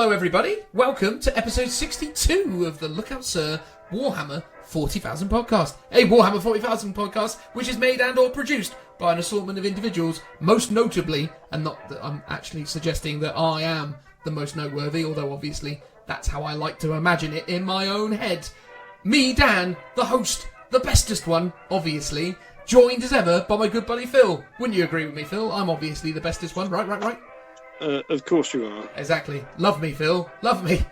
Hello everybody, welcome to episode 62 of the Look Out Sir Warhammer 40,000 podcast. A Warhammer 40,000 podcast which is made and or produced by an assortment of individuals, most notably, and not that I'm actually suggesting that I am the most noteworthy, although obviously that's how I like to imagine it in my own head. Me, Dan, the host, the bestest one, obviously, joined as ever by my good buddy Phil. Wouldn't you agree with me, Phil? I'm obviously the bestest one, right? Of course you are. Exactly. Love me, Phil. Love me.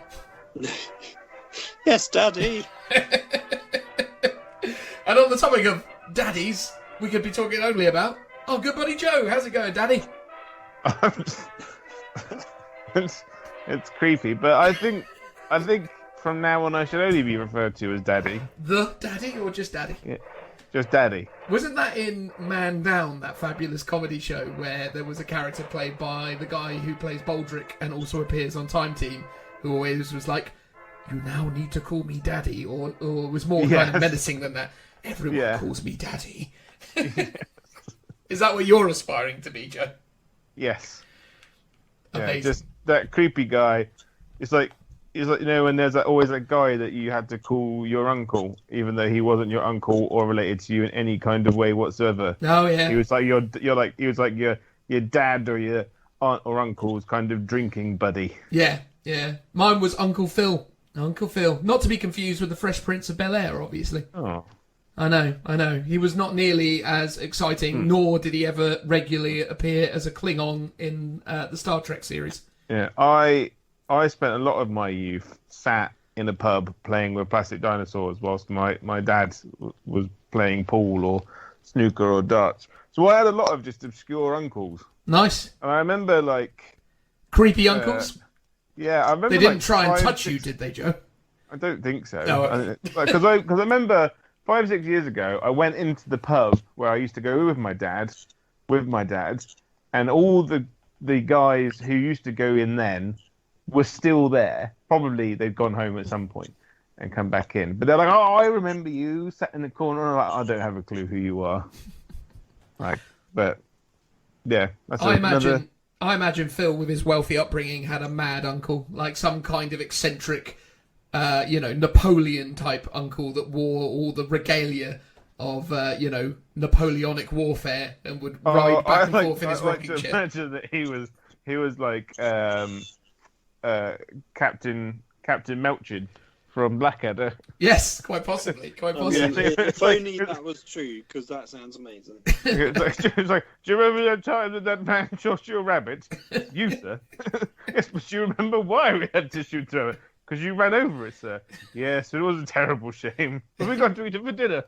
Yes, Daddy. And on the topic of daddies, we could be talking only about our good buddy Joe. How's it going, Daddy? It's creepy, but I think from now on I should only be referred to as Daddy. The Daddy or just Daddy? Yeah, just Daddy. Wasn't that in Man Down, that fabulous comedy show where there was a character played by the guy who plays Baldric and also appears on Time Team, who always was like, "You now need to call me Daddy," or was more kind of menacing than that. Everyone calls me Daddy. Is that what you're aspiring to be, Joe? Yes. Amazing. Yeah, just that creepy guy. It's like you know when there's always that guy that you had to call your uncle, even though he wasn't your uncle or related to you in any kind of way whatsoever. Oh yeah. He was like your dad or your aunt or uncle's kind of drinking buddy. Yeah. Mine was Uncle Phil. Uncle Phil. Not to be confused with the Fresh Prince of Bel-Air, obviously. Oh. I know. He was not nearly as exciting, nor did he ever regularly appear as a Klingon in the Star Trek series. Yeah, I spent a lot of my youth sat in a pub playing with plastic dinosaurs whilst my dad was playing pool or snooker or darts. So I had a lot of just obscure uncles. Nice. And I remember, like... Creepy uncles? Yeah, I remember... They didn't try and touch you, did they, Joe? I don't think so. No. Because I remember 5-6 years ago, I went into the pub where I used to go with my dad, and all the guys who used to go in then were still there. Probably they'd gone home at some point and come back in. But they're like, "Oh, I remember you sat in the corner." And I'm like, I don't have a clue who you are. Like, but yeah, that's I imagine Phil, with his wealthy upbringing, had a mad uncle, like some kind of eccentric, Napoleon type uncle that wore all the regalia of Napoleonic warfare and would ride back and forth in his rocking chair. Imagine that he was like Captain Melchard from Blackadder. Yes, quite possibly. If only that was true, because that sounds amazing. It's like, do you remember the time that man shot your rabbit? You, sir? Yes, but do you remember why we had to shoot the rabbit? Because you ran over it, sir. Yes, it was a terrible shame. But we got to eat it for dinner.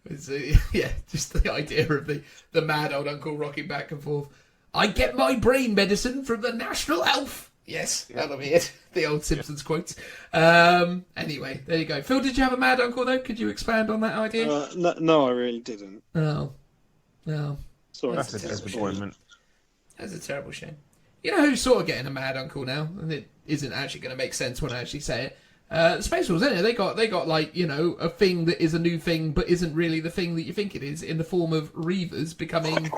Just the idea of the mad old uncle rocking back and forth. I get my brain medicine from the National Health. Yes, that'll be it. The old Simpsons quotes. Anyway, there you go. Phil, did you have a mad uncle, though? Could you expand on that idea? No, I really didn't. Oh. Sorry, that's a disappointment. That's a terrible shame. You know who's sort of getting a mad uncle now? And it isn't actually going to make sense when I actually say it. Space Wolves, isn't it? They got like, a thing that is a new thing, but isn't really the thing that you think it is, in the form of Reavers becoming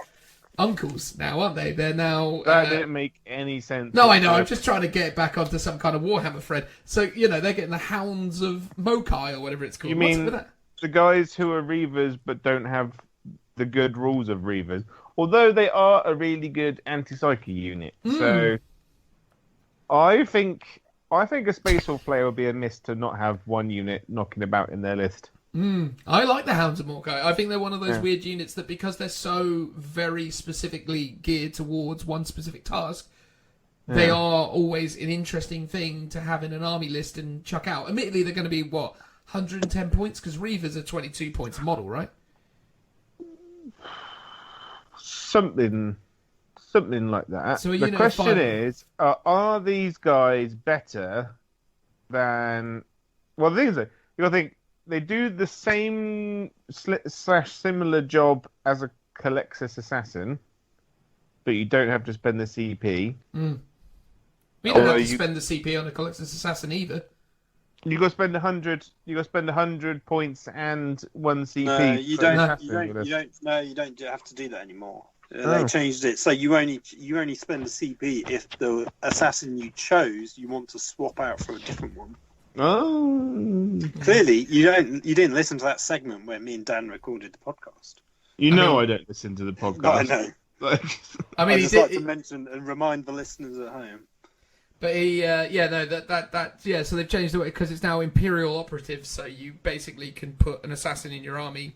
uncles now, aren't they? They're now... That didn't make any sense. No, I know. I'm just trying to get it back onto some kind of Warhammer thread. So, they're getting the Hounds of Mokai, or whatever it's called. You mean the guys who are Reavers but don't have the good rules of Reavers? Although they are a really good anti-psyche unit. So, I think a Space Wolf player would be amiss to not have one unit knocking about in their list. I like the Hounds of Morkai. I think they're one of those weird units that, because they're so very specifically geared towards one specific task, they are always an interesting thing to have in an army list and chuck out. Admittedly, they're going to be, 110 points? Because Reavers are 22 points a model, right? Something like that. So the question is, are these guys better than... Well, the thing is, you got to think, they do the same /similar job as a Calexis assassin, but you don't have to spend the CP. We don't have to spend the CP on a Calexis assassin either. You got to spend 100. You got to spend 100 points and one CP. No, you don't have to do that anymore. They changed it so you only spend a CP if the assassin you chose you want to swap out for a different one. Oh, Clearly, you didn't listen to that segment where me and Dan recorded the podcast. I don't listen to the podcast. But I know. I mean, I just like to mention and remind the listeners at home. But so they've changed the way because it's now Imperial operative. So you basically can put an assassin in your army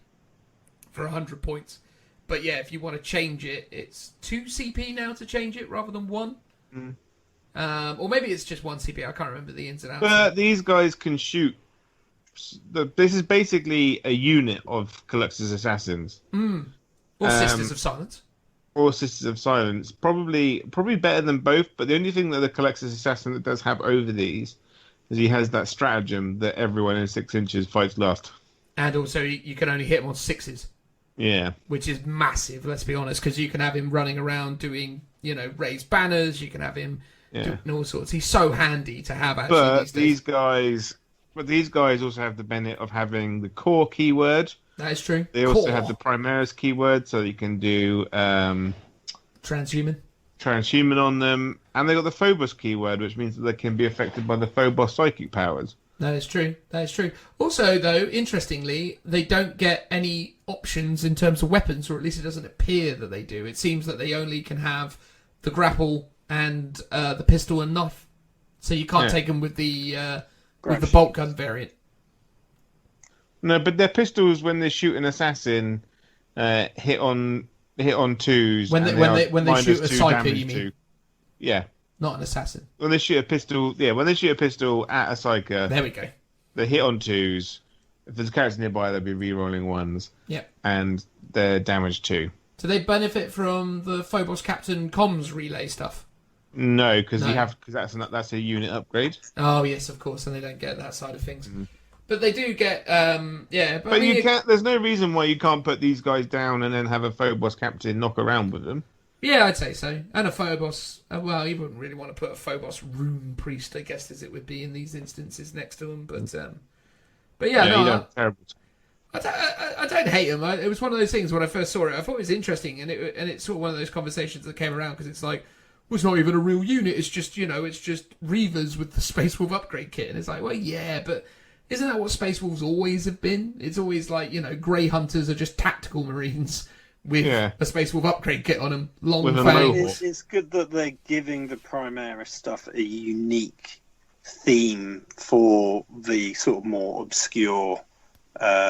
for 100 points. But yeah, if you want to change it, it's 2 CP now to change it rather than 1. Or maybe it's just 1 CP. I can't remember the ins and outs. But these guys can shoot. This is basically a unit of Calux's assassins. Or Sisters of Silence. Or Sisters of Silence. Probably better than both, but the only thing that the Calux's assassin that does have over these is he has that stratagem that everyone in 6 inches fights last. And also, you can only hit him on 6s. Yeah. Which is massive, let's be honest, because you can have him running around doing, raised banners, you can have him doing all sorts. He's so handy to have, actually. But these guys also have the benefit of having the core keyword. That is true. They also have the Primaris keyword, so you can do transhuman on them, and they got the Phobos keyword, which means that they can be affected by the Phobos psychic powers. That is true. Also, though, interestingly, they don't get any options in terms of weapons, or at least it doesn't appear that they do. It seems that they only can have the grapple and the pistol and knife, so you can't take them with the bolt gun variant. No, but their pistols, when they shoot an assassin, hit on 2s. When they shoot a psyker, you mean? 2. Yeah. Not an assassin. When they shoot a pistol at a psyker. There we go. They hit on 2s. If there's a character nearby, they'll be re-rolling 1s. Yep. And they're damaged 2. Do they benefit from the Phobos Captain comms relay stuff? No, because that's a unit upgrade. Oh yes, of course, and they don't get that side of things. But they do get, But you can't. There's no reason why you can't put these guys down and then have a Phobos Captain knock around with them. Yeah, I'd say so. And a Phobos. Well, you wouldn't really want to put a Phobos Rune Priest, I guess, as it would be in these instances next to them. But you don't terrible. I don't hate them. It was one of those things when I first saw it. I thought it was interesting, and it's sort of one of those conversations that came around because it's like, well, it's not even a real unit. It's just it's just Reavers with the Space Wolf upgrade kit, and it's like, well, yeah, but isn't that what Space Wolves always have been? It's always like Grey Hunters are just tactical Marines with a Space Wolf upgrade kit on them, long fangs. It's good that they're giving the Primaris stuff a unique theme for the sort of more obscure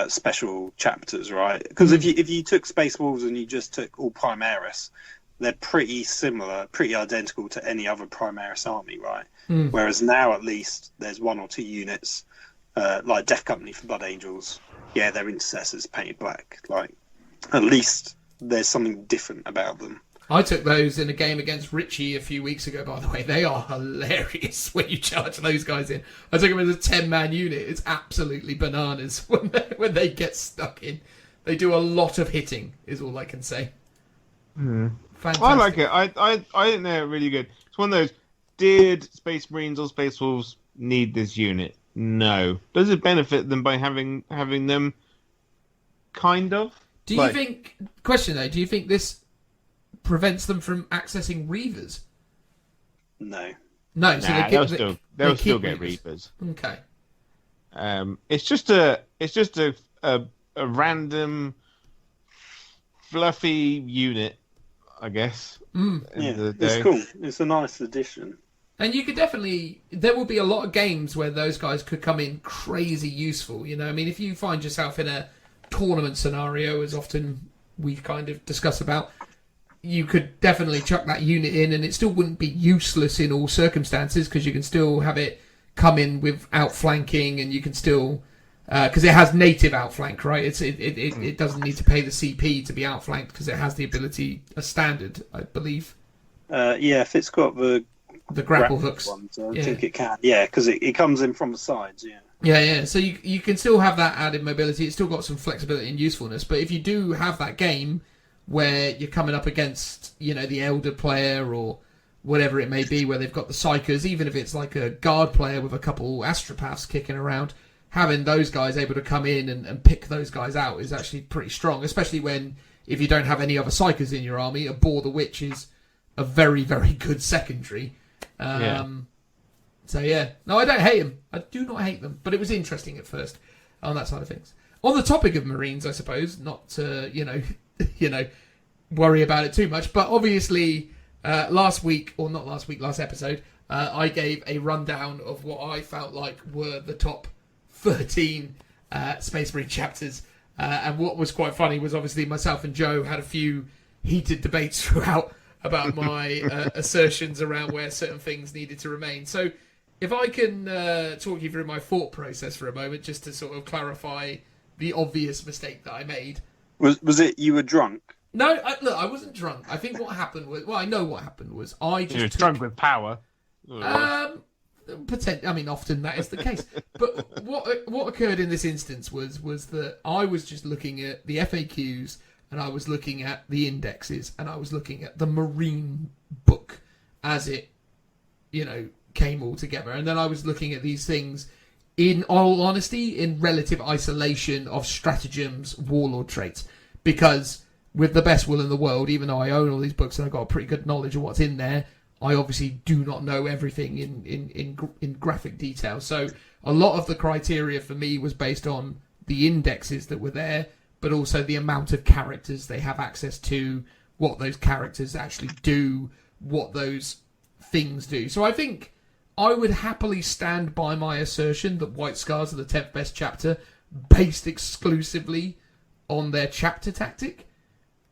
special chapters, right? Because if you took Space Wolves and you just took all Primaris, they're pretty similar, pretty identical to any other Primaris army, right? Whereas now at least there's 1 or 2 units, like Death Company for Blood Angels. Yeah, they're intercessors painted black. Like, at least there's something different about them. I took those in a game against Richie a few weeks ago, by the way. They are hilarious when you charge those guys in. I took them as a 10-man unit. It's absolutely bananas when they get stuck in. They do a lot of hitting, is all I can say. Fantastic. I like it. I think they're really good. It's one of those, did Space Marines or Space Wolves need this unit? No. Does it benefit them by having them? Kind of. Do you think... Question, though. Do you think this prevents them from accessing Reavers? No. No, so they'll still get Reavers. Okay. It's just a random fluffy unit, I guess. It's cool. It's a nice addition. And you could definitely... There will be a lot of games where those guys could come in crazy useful, I mean, if you find yourself in a tournament scenario, as often we kind of discuss about, you could definitely chuck that unit in and it still wouldn't be useless in all circumstances because you can still have it come in with outflanking and you can still... Because it has native outflank, right? It doesn't need to pay the CP to be outflanked because it has the ability, a standard, I believe. If it's got the grapple hooks. Ones, I think it can. Yeah, because it comes in from the sides, Yeah. So you can still have that added mobility. It's still got some flexibility and usefulness. But if you do have that game where you're coming up against, the elder player or whatever it may be, where they've got the psychers, even if it's like a guard player with a couple astropaths kicking around, having those guys able to come in and pick those guys out is actually pretty strong, especially when if you don't have any other psychers in your army, a Bore the Witch is a very, very good secondary. So yeah, no, I don't hate them. I do not hate them, but it was interesting at first on that side of things. On the topic of Marines, I suppose, not to worry about it too much, but obviously last episode, I gave a rundown of what I felt like were the top 13 Space Marine chapters, and what was quite funny was obviously myself and Joe had a few heated debates throughout about my assertions around where certain things needed to remain. So if I can talk you through my thought process for a moment, just to sort of clarify the obvious mistake that I made. Was it you were drunk? No, I wasn't drunk. I think what happened was... Well, I know what happened was I just... You were drunk with power. Often that is the case. But what occurred in this instance was that I was just looking at the FAQs, and I was looking at the indexes, and I was looking at the Marine book as it, came all together. And then I was looking at these things, in all honesty, in relative isolation of stratagems, warlord traits. Because with the best will in the world, even though I own all these books and I've got a pretty good knowledge of what's in there, I obviously do not know everything in graphic detail. So a lot of the criteria for me was based on the indexes that were there, but also the amount of characters they have access to, what those characters actually do, what those things do. So I think I would happily stand by my assertion that White Scars are the 10th best chapter, based exclusively on their chapter tactic.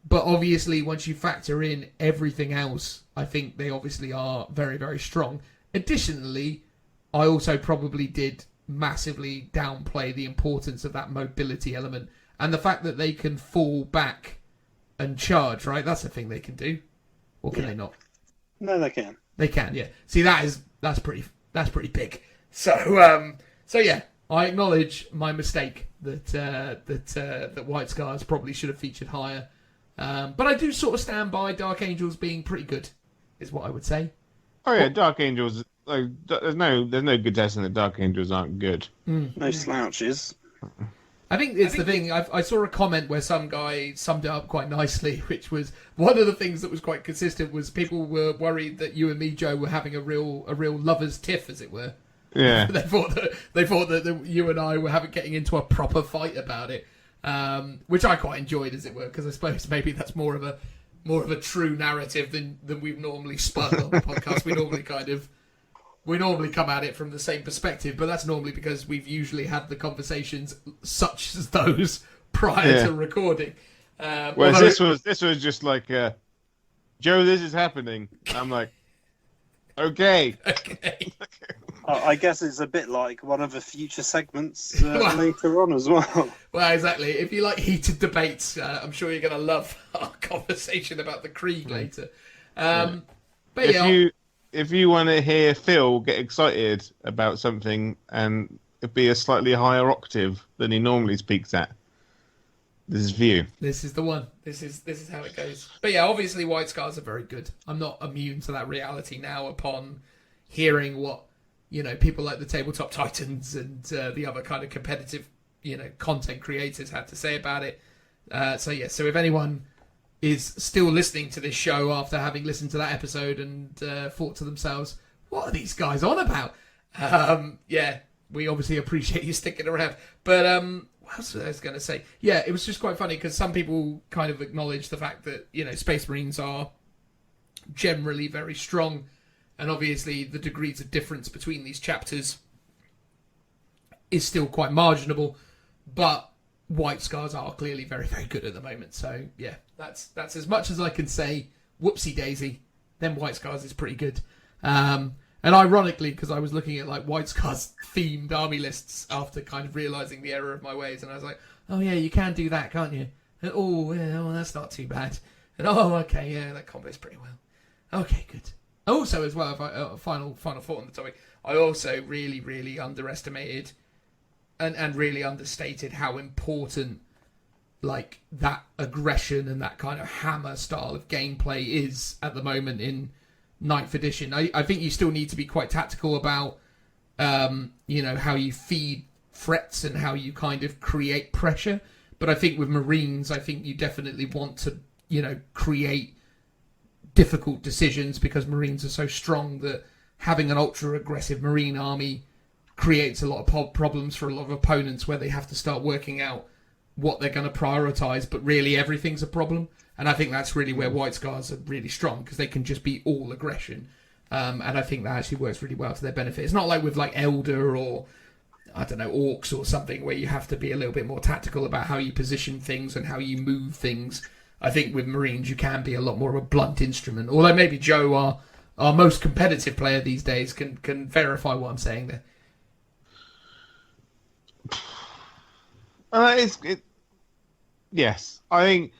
But obviously, once you factor in everything else, I think they obviously are very, very strong. Additionally, I also probably did massively downplay the importance of that mobility element. And the fact that they can fall back and charge, right? That's a thing they can do. Or can they not? No, they can. They can, yeah. See, that's pretty big. So yeah, I acknowledge my mistake that White Scars probably should have featured higher. But I do sort of stand by Dark Angels being pretty good, is what I would say. Oh yeah, Dark Angels. Like, there's no good testing that Dark Angels aren't good. No slouches. I think it's the thing. I saw a comment where some guy summed it up quite nicely, which was one of the things that was quite consistent was people were worried that you and me, Joe, were having a real lovers' tiff, as it were. Yeah. they thought that you and I were getting into a proper fight about it, which I quite enjoyed, as it were, because I suppose maybe that's more of a true narrative than we've normally spun on the podcast. We normally come at it from the same perspective, but that's normally because we've usually had the conversations such as those prior to recording. Whereas this was just like, Joe, this is happening. I'm like, okay. I guess it's a bit like one of the future segments later on as well. Well, exactly. If you like heated debates, I'm sure you're going to love our conversation about the Krieg later. But if you want to hear Phil get excited about something and it be a slightly higher octave than he normally speaks at, this is for you. This is the one. This is how it goes. But yeah, obviously White Scars are very good. I'm not immune to that reality now upon hearing what, people like the Tabletop Titans and the other kind of competitive, content creators had to say about it. So if anyone is still listening to this show after having listened to that episode and thought to themselves, what are these guys on about? We obviously appreciate you sticking around. But what else was I going to say? Yeah, it was just quite funny because some people kind of acknowledge the fact that, Space Marines are generally very strong. And obviously the degrees of difference between these chapters is still quite marginable. But White Scars are clearly very, very good at the moment. So, yeah, that's as much as I can say. Whoopsie daisy. Then White Scars is pretty good. And ironically, because I was looking at like White Scars themed army lists after kind of realising the error of my ways, and I was like, oh yeah, you can do that, can't you? And, oh, yeah, well, that's not too bad. And oh, okay, yeah, that combos pretty well. Okay, good. Also, as well, if I, final thought on the topic, I also really, really underestimated and really understated how important like that aggression and that kind of hammer style of gameplay is at the moment in 9th edition. I think you still need to be quite tactical about how you feed threats and how you kind of create pressure, But I think with Marines, I think you definitely want to, create difficult decisions, because Marines are so strong that having an ultra-aggressive Marine army creates a lot of problems for a lot of opponents, where they have to start working out what they're going to prioritise, but really everything's a problem. And I think that's really where White Scars are really strong, because they can just be all aggression. And I think that actually works really well to their benefit. It's not like with like Elder or, I don't know, Orcs or something, where you have to be a little bit more tactical about how you position things and how you move things. I think with Marines you can be a lot more of a blunt instrument. Although maybe Joe, our most competitive player these days, can verify what I'm saying there. Yes, I think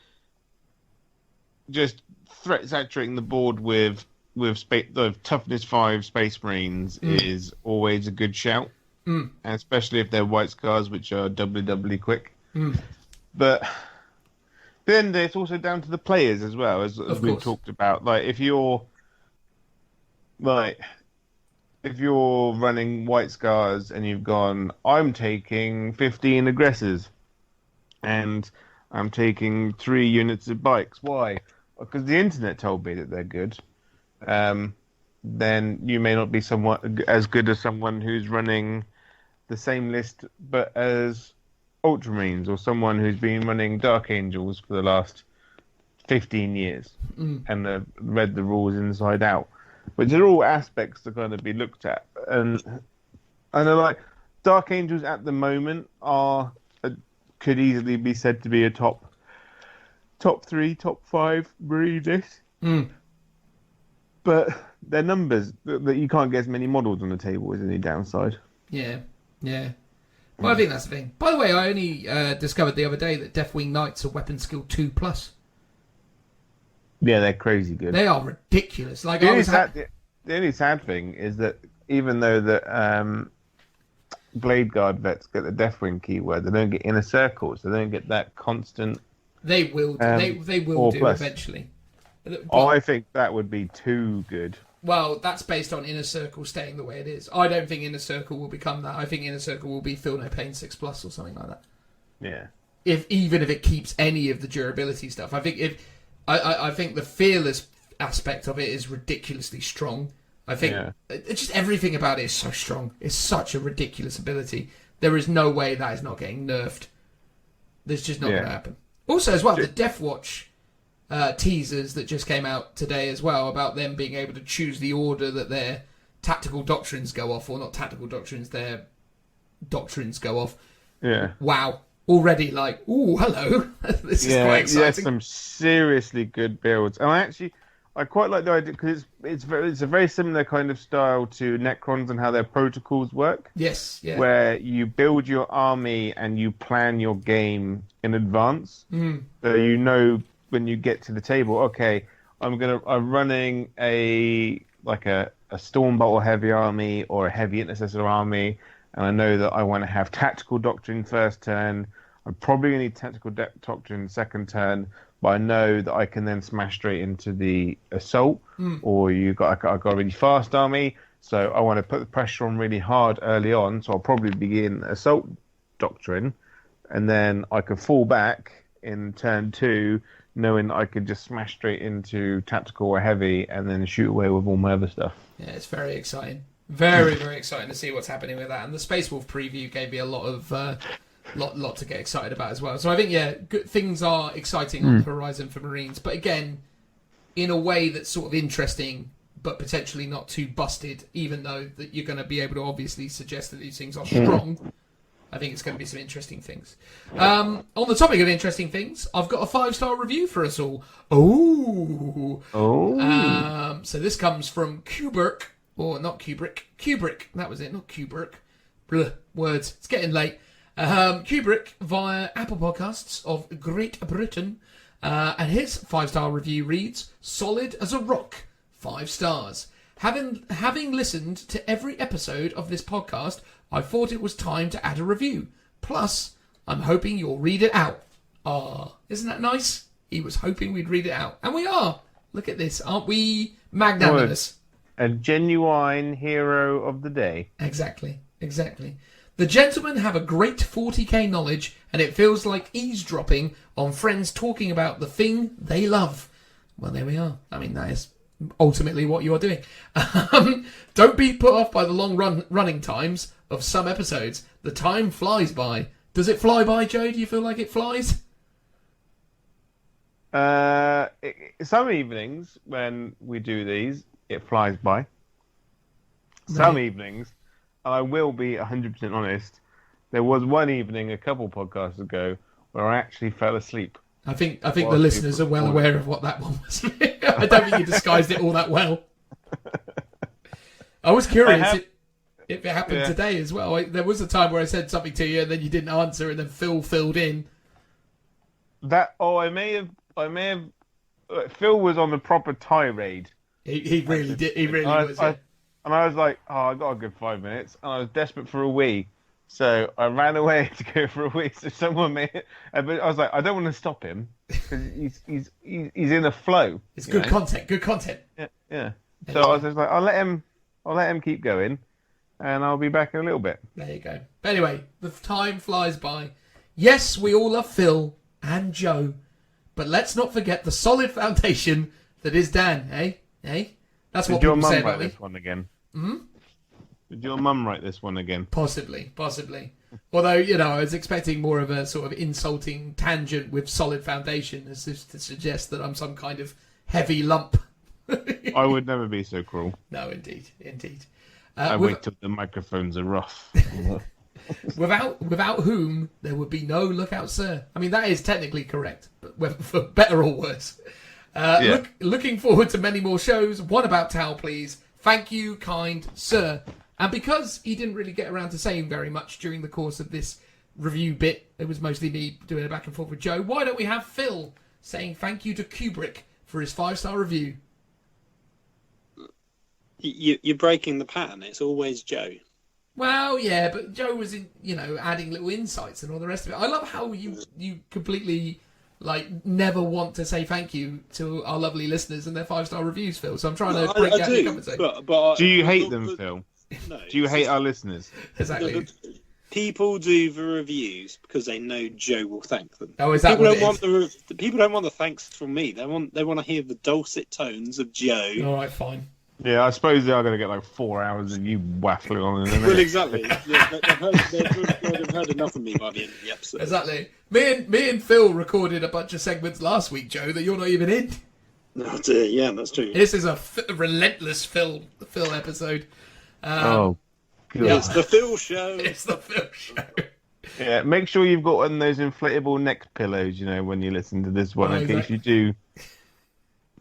just threat saturating the board with the toughness 5 Space Marines is always a good shout, and especially if they're White Scars, which are doubly quick. But then it's also down to the players as well, as we've talked about. Like if you're running White Scars and you've gone, I'm taking 15 aggressors and I'm taking 3 units of bikes. Why? Because the internet told me that they're good. Then you may not be somewhat as good as someone who's running the same list but as Ultramarines, or someone who's been running Dark Angels for the last 15 years and read the rules inside out. Which are all aspects that are going to be looked at. And I know, like, Dark Angels at the moment could easily be said to be a top 3, top 5 Marine list. But their numbers, that you can't get as many models on the table, is any downside. Yeah. Well, I think that's the thing. By the way, I only discovered the other day that Deathwing Knights are weapon skill 2+. Yeah, they're crazy good. They are ridiculous. Like the only sad thing is that even though the Blade Guard vets get the Deathwing keyword, they don't get inner circles. They don't get that constant. They will. They will do eventually. But, I think that would be too good. Well, that's based on Inner Circle staying the way it is. I don't think Inner Circle will become that. I think Inner Circle will be Feel No Pain 6+ or something like that. Yeah. Even if it keeps any of the durability stuff, I think I think the fearless aspect of it is ridiculously strong. I think just everything about it is so strong. It's such a ridiculous ability. There is no way that is not getting nerfed. There's just not going to happen. Also, as well, the Deathwatch teasers that just came out today as well, about them being able to choose the order that their tactical doctrines go off, or not tactical doctrines, their doctrines go off. Yeah. Wow. Already like, ooh, hello. This is quite exciting. Yeah, some seriously good builds. And I quite like the idea, because it's a very similar kind of style to Necrons and how their protocols work. Yes, yeah. Where you build your army and you plan your game in advance. So you know when you get to the table, okay, I'm running a Stormbolt heavy army or a heavy intercessor army, and I know that I want to have tactical doctrine first turn. I'm probably going to need tactical doctrine second turn, but I know that I can then smash straight into the assault. Or I got a really fast army, so I want to put the pressure on really hard early on. So I'll probably begin assault doctrine, and then I can fall back in turn 2, knowing that I could just smash straight into tactical or heavy, and then shoot away with all my other stuff. Yeah, it's very exciting. Very, very exciting to see what's happening with that. And the Space Wolf preview gave me a lot of lot to get excited about as well. So I think, good things are exciting on the horizon for Marines. But again, in a way that's sort of interesting, but potentially not too busted, even though that you're going to be able to obviously suggest that these things are strong. I think it's going to be some interesting things. On the topic of interesting things, I've got a 5-star review for us all. Oh. So this comes from Kubrick. Or not Kubrick. Kubrick. That was it, not Kubrick. Blah, words. It's getting late. Kubrick via Apple Podcasts of Great Britain. And his 5-star review reads, solid as a rock. 5 stars. Having listened to every episode of this podcast, I thought it was time to add a review. Plus, I'm hoping you'll read it out. Isn't that nice? He was hoping we'd read it out. And we are. Look at this. Aren't we magnanimous? A genuine hero of the day. Exactly. The gentlemen have a great 40k knowledge, and it feels like eavesdropping on friends talking about the thing they love. Well, there we are. I mean, that is ultimately what you are doing. Don't be put off by the long running times of some episodes. The time flies by. Does it fly by, Joe? Do you feel like it flies? Some evenings when we do these, it flies by. Some evenings, I will be 100% honest, there was one evening a couple podcasts ago where I actually fell asleep. I think the listeners are well aware of what that one was. I don't think you disguised it all that well. I was curious if it happened today as well. There was a time where I said something to you and then you didn't answer, and then Phil filled in. I may have. Phil was on the proper tirade. He really did. He really was. And I was like, I got a good 5 minutes, and I was desperate for a wee, so I ran away to go for a wee. So someone but I was like, I don't want to stop him because he's in a flow. It's good content. Good content. Yeah. So I was just like, I'll let him keep going, and I'll be back in a little bit. There you go. But anyway, the time flies by. Yes, we all love Phil and Joe, but let's not forget the solid foundation that is Dan. Hey. That's what people say about me. Did your mum write this one again? Hmm? Did your mum write this one again? Possibly. Although, I was expecting more of a sort of insulting tangent with solid foundation as if to suggest that I'm some kind of heavy lump. I would never be so cruel. No, indeed. I wait till the microphones are rough. without whom there would be no Lookout Sir. I mean, that is technically correct, but for better or worse. Looking forward to many more shows. One about Tao, please. Thank you, kind sir. And because he didn't really get around to saying very much during the course of this review bit, it was mostly me doing a back and forth with Joe. Why don't we have Phil saying thank you to Kubrick for his 5-star review? You're breaking the pattern. It's always Joe. Well, yeah, but Joe was adding little insights and all the rest of it. I love how you completely never want to say thank you to our lovely listeners and their 5-star reviews, Phil. So I'm trying to break out your comfort zone. But do you hate them, Phil? No. Do you hate our listeners? Exactly. People do the reviews because they know Joe will thank them. Oh, is that people what don't want people don't want the thanks from me. They want to hear the dulcet tones of Joe. All right, fine. Yeah, I suppose they are going to get 4 hours of you waffling on. Well, exactly. They've heard enough of me by the end of the episode. Exactly. Me and Phil recorded a bunch of segments last week, Joe, that you're not even in. Oh dear, yeah, that's true. This is a relentless Phil episode. God. Yeah. It's the Phil show. It's the Phil show. Yeah, make sure you've got one of those inflatable neck pillows, when you listen to this one, in case you do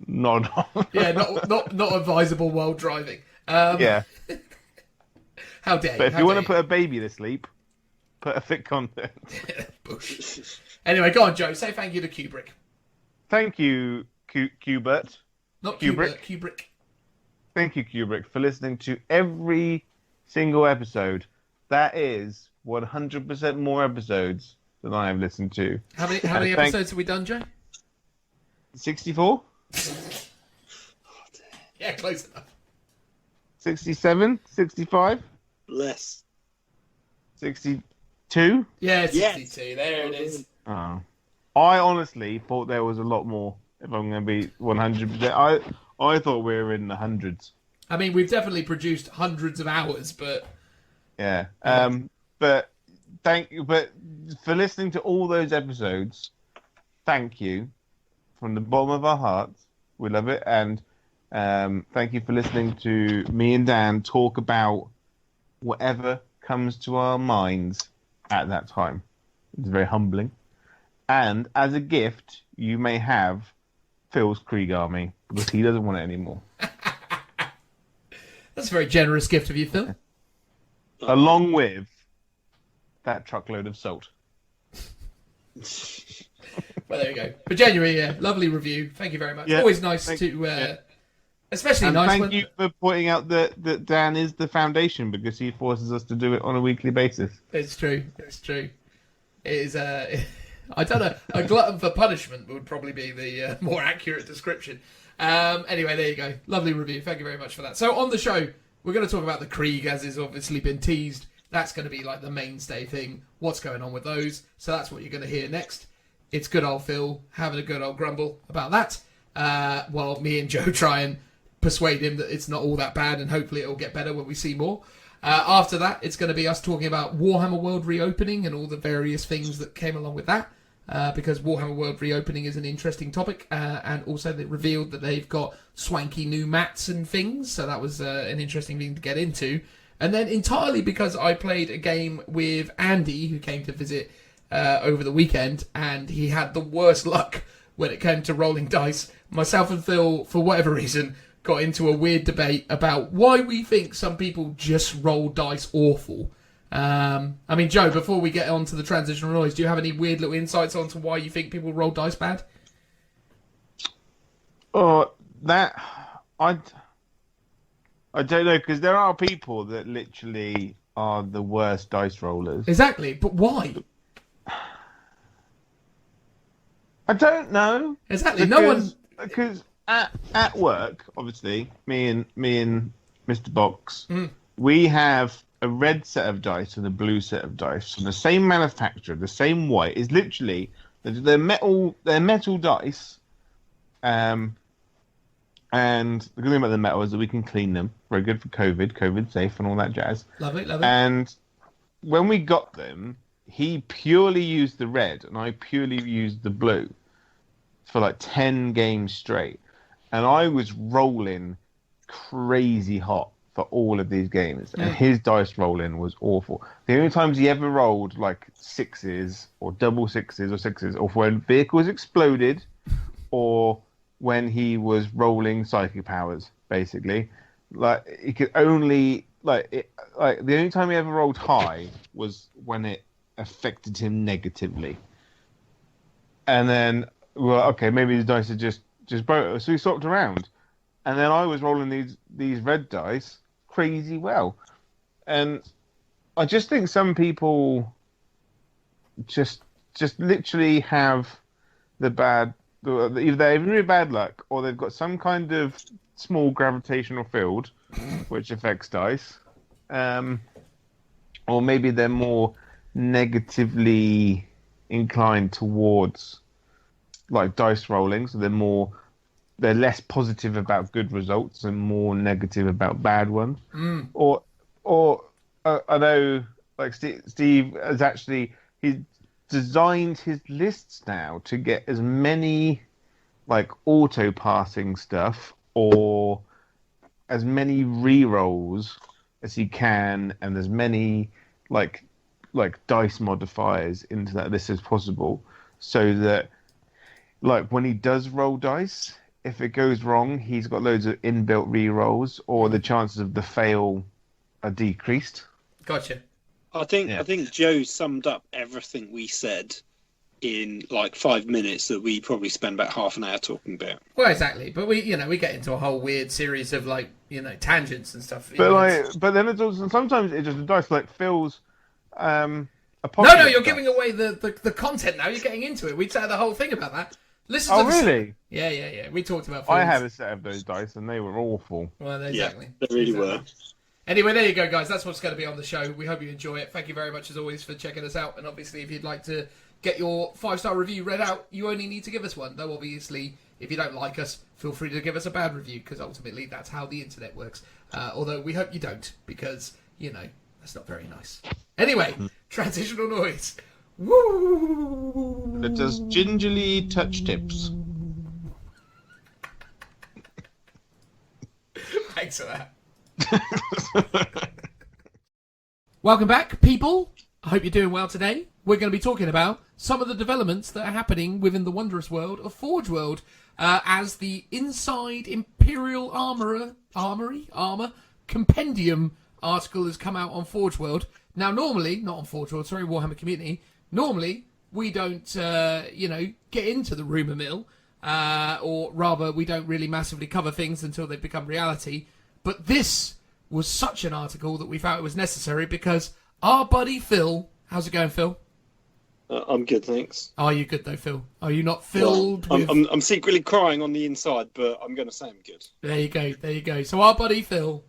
nod off. Yeah, not advisable while driving. Yeah. How dare you? But if you want to put a baby to sleep, put a thick content. Bush. Anyway, go on, Joe. Say thank you to Kubrick. Thank you, Kubert. Not Kubrick. Thank you, Kubrick, for listening to every single episode. That is 100% more episodes than I have listened to. How many episodes have we done, Joe? 64? Yeah, close enough. 67? 65? Less. 62? Yeah, 62. Yes. There it is. Oh. I honestly thought there was a lot more, if I'm going to be 100%. I thought we were in the hundreds. I mean, we've definitely produced hundreds of hours, but... Yeah. But for listening to all those episodes, thank you. From the bottom of our hearts. We love it. And thank you for listening to me and Dan talk about whatever comes to our minds at that time. It's very humbling. And as a gift, you may have Phil's Krieg army, because he doesn't want it anymore. That's a very generous gift of you, Phil. Along with that truckload of salt. Well, there you go. But genuinely, yeah, lovely review. Thank you very much. Yeah, Always nice to, especially and nice thank when... you for pointing out that Dan is the foundation, because he forces us to do it on a weekly basis. It's true. It is, I don't know, a glutton for punishment would probably be the more accurate description. Anyway, there you go. Lovely review. Thank you very much for that. So on the show, we're going to talk about the Krieg, as has obviously been teased That's going to be like the mainstay thing. What's going on with those? So that's what you're going to hear next. It's good old Phil having a good old grumble about that, while me and Joe try and persuade him that it's not all that bad, and hopefully it'll get better when we see more. After that, it's going to be us talking about Warhammer World reopening and all the various things that came along with that, because Warhammer World reopening is an interesting topic, and also they revealed that they've got swanky new mats and things, so that was an interesting thing to get into. And then entirely because I played a game with Andy, who came to visit over the weekend, and he had the worst luck when it came to rolling dice. Myself and Phil, for whatever reason, got into a weird debate about why we think some people just roll dice awful. I mean, Joe, before we get on to the transitional noise, do you have any weird little insights onto why you think people roll dice bad? Oh, that... I don't know, because there are people that literally are the worst dice rollers. Exactly, but why? I don't know. Exactly, no one... Because at work, obviously, me and Mr. Box, we have a red set of dice and a blue set of dice from the same manufacturer, the same white. It's literally they're metal dice. And the good thing about the metal is that we can clean them. Very good for COVID safe and all that jazz. Love it. And when we got them, he purely used the red and I purely used the blue for like 10 games straight. And I was rolling crazy hot for all of these games. And his dice rolling was awful. The only times he ever rolled like sixes or double sixes or sixes, or when vehicles exploded, or when he was rolling psychic powers, basically. Like, he could only... the only time he ever rolled high was when it affected him negatively. And then, well, okay, maybe his dice are just broke. So he swapped around. And then I was rolling these red dice crazy well. And I just think some people just literally have the bad... Either they have really bad luck, or they've got some kind of small gravitational field, which affects dice, or maybe they're more negatively inclined towards like dice rolling, so they're less positive about good results and more negative about bad ones. Or I know like Steve has actually he's designed his lists now to get as many like auto passing stuff or as many re-rolls as he can, and as many like dice modifiers into that list as possible, so that like when he does roll dice, if it goes wrong, he's got loads of inbuilt re-rolls, or the chances of the fail are decreased. Gotcha. I think Joe summed up everything we said in like 5 minutes that we probably spent about half an hour talking about. Well, exactly, but we get into a whole weird series of like tangents and stuff. But then it's also sometimes it's just a dice like Phil's. No, you're giving away the content now. You're getting into it. We'd say the whole thing about that. Listen. Oh, really? Yeah. We talked about Phil's. I have a set of those dice, and they were awful. Well, exactly. Yeah, they really were. Anyway, there you go, guys. That's what's going to be on the show. We hope you enjoy it. Thank you very much, as always, for checking us out. And obviously, if you'd like to get your 5-star review read out, you only need to give us one. Though, obviously, if you don't like us, feel free to give us a bad review, because ultimately, that's how the internet works. Although, we hope you don't, because, that's not very nice. Anyway, transitional noise. Woo! Let us gingerly touch tips. Thanks for that. Welcome back, people. I hope you're doing well today. We're going to be talking about some of the developments that are happening within the wondrous world of Forge World, as the Inside Imperial Armour Compendium article has come out on Forge World. Now, normally, not on Forge World, sorry, Warhammer Community, normally we don't, get into the rumour mill, or rather, we don't really massively cover things until they become reality. But this was such an article that we felt it was necessary, because our buddy Phil... How's it going, Phil? I'm good, thanks. Are you good, though, Phil? Are you not filled with... I'm secretly crying on the inside, but I'm going to say I'm good. There you go. So our buddy Phil,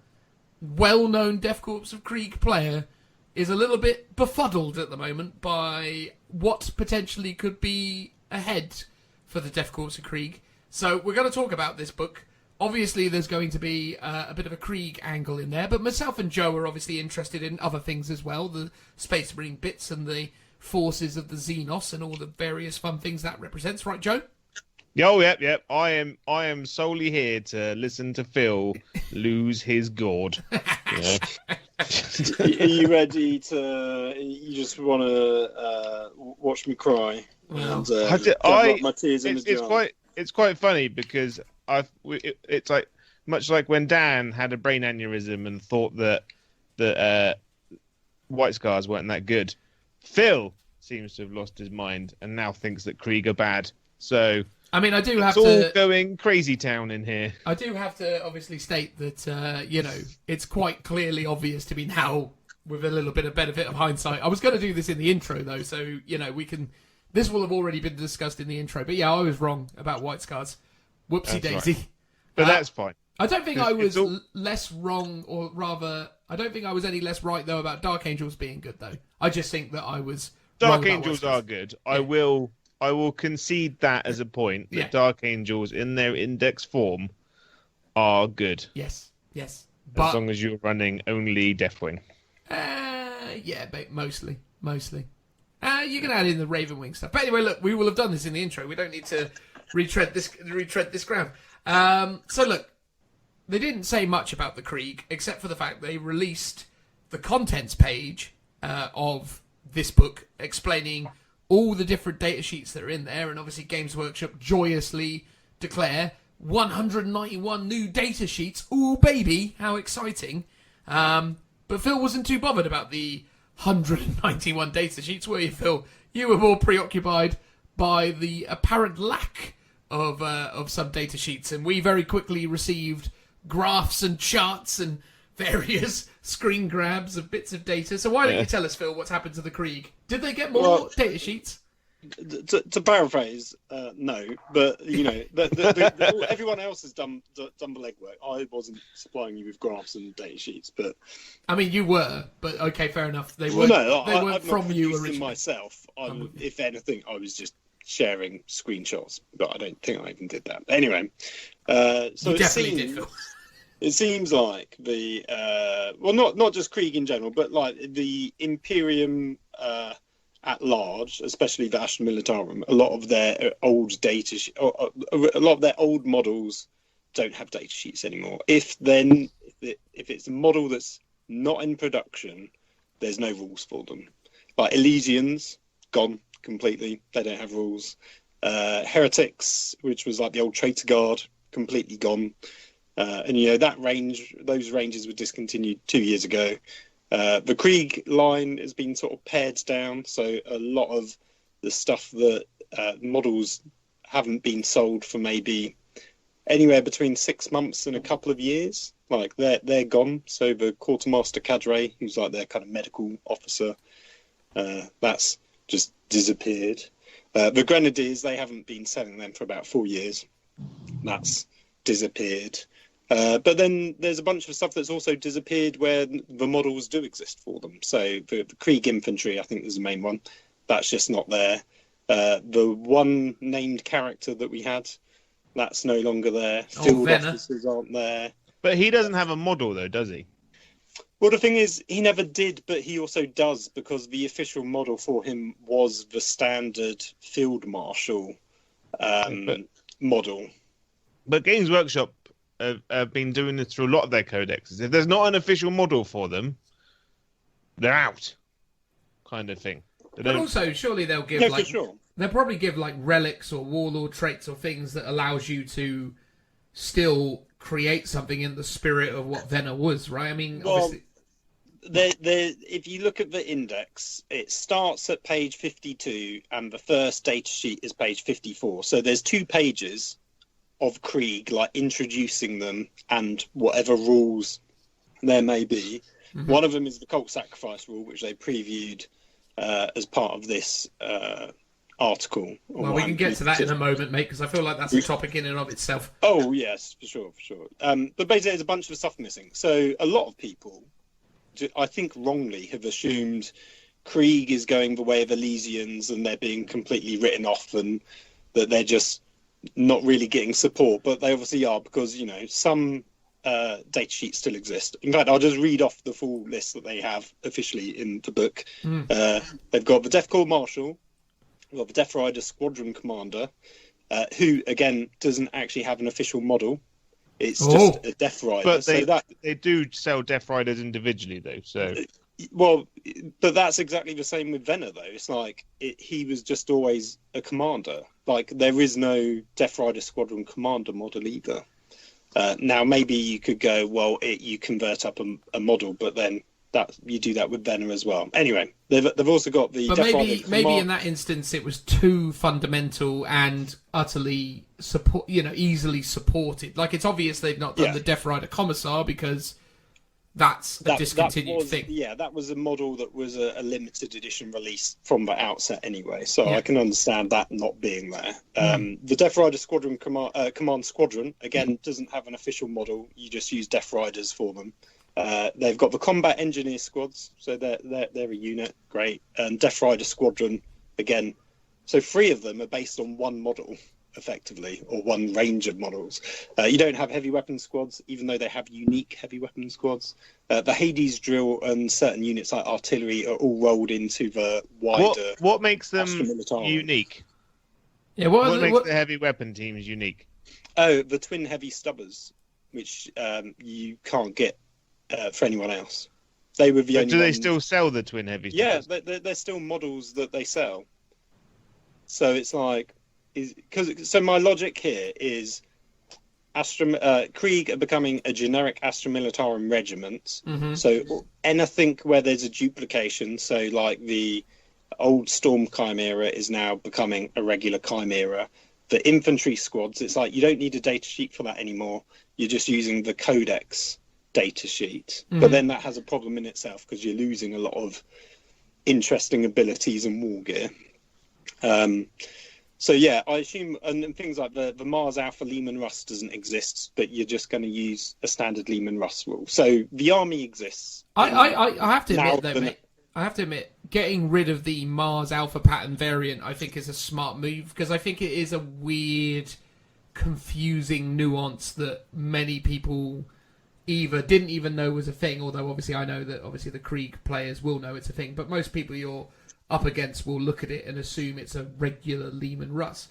well-known Death Corps of Krieg player, is a little bit befuddled at the moment by what potentially could be ahead for the Death Corps of Krieg. So we're going to talk about this book. Obviously, there's going to be a bit of a Krieg angle in there, but myself and Joe are obviously interested in other things as well, the Space Marine bits and the forces of the Xenos and all the various fun things that represents. Right, Joe? Oh, yep. I am solely here to listen to Phil lose his gourd. Yeah. Are you ready to? You just want to watch me cry? Well, And, my tears in the jar. It's quite funny because it's like much like when Dan had a brain aneurysm and thought that White Scars weren't that good. Phil seems to have lost his mind and now thinks that Krieg are bad. So I mean, I do have it's all to going crazy town in here. I do have to obviously state that it's quite clearly obvious to me now, with a little bit of benefit of hindsight. I was going to do this in the intro though, so we can. This will have already been discussed in the intro, but yeah, I was wrong about White Scars. Whoopsie daisy. Right. But that's fine. I don't think I was less wrong, or rather, I don't think I was any less right though about Dark Angels being good though. I just think that I was. Dark Angels are good. Yeah. I will concede that as a point that Dark Angels in their index form are good. Yes. As long as you're running only Deathwing. But mostly. You can add in the Ravenwing stuff. But anyway, look, we will have done this in the intro. We don't need to retread this ground. So look, they didn't say much about the Krieg, except for the fact they released the contents page of this book, explaining all the different data sheets that are in there, and obviously Games Workshop joyously declare 191 new data sheets. Ooh, baby, how exciting. But Phil wasn't too bothered about the 191 data sheets, were you, Phil? You were more preoccupied by the apparent lack of some data sheets, and we very quickly received graphs and charts and various screen grabs of bits of data. So why don't you tell us, Phil, what's happened to the Krieg? Did they get more data sheets? To paraphrase, no, but everyone else has done the legwork. I wasn't supplying you with graphs and data sheets, but I mean, you were. But okay, fair enough. They weren't from you originally. Myself, if anything, I was just sharing screenshots, but I don't think I even did that. But anyway, so you definitely did, Phil. It seems like the not just Krieg in general, but like the Imperium at large, especially the Astra Militarum, a lot of their old a lot of their old models don't have data sheets anymore. If it's a model that's not in production, there's no rules for them. Like Elysians, gone completely. They don't have rules. Heretics, which was like the old Traitor Guard, completely gone. And those ranges were discontinued 2 years ago. The Krieg line has been sort of pared down, so a lot of the stuff that models haven't been sold for maybe anywhere between 6 months and a couple of years. Like they're gone. So the Quartermaster Cadre, who's like their kind of medical officer, that's just disappeared. The Grenadiers, they haven't been selling them for about 4 years. That's disappeared. But then there's a bunch of stuff that's also disappeared where the models do exist for them. So the Krieg Infantry, I think, is the main one. That's just not there. The one named character that we had, that's no longer there. Field officers aren't there. But he doesn't have a model, though, does he? Well, the thing is, he never did, but he also does, because the official model for him was the standard Field Marshal model. But Games Workshop have been doing this through a lot of their codexes. If there's not an official model for them, they're out, kind of thing. But also, surely they'll give they'll probably give like relics or warlord traits or things that allows you to still create something in the spirit of what Venner was, right? I mean, obviously. If you look at the index, it starts at page 52 and the first data sheet is page 54. So there's 2 pages of Krieg, like introducing them and whatever rules there may be. Mm-hmm. One of them is the cult sacrifice rule, which they previewed as part of this article. Well, we can get to that in a moment, mate, because I feel like that's a topic in and of itself. Oh, yes, for sure. But basically, there's a bunch of stuff missing. So a lot of people I think wrongly, have assumed Krieg is going the way of Elysians and they're being completely written off and that they're just not really getting support. But they obviously are, because, you know, some data sheets still exist. In fact, I'll just read off the full list that they have officially in the book. They've got the Death Corps Marshal, they've got the Death Rider Squadron Commander, who, again, doesn't actually have an official model. It's just a Death Rider. But they they do sell Death Riders individually, though. So well, but that's exactly the same with Venner, though. It's like he was just always a commander. Like, there is no Death Rider Squadron Commander model either. Now, maybe you could go, well, you convert up a model, but then that you do that with Venner as well. Anyway, they've also got the. But Death maybe Rider in that instance it was too fundamental and utterly easily supported. Like, it's obvious they've not done the Death Rider Commissar because that's a discontinued thing. Yeah, that was a model that was a limited edition release from the outset anyway, so I can understand that not being there. The Death Rider Squadron Command Squadron, again, doesn't have an official model. You just use Death Riders for them. They've got the Combat Engineer Squads, so they're a unit, great. And Death Rider Squadron, again. So 3 of them are based on one model, effectively, or one range of models. You don't have heavy weapon squads, even though they have unique heavy weapon squads. The Hades drill and certain units like artillery are all rolled into the wider. What makes them unique? Yeah, what makes the heavy weapon teams unique? Oh, the twin heavy stubbers, which you can't get for anyone else. They were the only. Do they still sell the twin heavy stubbers? Yeah, they're still models that they sell. So it's like. So my logic here is Krieg are becoming a generic Astra Militarum regiment. So anything where there's a duplication, so like the old Storm Chimera is now becoming a regular Chimera. The infantry squads, it's like you don't need a data sheet for that anymore. You're just using the Codex data sheet. But then that has a problem in itself because you're losing a lot of interesting abilities and war gear. So yeah, I assume, and things like the Mars Alpha Lehman Russ doesn't exist, but you're just going to use a standard Lehman Russ rule. So the army exists. I have to admit, though, mate, I have to admit, getting rid of the Mars Alpha pattern variant, I think, is a smart move, because I think it is a weird, confusing nuance that many people either didn't even know was a thing, although obviously I know that obviously the Krieg players will know it's a thing, but most people you're up against will look at it and assume it's a regular Lehman Russ.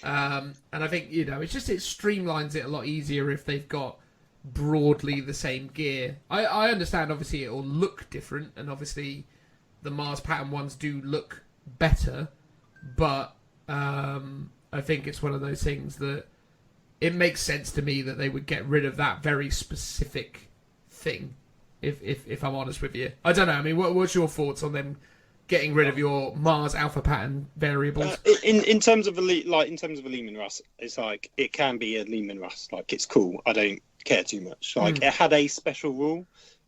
And I think, it streamlines it a lot easier if they've got broadly the same gear. I understand, obviously, it'll look different, and obviously the Mars pattern ones do look better, but I think it's one of those things that it makes sense to me that they would get rid of that very specific thing, if I'm honest with you. I don't know, I mean, what's your thoughts on them getting rid of your Mars Alpha pattern variables? In terms of a Lehman Russ, it's like it can be a Lehman Russ. Like, it's cool. I don't care too much. Like, it had a special rule,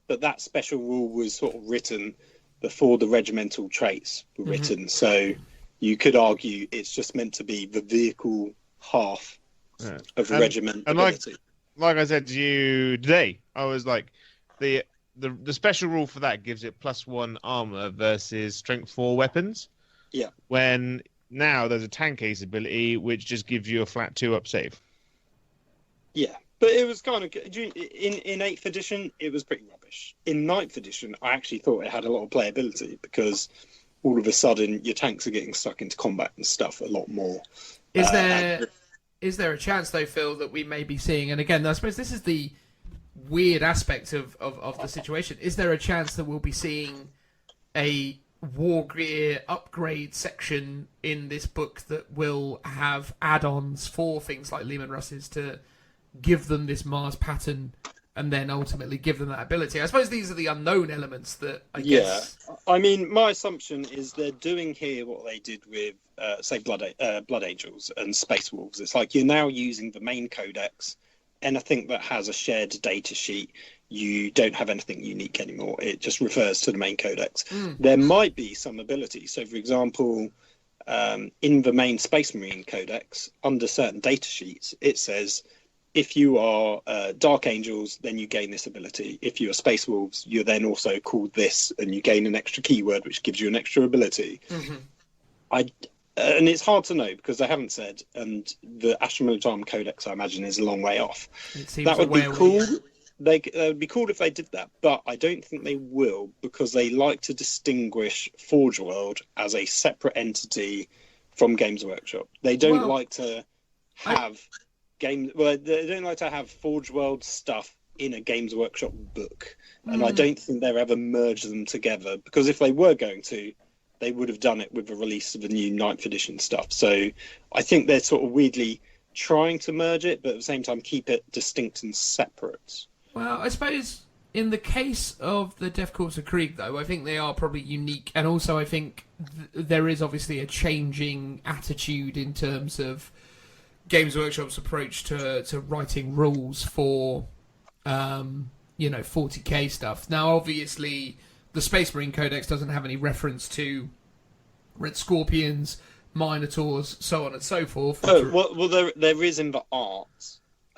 but that special rule was sort of written before the regimental traits were written. So you could argue it's just meant to be the vehicle half of regiment ability. Like I said to you today, I was like, the special rule for that gives it +1 armor versus strength 4 weapons. Yeah. When now there's a tank ace ability which just gives you a flat 2 up save. Yeah, but it was kind of in 8th edition it was pretty rubbish. In 9th edition I actually thought it had a lot of playability because all of a sudden your tanks are getting stuck into combat and stuff a lot more. Is there a chance though, Phil, that we may be seeing, and again I suppose this is the weird aspect of the situation, is there a chance that we'll be seeing a war gear upgrade section in this book that will have add-ons for things like Lehman Russes to give them this Mars pattern and then ultimately give them that ability? I suppose these are the unknown elements that I guess... Yeah, I mean, my assumption is they're doing here what they did with, say, Blood Angels and Space Wolves. It's like you're now using the main codex. Anything that has a shared data sheet, you don't have anything unique anymore. It just refers to the main codex. There might be some ability. So, for example, in the main Space Marine codex, under certain data sheets, it says if you are Dark Angels, then you gain this ability. If you are Space Wolves, you're then also called this, and you gain an extra keyword, which gives you an extra ability. And it's hard to know because they haven't said, and the Astra Militarum Codex, I imagine, is a long way off. That would be cool. That would be cool if they did that, but I don't think they will because they like to distinguish Forge World as a separate entity from Games Workshop. They don't like to have they don't like to have Forge World stuff in a Games Workshop book, and I don't think they'll ever merge them together because if they were going to, they would have done it with the release of the new 9th edition stuff. So I think they're sort of weirdly trying to merge it, but at the same time keep it distinct and separate. Well, I suppose in the case of the Death Corps of Krieg, though, I think they are probably unique, and also I think there is obviously a changing attitude in terms of Games Workshop's approach to writing rules for, 40k stuff. Now, obviously, the Space Marine Codex doesn't have any reference to Red Scorpions, Minotaurs, so on and so forth. Well, there is in the art.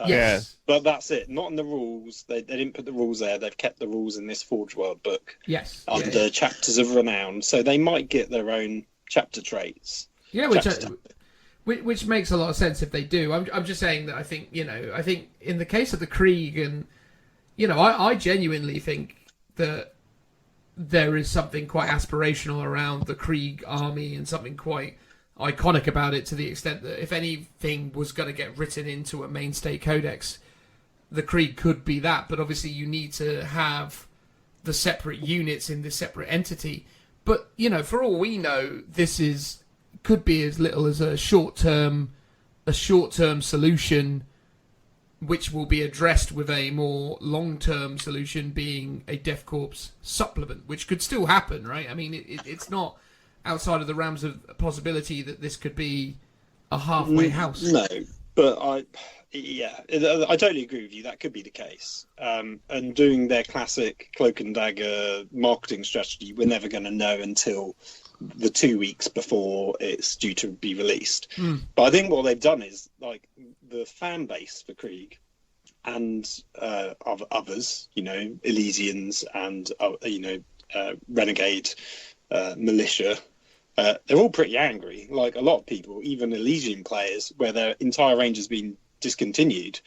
Yes. But that's it. Not in the rules. They didn't put the rules there. They've kept the rules in this Forge World book. Yes. Under Chapters of Renown. So they might get their own chapter traits. Yeah, which makes a lot of sense if they do. I'm just saying that I think in the case of the Krieg, and I genuinely think that there is something quite aspirational around the Krieg army and something quite iconic about it, to the extent that if anything was going to get written into a mainstay codex, the Krieg could be that. But obviously you need to have the separate units in this separate entity. But for all we know, this could be as little as a short-term solution, which will be addressed with a more long-term solution being a Death Corps supplement, which could still happen, right? I mean, it's not outside of the realms of possibility that this could be a halfway house. No, but I totally agree with you. That could be the case. And doing their classic cloak and dagger marketing strategy, we're never going to know until the 2 weeks before it's due to be released. But I think what they've done is, like, the fan base for Krieg and of others, Elysians and Renegade militia, they're all pretty angry. Like, a lot of people, even Elysian players, where their entire range has been discontinued,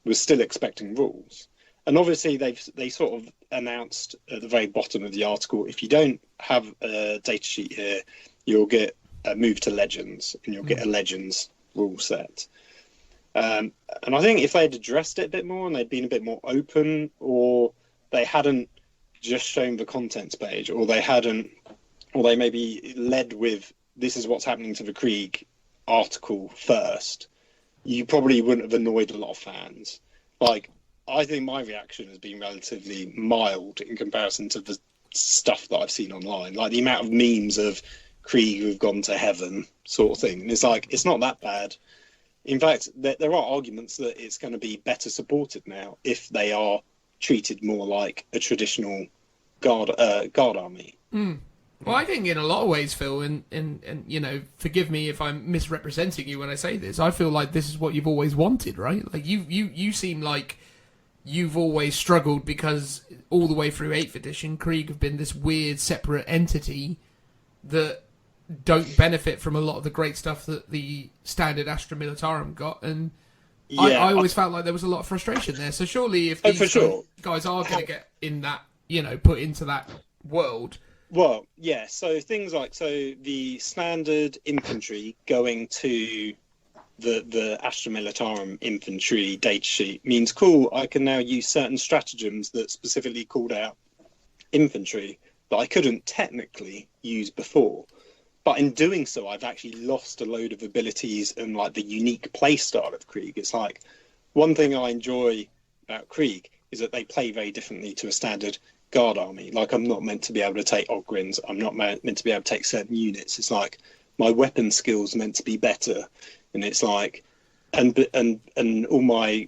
were still expecting rules. And obviously they sort of announced at the very bottom of the article, if you don't have a data sheet here, you'll get moved to Legends, and you'll get a Legends rule set. And I think if they had addressed it a bit more and they'd been a bit more open, or they hadn't just shown the contents page, or they maybe led with, this is what's happening to the Krieg article first, you probably wouldn't have annoyed a lot of fans. Like, I think my reaction has been relatively mild in comparison to the stuff that I've seen online. Like, the amount of memes of Krieg who've gone to heaven sort of thing. And it's like, it's not that bad. In fact, there are arguments that it's going to be better supported now if they are treated more like a traditional guard army. Well, I think in a lot of ways, Phil, and forgive me if I'm misrepresenting you when I say this, I feel like this is what you've always wanted, right? Like, you seem like you've always struggled because all the way through 8th edition, Krieg have been this weird separate entity that don't benefit from a lot of the great stuff that the standard Astra Militarum got, and I always felt like there was a lot of frustration there. So surely if these guys are going to get in that, put into that world... Well, yeah, so things like, the standard infantry going to the Astra Militarum infantry data sheet means, cool, I can now use certain stratagems that specifically called out infantry that I couldn't technically use before. But in doing so, I've actually lost a load of abilities and, like, the unique play style of Krieg. It's like, one thing I enjoy about Krieg is that they play very differently to a standard guard army. Like, I'm not meant to be able to take Ogryns. I'm not meant to be able to take certain units. It's like, my weapon skills meant to be better. And it's like, and all my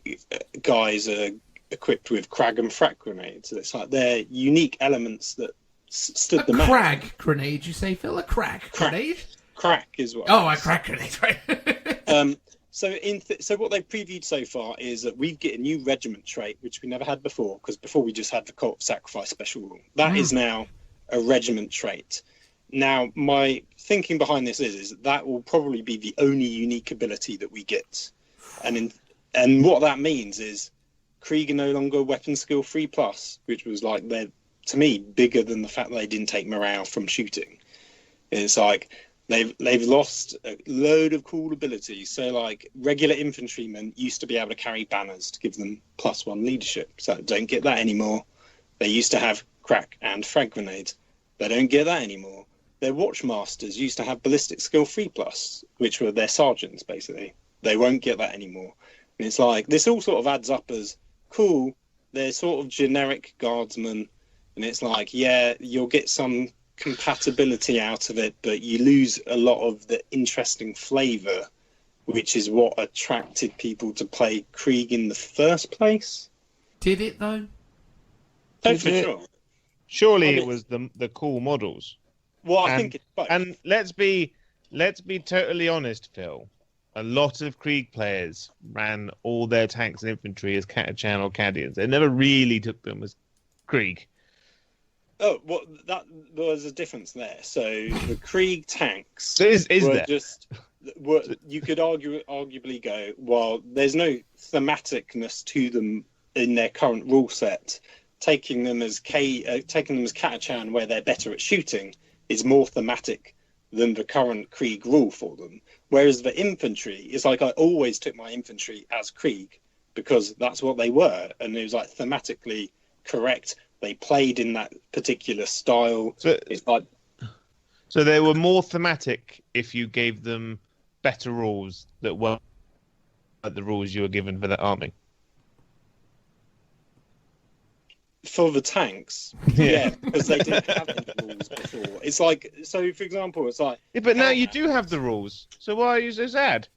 guys are equipped with crag and frak grenades. So it's like, they're unique elements that stood the match. A crag grenade, you say, Phil? A crag grenade? Crack is what. Oh, a crag grenade, right? So what they've previewed so far is that we get a new regiment trait, which we never had before, because before we just had the Cult of Sacrifice special rule. That is now a regiment trait. Now, my thinking behind this is that will probably be the only unique ability that we get. And what that means is Krieg are no longer weapon skill 3+, which was like, they're, to me, bigger than the fact that they didn't take morale from shooting. It's like they've lost a load of cool abilities. So like regular infantrymen used to be able to carry banners to give them +1 leadership. So don't get that anymore. They used to have crack and frag grenades. They don't get that anymore. Their watchmasters used to have ballistic skill 3+, which were their sergeants basically. They won't get that anymore. And it's like this all sort of adds up as cool. They're sort of generic guardsmen, and it's like, yeah, you'll get some compatibility out of it, but you lose a lot of the interesting flavour, which is what attracted people to play Krieg in the first place. Did it though? Oh, for sure. Surely it was the cool models. Well, I think it's both. And let's be totally honest, Phil. A lot of Krieg players ran all their tanks and infantry as Catachan or Cadians. They never really took them as Krieg. Oh, well, that was a difference there. So the Krieg tanks you could arguably go, well, there's no thematicness to them in their current rule set. Taking them as Catachan, where they're better at shooting, is more thematic than the current Krieg rule for them. Whereas the infantry, it's like I always took my infantry as Krieg because that's what they were, and it was like thematically correct. They played in that particular style. So they were more thematic if you gave them better rules that weren't like the rules you were given for the army. For the tanks, yeah, because they didn't have any rules before. It's like, so for example, it's like... Yeah, but now you do have the rules, so why are you so sad?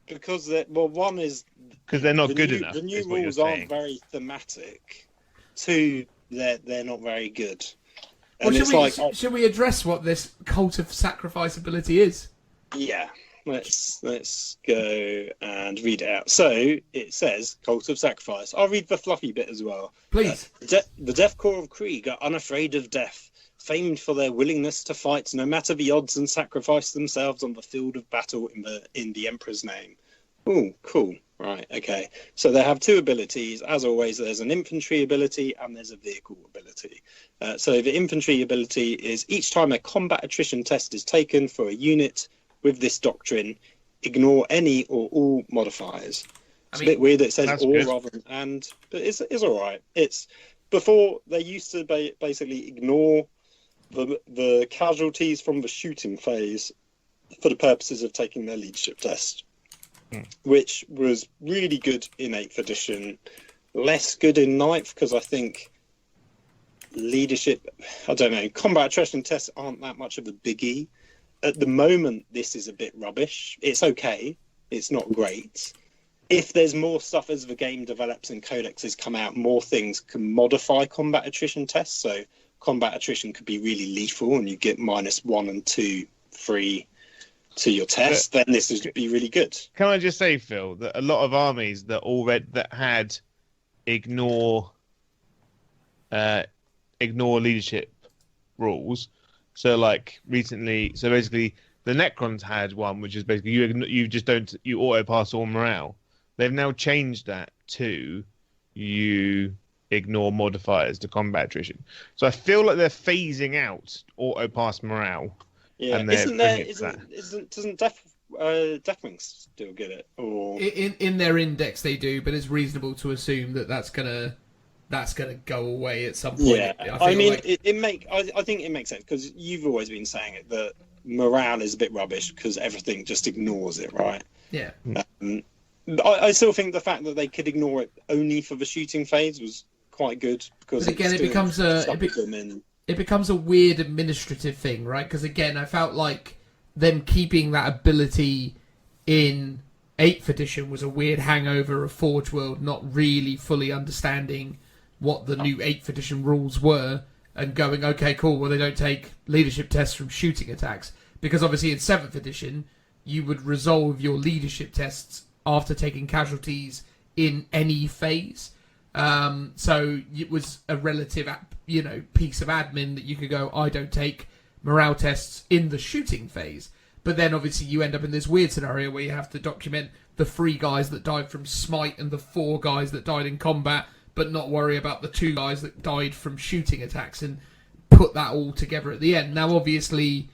Because, one is... Because they're not good enough. The new rules aren't very thematic. Two, they're not very good. And well, should we address what this Cult of Sacrifice ability is? Yeah. Let's go and read it out. So it says Cult of Sacrifice. I'll read the fluffy bit as well. Please. The Death Corps of Krieg are unafraid of death, famed for their willingness to fight no matter the odds and sacrifice themselves on the field of battle in the Emperor's name. Ooh, cool. Right, okay. So they have two abilities. As always, there's an infantry ability and there's a vehicle ability. So the infantry ability is each time a combat attrition test is taken for a unit with this doctrine, ignore any or all modifiers. It's a bit weird that it says all good rather than and, but it's all right. It's before they used to basically ignore the casualties from the shooting phase for the purposes of taking their leadership test, which was really good in 8th edition, less good in 9th because I think leadership, I don't know, combat attrition tests aren't that much of a biggie. At the moment, this is a bit rubbish. It's okay. It's not great. If there's more stuff as the game develops and codexes come out, more things can modify combat attrition tests. So combat attrition could be really lethal and you get -1 and 2, 3 to your test, then this would be really good. Can I just say, Phil, that a lot of armies that had ignore leadership rules. So like recently, so basically the Necrons had one, which is basically you auto pass all morale. They've now changed that to you ignore modifiers to combat attrition. So I feel like they're phasing out auto pass morale. Yeah, and doesn't Deathwings still get it? Or in their index they do, but it's reasonable to assume that that's gonna go away at some point. Yeah, I think it makes sense because you've always been saying it that morale is a bit rubbish because everything just ignores it, right? Yeah. I still think the fact that they could ignore it only for the shooting phase was quite good because again, it becomes a weird administrative thing, right? Because again, I felt like them keeping that ability in 8th edition was a weird hangover of Forge World not really fully understanding what the new 8th edition rules were and going, okay, cool, well, they don't take leadership tests from shooting attacks. Because obviously in 7th edition, you would resolve your leadership tests after taking casualties in any phase. So it was a relative, piece of admin that you could go, I don't take morale tests in the shooting phase. But then obviously you end up in this weird scenario where you have to document the 3 guys that died from smite and the 4 guys that died in combat, but not worry about the 2 guys that died from shooting attacks and put that all together at the end. Now, obviously,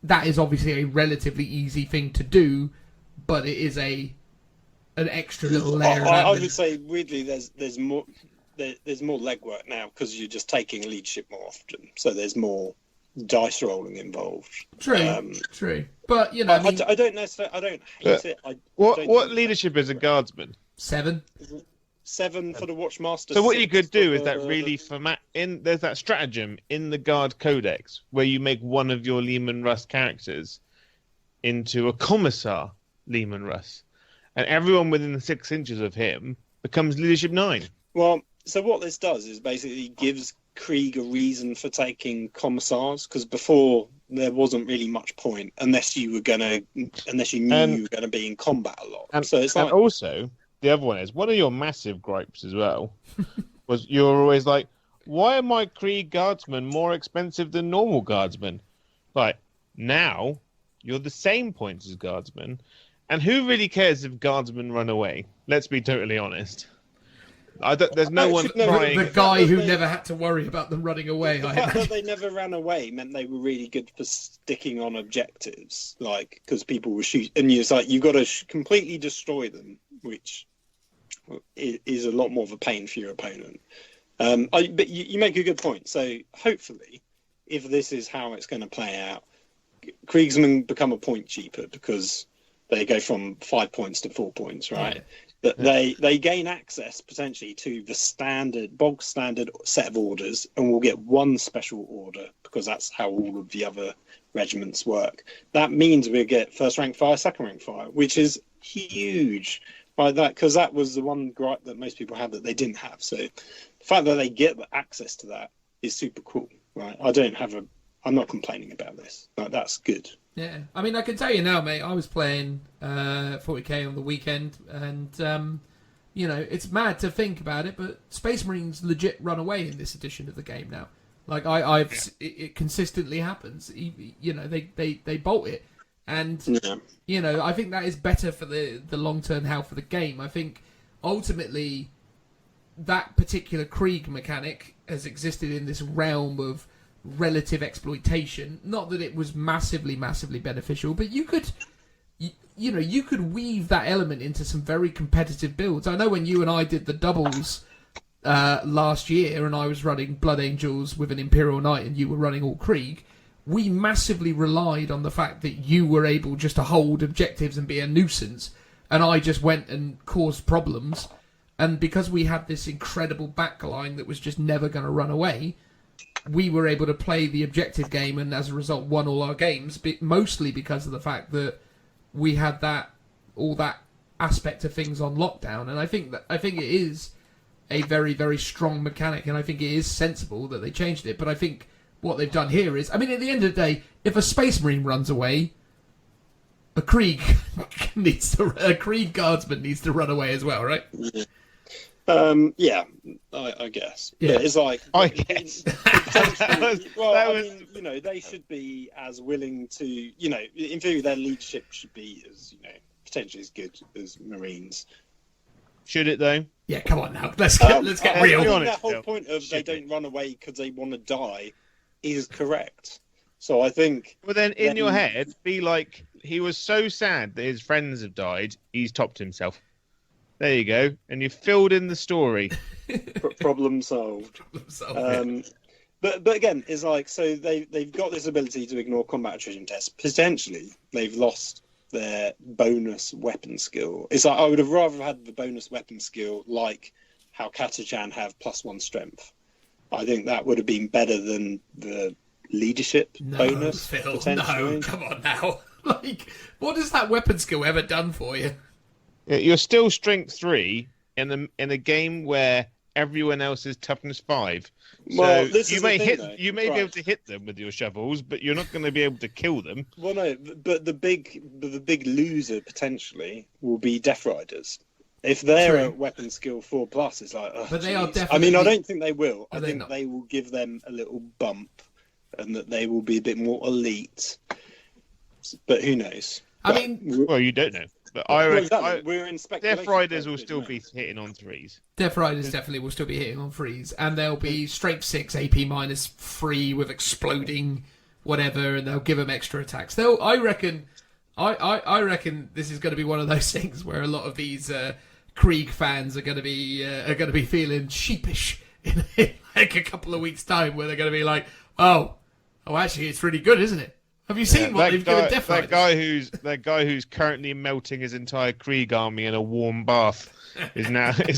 that is obviously a relatively easy thing to do, but it is an extra little layer of I admin. would say, weirdly, there's more legwork now because you're just taking leadership more often. So there's more dice rolling involved. True. But, I don't necessarily... I don't hate it. What leadership is a guardsman? 7. 7 for the Watchmaster. So what you could do is that really there's that stratagem in the Guard Codex where you make one of your Lehman Russ characters into a Commissar Lehman Russ, and everyone within the 6 inches of him becomes leadership 9. Well, so what this does is basically gives Krieg a reason for taking commissars, because before there wasn't really much point unless you knew you were gonna be in combat a lot. And, so it's and also the other one is one of your massive gripes as well was you're always like, why are my Krieg guardsmen more expensive than normal guardsmen? Like, now you're the same points as guardsmen, and who really cares if guardsmen run away? Let's be totally honest. There's no one trying. The guy who never had to worry about them running away. The fact that they never ran away meant they were really good for sticking on objectives, like, because people were shooting, and you've got to completely destroy them, which is a lot more of a pain for your opponent. But you make a good point. So hopefully, if this is how it's going to play out, Kriegsmen become a point cheaper because they go from 5 points to 4 points, right? That they gain access potentially to the bog standard set of orders, and we'll get one special order because that's how all of the other regiments work. That means we'll get first rank fire, second rank fire, which is huge. Like that, because that was the one gripe that most people had that they didn't have. So the fact that they get the access to that is super cool, right? I'm not complaining about this. Like, that's good. Yeah, I mean, I can tell you now, mate. I was playing 40k on the weekend, and it's mad to think about it, but Space Marines legit run away in this edition of the game now. Like it consistently happens. They bolt it. And, I think that is better for the long-term health of the game. I think, ultimately, that particular Krieg mechanic has existed in this realm of relative exploitation. Not that it was massively, massively beneficial, but you could weave that element into some very competitive builds. I know when you and I did the doubles last year, and I was running Blood Angels with an Imperial Knight, and you were running all Krieg, we massively relied on the fact that you were able just to hold objectives and be a nuisance, and I just went and caused problems. And because we had this incredible backline that was just never going to run away, we were able to play the objective game, and as a result won all our games, mostly because of the fact that we had all that aspect of things on lockdown. And I think it is a very, very strong mechanic, and I think it is sensible that they changed it. But I think what they've done here is, I mean, at the end of the day, if a Space Marine runs away, a Krieg guardsman needs to run away as well, right? Yeah, I guess. Yeah, it's like I guess. They should be as willing to, in theory, their leadership should be as, potentially as good as Marines. Should it though? Yeah, come on now. Let's get real. I think that whole point of they don't run away because they want to die is correct. So I think. Well, then in your head, be like, he was so sad that his friends have died, he's topped himself. There you go, and you filled in the story. Problem solved. But again, it's like, so they've got this ability to ignore combat attrition tests. Potentially, they've lost their bonus weapon skill. It's like, I would have rather had the bonus weapon skill like how Katachan have +1 strength. I think that would have been better than the leadership bonus. Phil, no, come on now. Like, what has that weapon skill ever done for you? You're still strength 3 in a game where everyone else is toughness 5. Well, So this you is may the thing, hit, though. you may be Right. able to hit them with your shovels, but you're not going to be able to kill them. Well, no, but the big loser potentially will be Death Riders. If they're True. at weapon skill 4+, it's like, oh, But they are geez. definitely- I mean, I don't think they will. Are I they think not? they will give them a little bump, and that they will be a bit more elite. But who knows? I mean, Well, you don't know. But I Well, reckon exactly. We're in speculation. Death Riders will phase, still isn't be it? hitting on 3s. Death Riders definitely will still be hitting on 3s, and they'll be strength 6, AP minus 3 with exploding whatever, and they'll give them extra attacks. I reckon this is going to be one of those things where a lot of these Krieg fans are going to be feeling sheepish in like a couple of weeks' time, where they're going to be like, oh, actually, it's really good, isn't it? Have you seen what they've given Death Riders? That guy who's currently melting his entire Krieg army in a warm bath is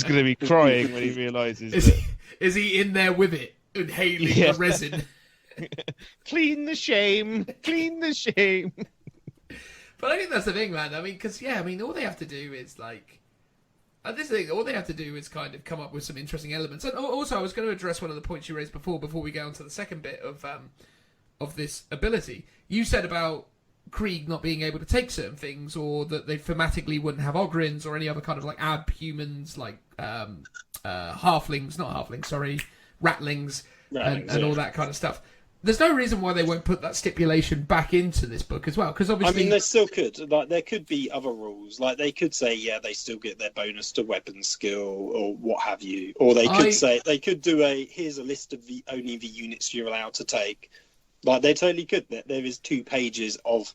going to be crying when he realizes that. Is he in there with it, inhaling Yeah. the resin? Clean the shame. Clean the shame. But I think that's the thing, man. I mean, because all they have to do is like, all they have to do is kind of come up with some interesting elements. And also, I was going to address one of the points you raised before we go on to the second bit of this ability. You said about Krieg not being able to take certain things, or that they thematically wouldn't have Ogrins or any other kind of like ab-humans, like ratlings, and all that kind of stuff. There's no reason why they won't put that stipulation back into this book as well, because I obviously... mean, they still could. Like, there could be other rules. Like, they could say, yeah, they still get their bonus to weapon skill or what have you. Or they could say, they could do here's a list of only the units you're allowed to take. Like, they totally could. There is 2 pages of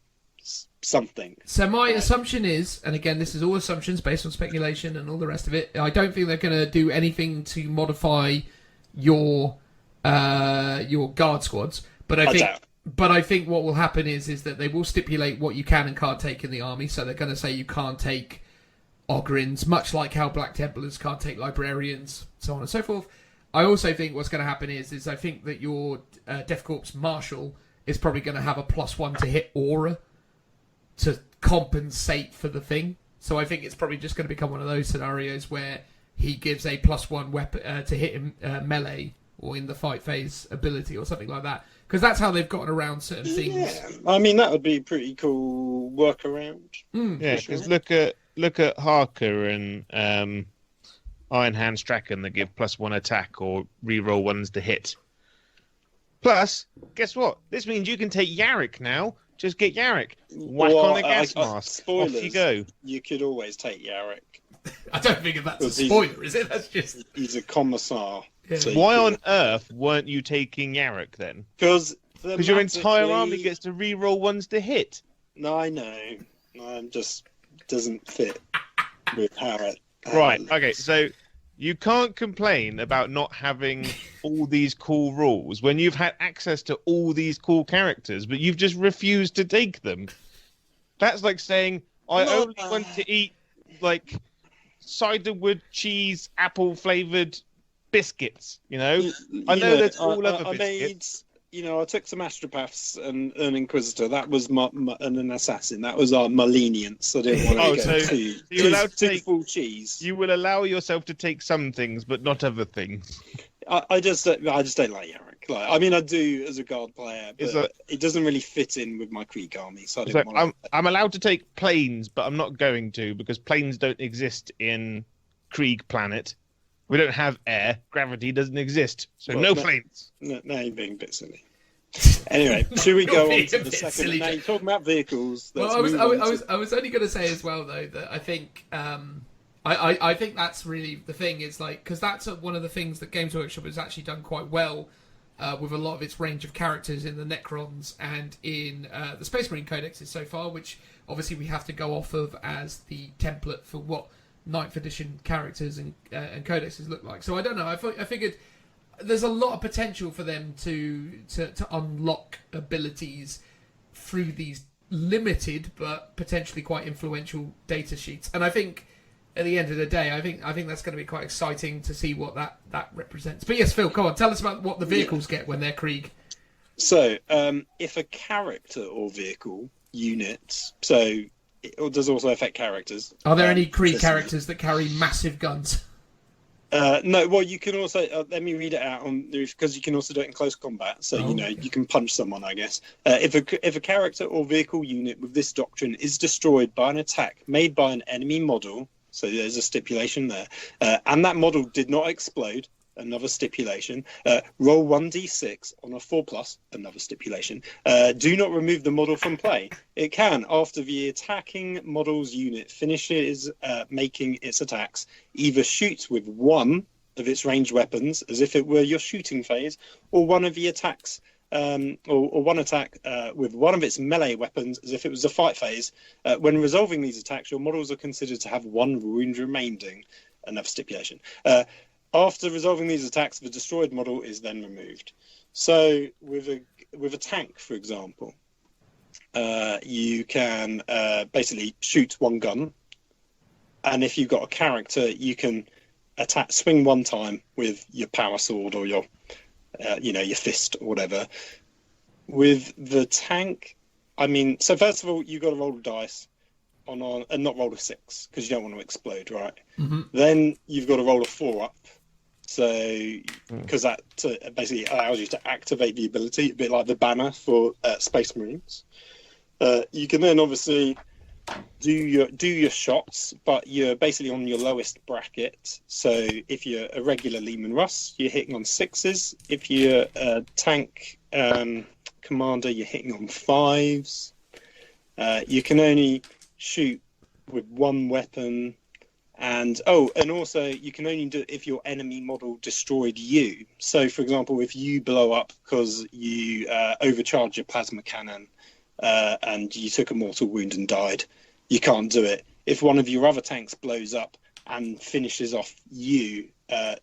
something. So my assumption is, and again, this is all assumptions based on speculation and all the rest of it, I don't think they're going to do anything to modify your guard squads. But I think what will happen is that they will stipulate what you can and can't take in the army. So they're going to say you can't take Ogrins, much like how Black Templars can't take librarians, so on and so forth. I also think what's going to happen is I think that your Death Corps Marshal is probably going to have a +1 to hit aura to compensate for the thing. So I think it's probably just going to become one of those scenarios where he gives a +1 weapon to hit him melee or in the fight phase ability or something like that. Because that's how they've gotten around certain things. Yeah, I mean, that would be a pretty cool workaround. Yeah, because look at Harker and Iron Hand Strachan that give +1 attack or reroll ones to hit. Plus, guess what? This means you can take Yarick now. Just get Yarick. Whack on a gas mask. Spoilers, off you go. You could always take Yarick. I don't think that's a spoiler, is it? That's just... He's a commissar. Yeah. So Why on earth weren't you taking Yarick then? Because your entire army gets to reroll ones to hit. No, I know. Just doesn't fit with how it... Right, okay, so you can't complain about not having all these cool rules when you've had access to all these cool characters, but you've just refused to take them. That's like saying, I only want to eat, like, ciderwood cheese, apple-flavoured biscuits, you know? I know there's all other biscuits. I took some astropaths and an inquisitor. That was an assassin. That was my lenience. I didn't want to go you're allowed to take full cheese. You will allow yourself to take some things, but not other things. I just don't like Yarick. Like, I mean, I do as a guard player, but it doesn't really fit in with my Krieg army. So I didn't want to. I'm allowed to take planes, but I'm not going to because planes don't exist in Krieg planet. We don't have air. Gravity doesn't exist. So no planes. No, you're being a bit silly. Anyway, should we go on to the second? Now you're talking about vehicles. Well, I was only going to say as well, though, that I think I think that's really the thing. Is like, because that's one of the things that Games Workshop has actually done quite well with a lot of its range of characters in the Necrons and in the Space Marine Codexes so far, which obviously we have to go off of as the template for what 9th edition characters and codexes look like. So I don't know. I figured there's a lot of potential for them to unlock abilities through these limited but potentially quite influential data sheets. And I think at the end of the day, I think that's going to be quite exciting to see what that represents. But yes, Phil, come on, tell us about what the vehicles get when they're Krieg. So, if a character or vehicle unit, so it does also affect characters. Are there any Krieg characters that carry massive guns? No, well, you can also let me read it out on because you can also do it in close combat. So you can punch someone, I guess. If a character or vehicle unit with this doctrine is destroyed by an attack made by an enemy model, so there's a stipulation there, and that model did not explode. Another stipulation. Roll 1d6 on a 4+. Another stipulation. Do not remove the model from play. It can, after the attacking model's unit finishes making its attacks, either shoot with one of its ranged weapons, as if it were your shooting phase, or one of the attacks, or one attack with one of its melee weapons, as if it was a fight phase. When resolving these attacks, your models are considered to have one wound remaining. Another stipulation. After resolving these attacks, the destroyed model is then removed. So with a tank, for example, you can basically shoot one gun, and if you've got a character, you can swing one time with your power sword or your fist or whatever. With the tank, so first of all, you've got to roll the dice and not roll a 6 because you don't want to explode, right? Mm-hmm. Then you've got to roll a 4 up. So, because that basically allows you to activate the ability, a bit like the banner for Space Marines. You can then obviously do your shots, but you're basically on your lowest bracket. So, if you're a regular Lehman Russ, you're hitting on 6s. If you're a tank commander, you're hitting on 5s. You can only shoot with one weapon. And also you can only do it if your enemy model destroyed you. So, for example, if you blow up because you overcharged your plasma cannon and you took a mortal wound and died, you can't do it. If one of your other tanks blows up and finishes off you,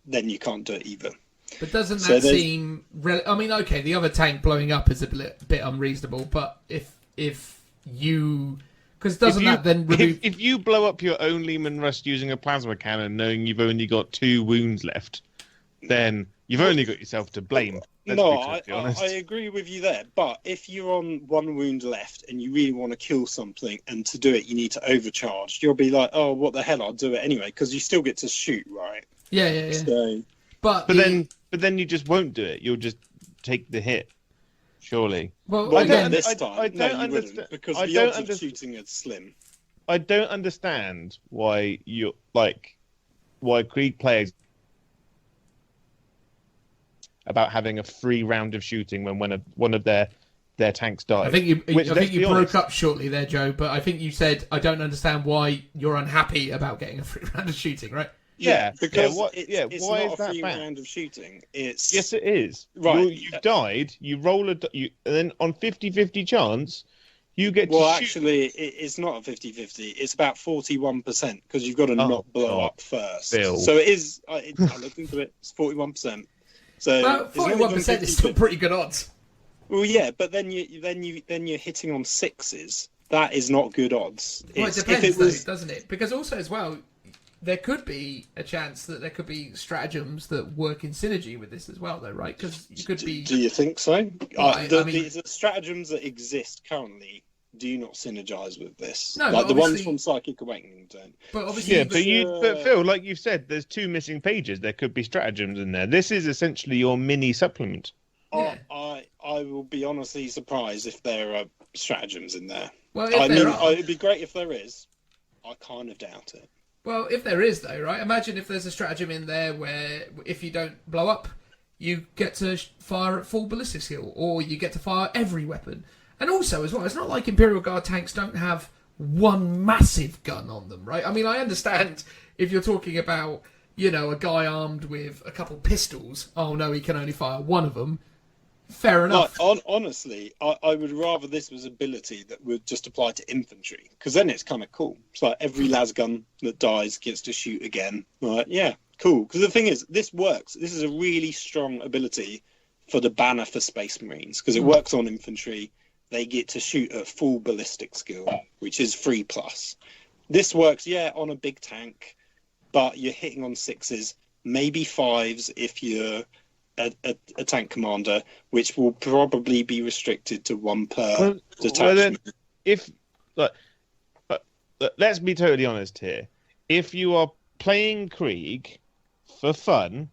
then you can't do it either. But doesn't that seem... okay, the other tank blowing up is a bit unreasonable, but if you... Because doesn't that then remove... If you blow up your own Lehman Russ using a plasma cannon, knowing you've only got 2 wounds left, then you've only got yourself to blame. I agree with you there. But if you're on 1 wound left and you really want to kill something, and to do it you need to overcharge, you'll be like, oh, what the hell, I'll do it anyway, because you still get to shoot, right? Yeah. So... But then you just won't do it. You'll just take the hit. Surely. Well again, this time, you wouldn't, because the odds of shooting are slim. I don't understand why Krieg players about having a free round of shooting when one of their tanks dies. I think you broke up shortly there, Joe. But I think you said I don't understand why you're unhappy about getting a free round of shooting, right? Yeah, because it's why not is a that free bad? round of shooting. Yes, it is. Right. You've died, you roll and then on 50-50 chance, you get to shoot. Well, actually, it's not a 50-50. It's about 41%, because you've got to not blow up first. Bill. So it is, I looked into it, it's 41%. So 41% is still pretty good odds. Well, yeah, but then you're hitting on 6s. That is not good odds. Well, it depends, doesn't it? Because also, as well, there could be a chance that there could be stratagems that work in synergy with this as well, though, right? Because you could be... Do you think so? The stratagems that exist currently do not synergize with this. No, like the ones from Psychic Awakening don't. But obviously... but Phil, like you've said, there's 2 missing pages. There could be stratagems in there. This is essentially your mini supplement. Yeah. I will be honestly surprised if there are stratagems in there. Well, it'd be great if there is. I kind of doubt it. Well, if there is, though, right? Imagine if there's a stratagem in there where if you don't blow up, you get to fire at full ballistic skill, or you get to fire every weapon. And also, as well, it's not like Imperial Guard tanks don't have one massive gun on them, right? I mean, I understand if you're talking about, a guy armed with a couple pistols. Oh, no, he can only fire one of them. Fair enough. Honestly, I would rather this was ability that would just apply to infantry, because then it's kind of cool. It's like every lasgun that dies gets to shoot again. Right? Yeah, cool. Because the thing is, this works. This is a really strong ability for the banner for Space Marines, because it works on infantry. They get to shoot at full ballistic skill, which is 3+. This works, on a big tank, but you're hitting on 6s, maybe 5s if you're a tank commander, which will probably be restricted to 1 per detachment. Well, then, let's be totally honest here. If you are playing Krieg for fun,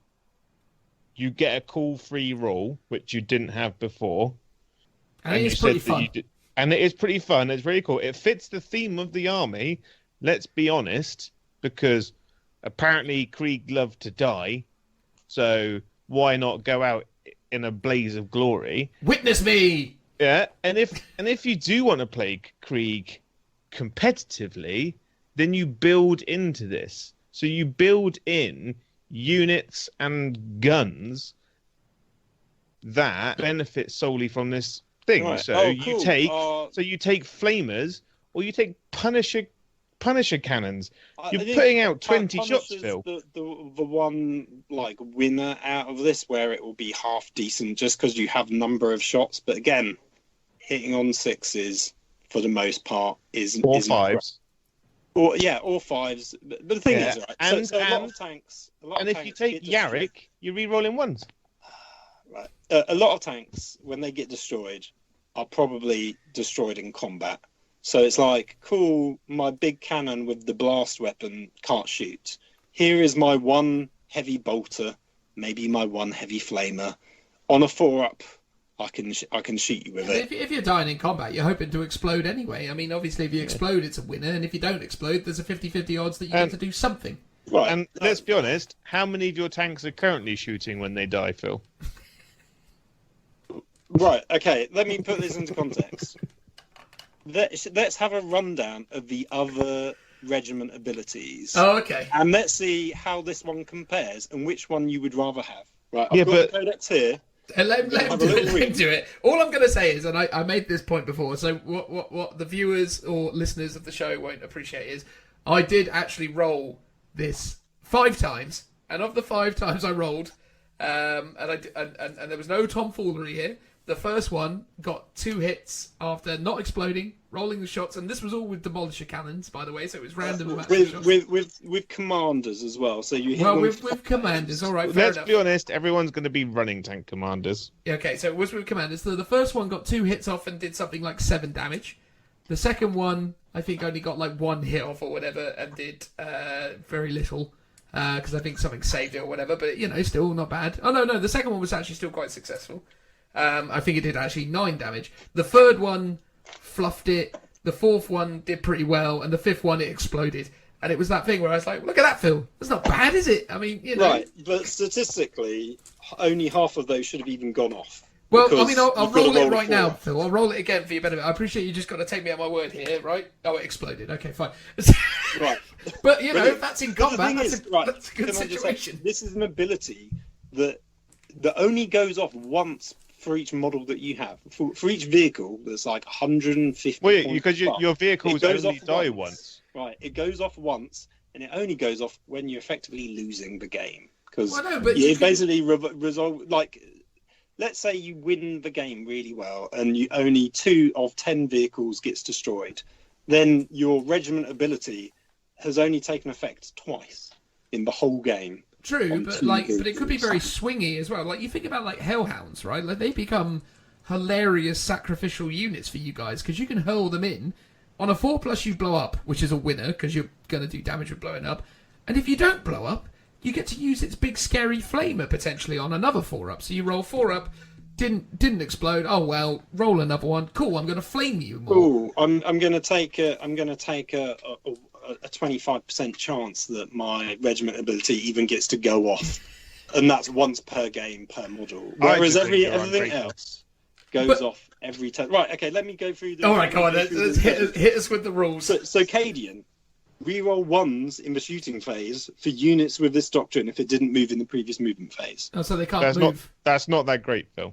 you get a cool free roll, which you didn't have before. And it's pretty fun. And it is pretty fun. It's really cool. It fits the theme of the army, let's be honest, because apparently Krieg love to die. So why not go out in a blaze of glory? Witness me! Yeah, and if you do want to play Krieg competitively, then you build into this. So you build in units and guns that benefit solely from this thing. Right. So cool. you take flamers or you take Punisher cannons. You're putting out 20 shots, Phil. The one like winner out of this where it will be half decent just because you have number of shots. But again, hitting on sixes for the most part isn't fives. Or fives. But the thing is, right? And so a lot of tanks. If you take Yarrick, you're re-rolling ones. Right. A lot of tanks, when they get destroyed, are probably destroyed in combat. So it's like, cool, my big cannon with the blast weapon can't shoot. Here is my one heavy bolter, maybe my one heavy flamer. On a 4-up, I can shoot you with it. If you're dying in combat, you're hoping to explode anyway. I mean, obviously, if you explode, it's a winner. And if you don't explode, there's a 50-50 odds that you get to do something. Right. And let's be honest, how many of your tanks are currently shooting when they die, Phil? Right, okay, let me put this into context. Let's have a rundown of the other regiment abilities. Oh, okay. And let's see how this one compares and which one you would rather have. Right, Yeah, I've got the codex here. Let him do it. All I'm going to say is, and I made this point before, so what the viewers or listeners of the show won't appreciate is, I did actually roll this 5 times, and of the 5 times I rolled, and there was no tomfoolery here. The first one got 2 hits after not exploding, rolling the shots, and this was all with demolisher cannons, by the way, so it was random amounts of shots. With commanders as well, so you hit with commanders, all right, fair Let's enough. be honest, everyone's going to be running tank commanders. Okay, so it was with commanders. So the first one got 2 hits off and did something like 7 damage. The second one, I think, only got like 1 hit off or whatever and did very little. Because I think something saved it or whatever, but, still not bad. Oh, no, the second one was actually still quite successful. I think it did actually 9 damage. The third one fluffed it. The fourth one did pretty well. And the fifth one, it exploded. And it was that thing where I was like, look at that, Phil. That's not bad, is it? I mean, Right, but statistically, only half of those should have even gone off. Well, I mean, I'll roll it right now, Phil. I'll roll it again for your benefit. I appreciate you just got to take me at my word here, right? Oh, it exploded. Okay, fine. Right. But, if that's in combat, that's a good Can I just situation. say, this is an ability that only goes off once for each model that you have. For each vehicle, there's like 150 Wait, because your vehicles only die once. Right, it goes off once, and it only goes off when you're effectively losing the game. Because basically resolve, like, let's say you win the game really well, and you only 2 of 10 vehicles gets destroyed, then your regiment ability has only taken effect twice in the whole game. True, but it could be very swingy as well. Like, you think about like hellhounds, right? Like, they become hilarious sacrificial units for you guys because you can hurl them in. On a 4+ you blow up, which is a winner because you're going to do damage with blowing up. And if you don't blow up, you get to use its big scary flamer potentially on another 4-up. So you roll 4-up, didn't explode. Oh well, roll another one. Cool, I'm going to flame you more. Ooh, I'm going to take a 25% chance that my regiment ability even gets to go off, and that's once per game per model. Whereas everything else goes off every turn. Right, okay, let me go through the... All right, come on, let's hit us with the rules. So Cadian, reroll 1s in the shooting phase for units with this doctrine if it didn't move in the previous movement phase. Oh, so they can't move. That's not that great, Phil.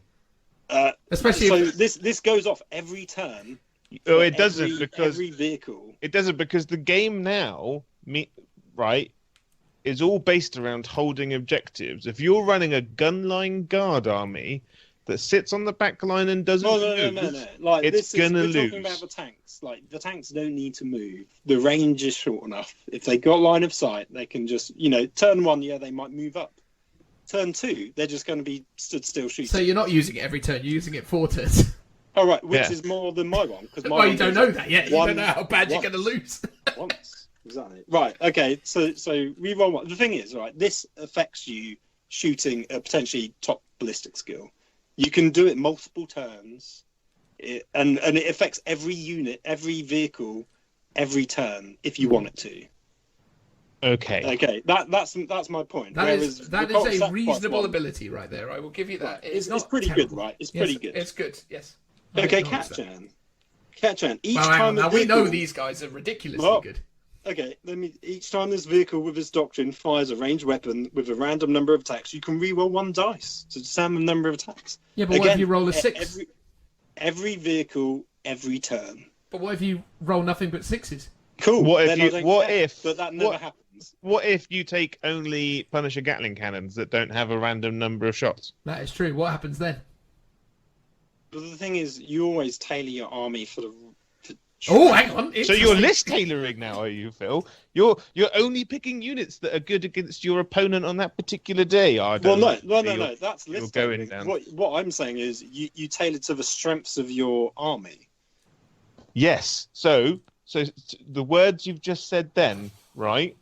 Especially this goes off every turn. Oh, it doesn't because every vehicle. It doesn't because the game now, is all based around holding objectives. If you're running a gunline guard army that sits on the back line and doesn't move, no. Like, it's gonna lose. We're talking about the tanks. Like, the tanks don't need to move. The range is short enough. If they got line of sight, they can just, turn 1, they might move up. Turn 2, they're just going to be stood still shooting. So you're not using it every turn. You're using it 4 turns. Oh, right, which is more than my one. Well, you don't know that yet. You don't know how bad you're going to lose. Once. exactly. Right. Okay. So reroll one. The thing is, right, this affects you shooting a potentially top ballistic skill. You can do it multiple turns, and it affects every unit, every vehicle, every turn if you want it to. Okay. Okay. That's my point. That is a reasonable ability right there. I will give you that. It's pretty terrible. good, right? It's pretty good. It's good. Yes. Okay, Catchan. Each Well, time now we know these guys are ridiculously good. Okay, each time this vehicle with this doctrine fires a ranged weapon with a random number of attacks, you can re-roll 1 dice to determine the number of attacks. Yeah, but what if you roll a 6? Every vehicle, every turn. But what if you roll nothing but 6s? Cool. But that never happens. What if you take only Punisher Gatling cannons that don't have a random number of shots? That is true. What happens then? But the thing is, you always tailor your army for the. Oh, hang on. So you're list tailoring now, are you, Phil? You're only picking units that are good against your opponent on that particular day. No. That's list tailoring. What I'm saying is, you tailor to the strengths of your army. Yes. So the words you've just said then, right?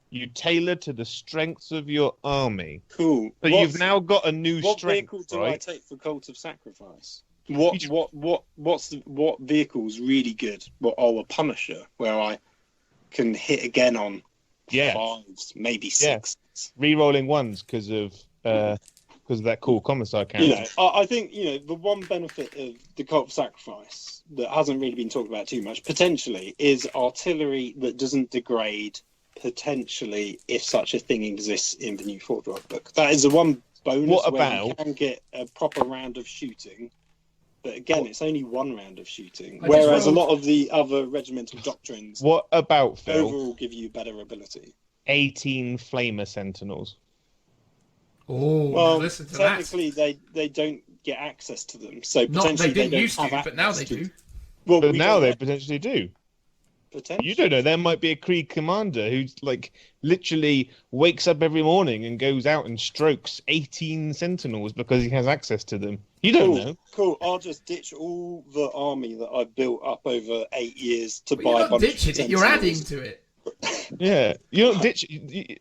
You tailor to the strengths of your army. Cool. So you've now got a new what strength, vehicle do right? I take for Cult of Sacrifice? What vehicle's really good? A Punisher, where I can hit again on 5s, maybe 6. Re-rolling 1s because of that cool commissar character. I think the one benefit of the Cult of Sacrifice that hasn't really been talked about too much potentially is artillery that doesn't degrade. Potentially, if such a thing exists in the new Fort Drive book, that is the one bonus where you can get a proper round of shooting. But again, it's only 1 round of shooting, whereas a lot of the other regimental doctrines, what about Phil? Overall, give you better ability. 18 Flamer Sentinels. Oh, well, listen to technically, they don't get access to them, so potentially they don't used have to, but now they do. Well, but now they potentially do. Potentially. You don't know. There might be a Krieg commander who's literally wakes up every morning and goes out and strokes 18 Sentinels because he has access to them. You don't know. Cool. I'll just ditch all the army that I've built up over 8 years to buy. You're not ditching it. You're adding to it. Yeah, you're not ditching.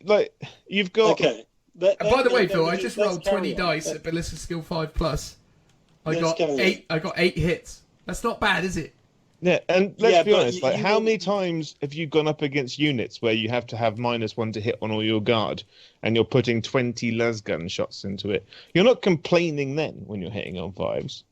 You've got. Okay. By the way, Phil, I just rolled 20 dice at Ballistic Skill 5+. I got 8 hits. That's not bad, is it? Yeah, and let's be honest, how many times have you gone up against units where you have to have -1 to hit on all your guard, and you're putting 20 lasgun shots into it? You're not complaining then when you're hitting on 5s.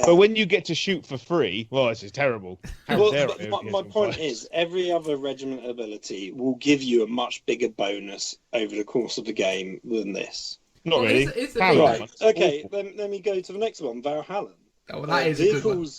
But when you get to shoot for free, well, this is terrible. My point is, every other regiment ability will give you a much bigger bonus over the course of the game than this. Not really. Right. Okay, let me go to the next one, Valhalla. Oh, well, that is a good one.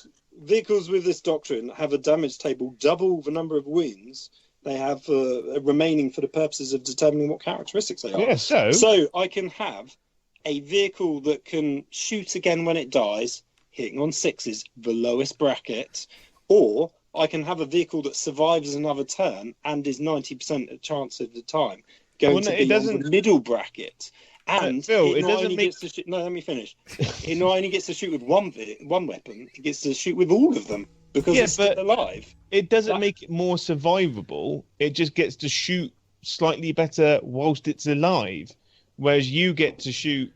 Vehicles with this doctrine have a damage table double the number of wounds they have remaining for the purposes of determining what characteristics they are. Yeah, so I can have a vehicle that can shoot again when it dies, hitting on 6s, the lowest bracket, or I can have a vehicle that survives another turn and is 90% chance of the time going to be on the middle bracket. And Phil, it not only gets to shoot. No, let me finish. It not only gets to shoot with one weapon, it gets to shoot with all of them because it's still alive. It doesn't make it more survivable. It just gets to shoot slightly better whilst it's alive, whereas you get to shoot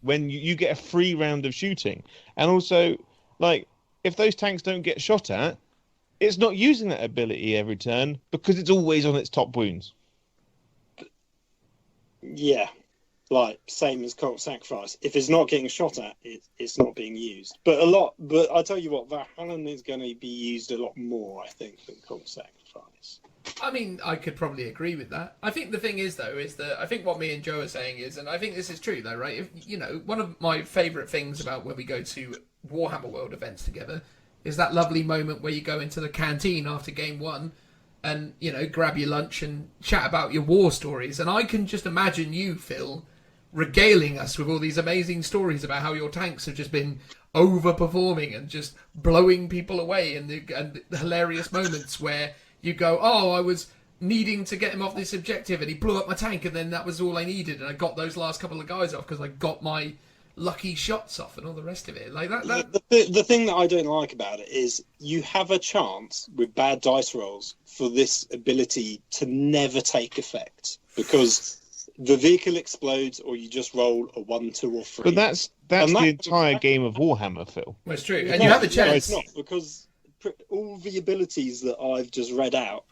when you get a free round of shooting, and also if those tanks don't get shot at, it's not using that ability every turn because it's always on its top wounds. Yeah. Same as Cult of Sacrifice. If it's not getting shot at, it's not being used. But I tell you what, Valhalla is going to be used a lot more, I think, than Cult of Sacrifice. I mean, I could probably agree with that. I think the thing is, though, is that I think what me and Joe are saying is, and I think this is true, though, right? One of my favourite things about when we go to Warhammer World events together is that lovely moment where you go into the canteen after game 1 and, grab your lunch and chat about your war stories. And I can just imagine you, Phil, regaling us with all these amazing stories about how your tanks have just been overperforming and just blowing people away, and the hilarious moments where you go, I was needing to get him off this objective and he blew up my tank, and then that was all I needed, and I got those last couple of guys off because I got my lucky shots off and all the rest of it. Like that. The thing that I don't like about it is you have a chance with bad dice rolls for this ability to never take effect because the vehicle explodes or you just roll a 1, 2, or 3. But that's the entire game of Warhammer, Phil. Well, it's true, and you have a chance. It's not, because all the abilities that I've just read out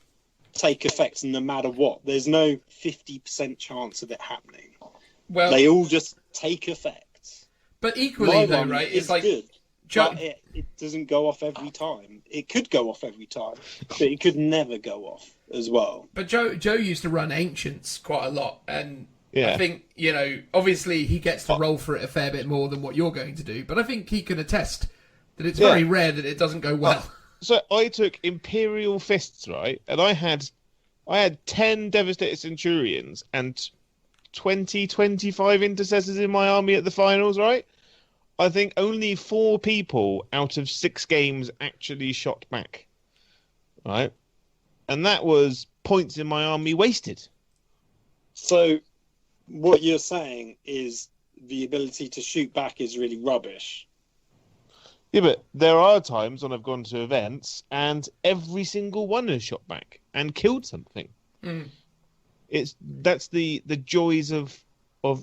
take effect no matter what. There's no 50% chance of it happening. Well, they all just take effect. But equally, though, right? It's like good. But it doesn't go off every time. It could go off every time, but it could never go off as well. But Joe used to run Ancients quite a lot, and yeah. I think, obviously he gets to roll for it a fair bit more than what you're going to do, but I think he can attest that it's very rare that it doesn't go well. So I took Imperial Fists, right? And I had 10 Devastated Centurions and 25 Intercessors in my army at the finals, right? I think only 4 people out of 6 games actually shot back, right? And that was points in my army wasted. So what you're saying is the ability to shoot back is really rubbish. Yeah, but there are times when I've gone to events and every single one has shot back and killed something. Mm. That's the joys of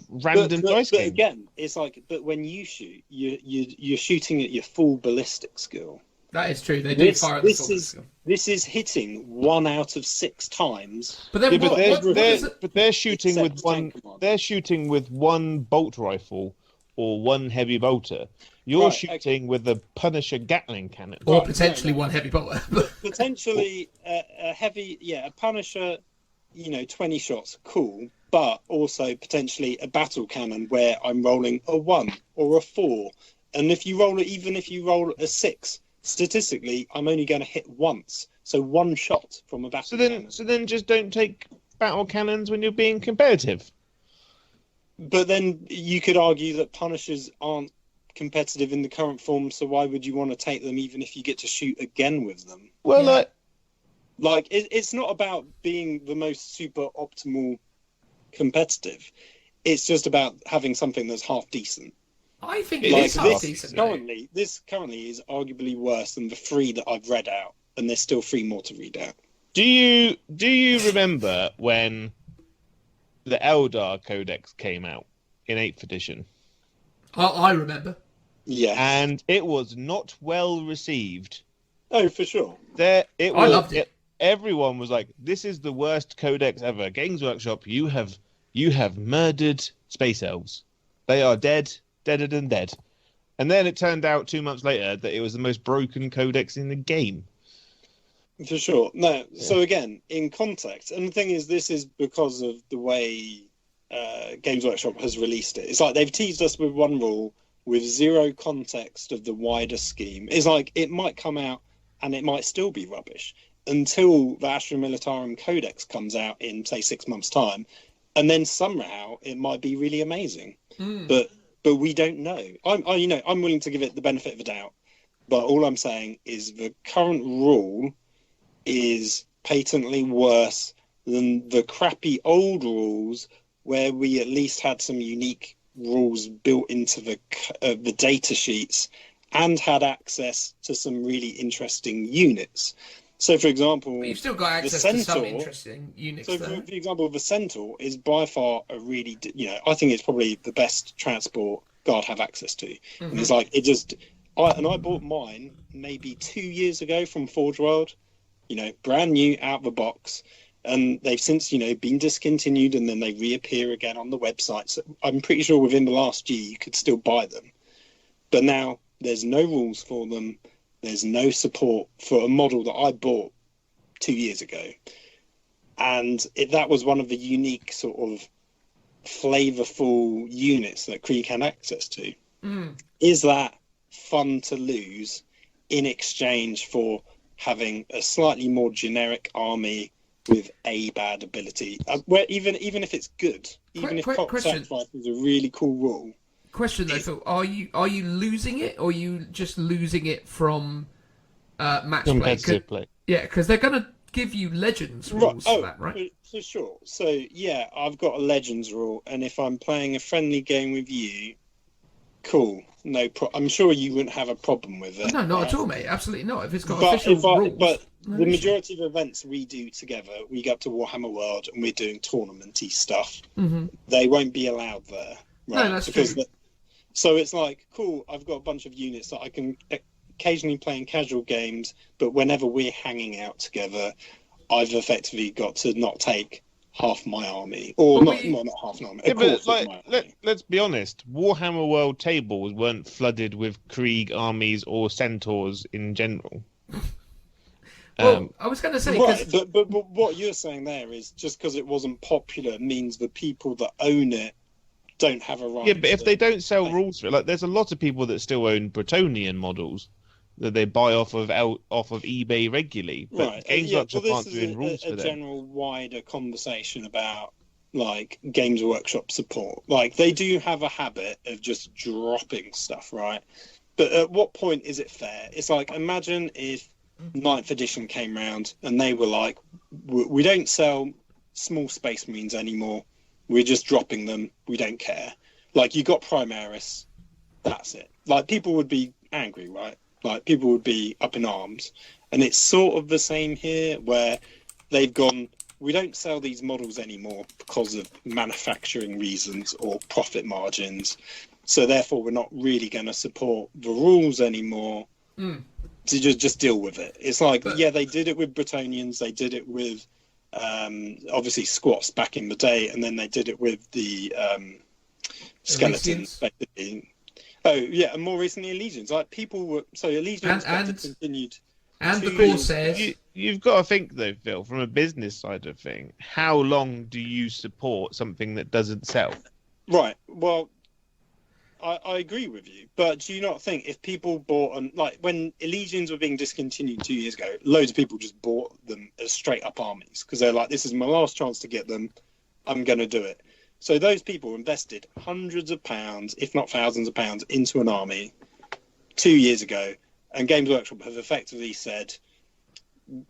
random dice games. But again, it's like, but when you shoot, you're shooting at your full ballistic skill. That is true. They do fire at the full skill. This is hitting 1 out of 6 times. But then they're shooting with one. They're shooting with 1 bolt rifle or 1 heavy bolter. You're shooting with a Punisher Gatling cannon, or potentially 1 heavy bolter. Potentially a heavy, a Punisher. 20 shots, cool, but also potentially a battle cannon where I'm rolling a 1 or a 4, and if you roll a 6, statistically, I'm only going to hit once. So 1 shot from a battle cannon. So then just don't take battle cannons when you're being competitive. But then you could argue that Punishers aren't competitive in the current form, so why would you want to take them even if you get to shoot again with them? Well, it's not about being the most super optimal competitive. It's just about having something that's half decent. I think it's half decent. This currently is arguably worse than the 3 that I've read out, and there's still 3 more to read out. Do you remember when the Eldar Codex came out in 8th edition? I remember. Yeah. And it was not well received. Oh, for sure. I loved it. Everyone was like, "This is the worst codex ever." Games Workshop, you have murdered space elves. They are deader than dead. And then it turned out 2 months later that it was the most broken codex in the game. For sure. No. Yeah. So again, in context, and the thing is, this is because of the way Games Workshop has released it. It's like they've teased us with 1 rule with 0 context of the wider scheme. It's like it might come out and it might still be rubbish until the Astra Militarum Codex comes out in, say, 6 months' time, and then somehow it might be really amazing. But we don't know. I'm willing to give it the benefit of the doubt, but all I'm saying is the current rule is patently worse than the crappy old rules where we at least had some unique rules built into the data sheets and had access to some really interesting units. So, for example, but you've still got access to some interesting units. So, for example, the Centaur is by far a really, I think it's probably the best transport Guard have access to. Mm-hmm. And it's like I bought mine maybe 2 years ago from Forge World, brand new out of the box, and they've since been discontinued, and then they reappear again on the website. So I'm pretty sure within the last year you could still buy them, but now there's no rules for them. There's no support for a model that I bought 2 years ago. And that was one of the unique sort of flavorful units that Krieg had access to. Is that fun to lose in exchange for having a slightly more generic army with a bad ability? Where even if it's good, even if Cock Sacrifice is a really cool rule. Question though, Phil, are you losing it, or are you just losing it from match play? Yeah, because they're going to give you Legends rules for that, right? For sure. So yeah, I've got a Legends rule, and if I'm playing a friendly game with you, cool. I'm sure you wouldn't have a problem with it. No, not right? at all, mate. Absolutely not. If it's got official rules. But no the issue. majority of events we do together, we go up to Warhammer World and we're doing tournament-y stuff. Mm-hmm. They won't be allowed there. Right? No, that's true. So it's like, cool, I've got a bunch of units that I can occasionally play in casual games, but whenever we're hanging out together, I've effectively got to not take half my army, or not half an army. Yeah, but let's be honest. Warhammer World tables weren't flooded with Krieg armies or centaurs in general. Well, I was going to say, right, but what you're saying there is just because it wasn't popular means the people that own it don't have a right. Yeah, but if they don't sell rules for it, like there's a lot of people that still own Bretonian models that they buy off of eBay regularly. But right. Games Workshop aren't doing rules for them. This is a general wider conversation about like Games Workshop support. Like they do have a habit of just dropping stuff, right? But at what point is it fair? It's like, imagine if 9th edition came round and they were like, we don't sell small Space Marines anymore. We're just dropping them. We don't care. Like, you got Primaris. That's it. Like, people would be angry, right? Like, people would be up in arms. And it's sort of the same here, where they've gone, we don't sell these models anymore because of manufacturing reasons or profit margins. So therefore, we're not really going to support the rules anymore. To just deal with it. It's like, yeah, they did it with Bretonians. They did it with, obviously, squats back in the day. And then they did it with the skeletons. Basically. Oh, yeah, and more recently, Allegiance. Like, people were... So, Allegiance continued... And the Corsairs. You've got to think, though, Phil, from a business side of thing, how long do you support something that doesn't sell? Right. Well, I agree with you. But do you not think if people bought... like, when Allegians were being discontinued 2 years ago, loads of people just bought them as straight-up armies. Because they're like, this is my last chance to get them. I'm going to do it. So those people invested hundreds of pounds, if not thousands of pounds, into an army 2 years ago. And Games Workshop have effectively said,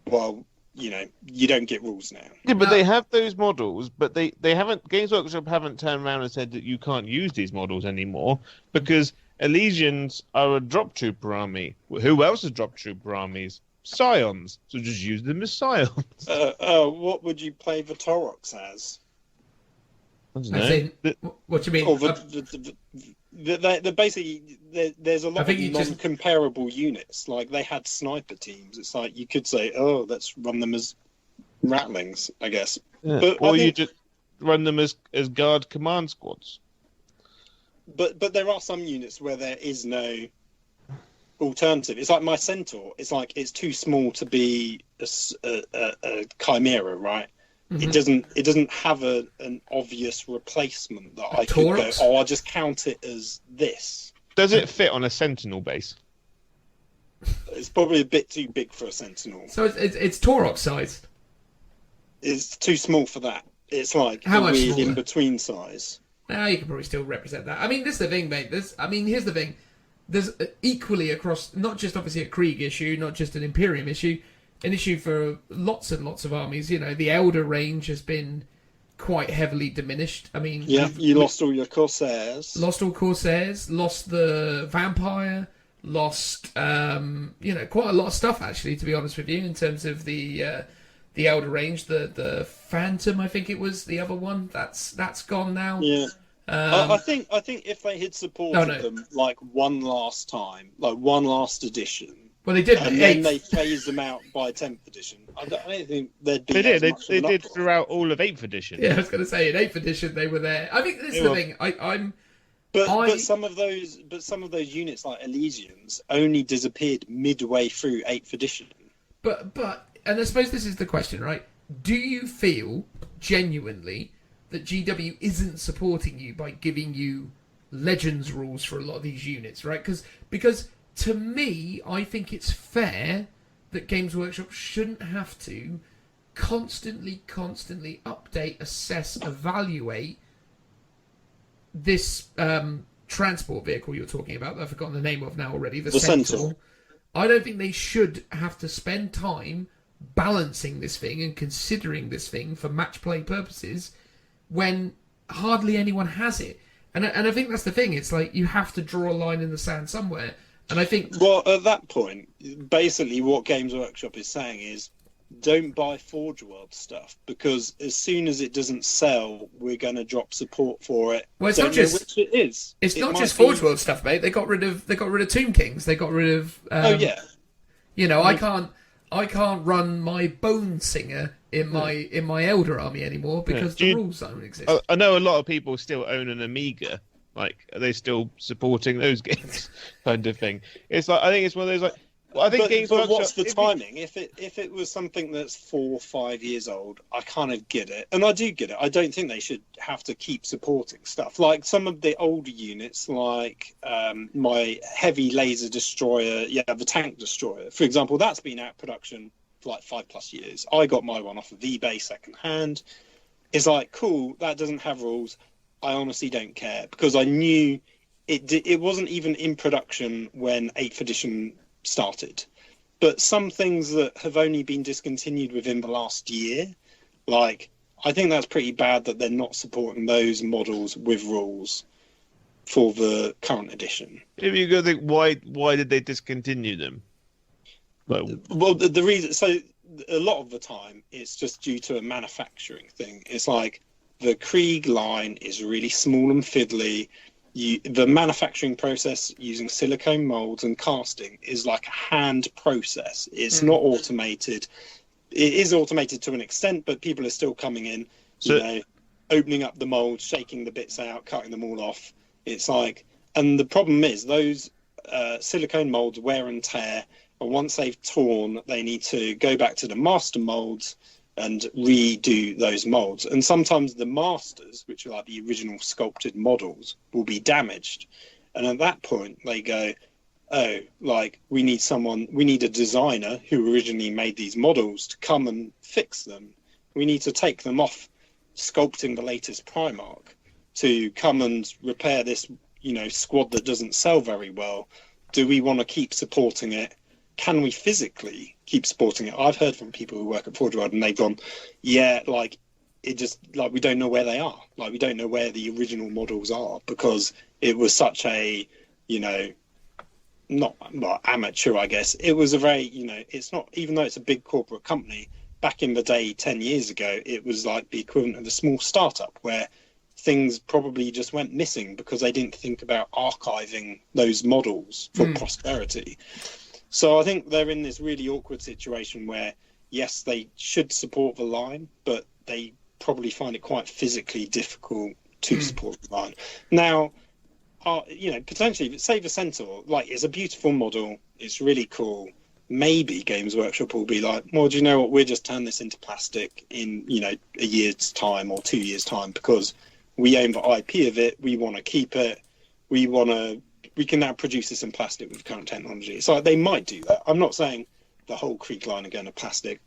well, you know, you don't get rules now. Yeah, but they have those models, but they haven't... Games Workshop haven't turned around and said that you can't use these models anymore because Elysians are a drop trooper army. Who else has drop trooper armies? Scions. So just use them as Scions. What would you play the Taurox as? I don't know. What do you mean? Or the basically, there's a lot of non-comparable units. Like, they had sniper teams. It's like, you could say, oh, let's run them as Ratlings, I guess. Yeah. But or you just run them as guard command squads. But there are some units where there is no alternative. It's like my Centaur. It's like, it's too small to be a Chimera, right? Mm-hmm. It doesn't have an obvious replacement that I could go, I'll just count it as this. Does it fit on a Sentinel base? It's probably a bit too big for a Sentinel. So it's Taurox size? It's too small for that. It's like how much weird in between size. You can probably still represent that. I mean, this is the thing, mate. Here's the thing. There's equally across, not just obviously a Krieg issue, not just an Imperium issue, an issue for lots and lots of armies. You know, the Elder range has been quite heavily diminished. I mean, you lost all your Corsairs. Lost all Corsairs. Lost the Vampire. Lost, quite a lot of stuff actually. To be honest with you, in terms of the Elder range, the Phantom, I think it was the other one. That's gone now. Yeah. I think if they had supported them like one last time, like one last edition. Well, they did, and then they phased them out by 10th edition. I don't think they'd be. They did throughout all of 8th edition. Yeah, I was going to say in 8th edition they were there. I think this is the thing. But some of those units like Elysians only disappeared midway through 8th edition. But and I suppose this is the question, right? Do you feel genuinely that GW isn't supporting you by giving you Legends rules for a lot of these units, right? Because to me, I think it's fair that Games Workshop shouldn't have to constantly update, assess, evaluate this transport vehicle you're talking about that I've forgotten the name of now already, the Centaur. I don't think they should have to spend time balancing this thing and considering this thing for match play purposes when hardly anyone has it. And I think that's the thing. It's like you have to draw a line in the sand somewhere. And I think... Well, at that point, basically what Games Workshop is saying is, don't buy Forge World stuff, because as soon as it doesn't sell, we're going to drop support for it. Well, it's not just... Which it is. It's not just Forge World stuff, mate. They got rid of Tomb Kings. They got rid of... oh, yeah. You know, I can't run my Bone Singer in my Elder army anymore because the rules don't exist. I know a lot of people still own an Amiga. Like, are they still supporting those games, kind of thing? It's like, I think it's one of those, like, well, I think Games Workshop... what's the timing? If it was something that's 4 or 5 years old, I kind of get it, and I do get it. I don't think they should have to keep supporting stuff like some of the older units, like my heavy laser destroyer, the tank destroyer, for example. That's been out of production for like 5+ years. I got my one off of eBay second hand. It's like, cool, that doesn't have rules. I honestly don't care, because I knew it wasn't even in production when 8th edition started. But some things that have only been discontinued within the last year, like, I think that's pretty bad that they're not supporting those models with rules for the current edition. If you go think, why did they discontinue them? Well, the reason, so a lot of the time it's just due to a manufacturing thing. It's like, the Krieg line is really small and fiddly. The manufacturing process using silicone molds and casting is like a hand process. It's not automated. It is automated to an extent, but people are still coming in, opening up the molds, shaking the bits out, cutting them all off. It's like, and the problem is those silicone molds wear and tear, and once they've torn, they need to go back to the master molds and redo those molds. And sometimes the masters, which are like the original sculpted models, will be damaged. And at that point, they go, oh, like, we need a designer who originally made these models to come and fix them. We need to take them off sculpting the latest Primarch to come and repair this, squad that doesn't sell very well. Do we want to keep supporting it? Can we physically keep supporting it? I've heard from people who work at Forge World, and they've gone, like, it just, like, we don't know where they are. Like, we don't know where the original models are, because it was such a, not amateur, I guess. It was a very, it's not, even though it's a big corporate company, back in the day, 10 years ago, it was like the equivalent of a small startup where things probably just went missing because they didn't think about archiving those models for prosperity. So I think they're in this really awkward situation where, yes, they should support the line, but they probably find it quite physically difficult to support the line. Now, potentially, say the Centaur, like, it's a beautiful model, it's really cool. Maybe Games Workshop will be like, well, do you know what? We'll just turn this into plastic in, a year's time or 2 years' time, because we own the IP of it. We want to keep it. We can now produce this in plastic with current technology. So they might do that. I'm not saying the whole Krieg line are going to plastic.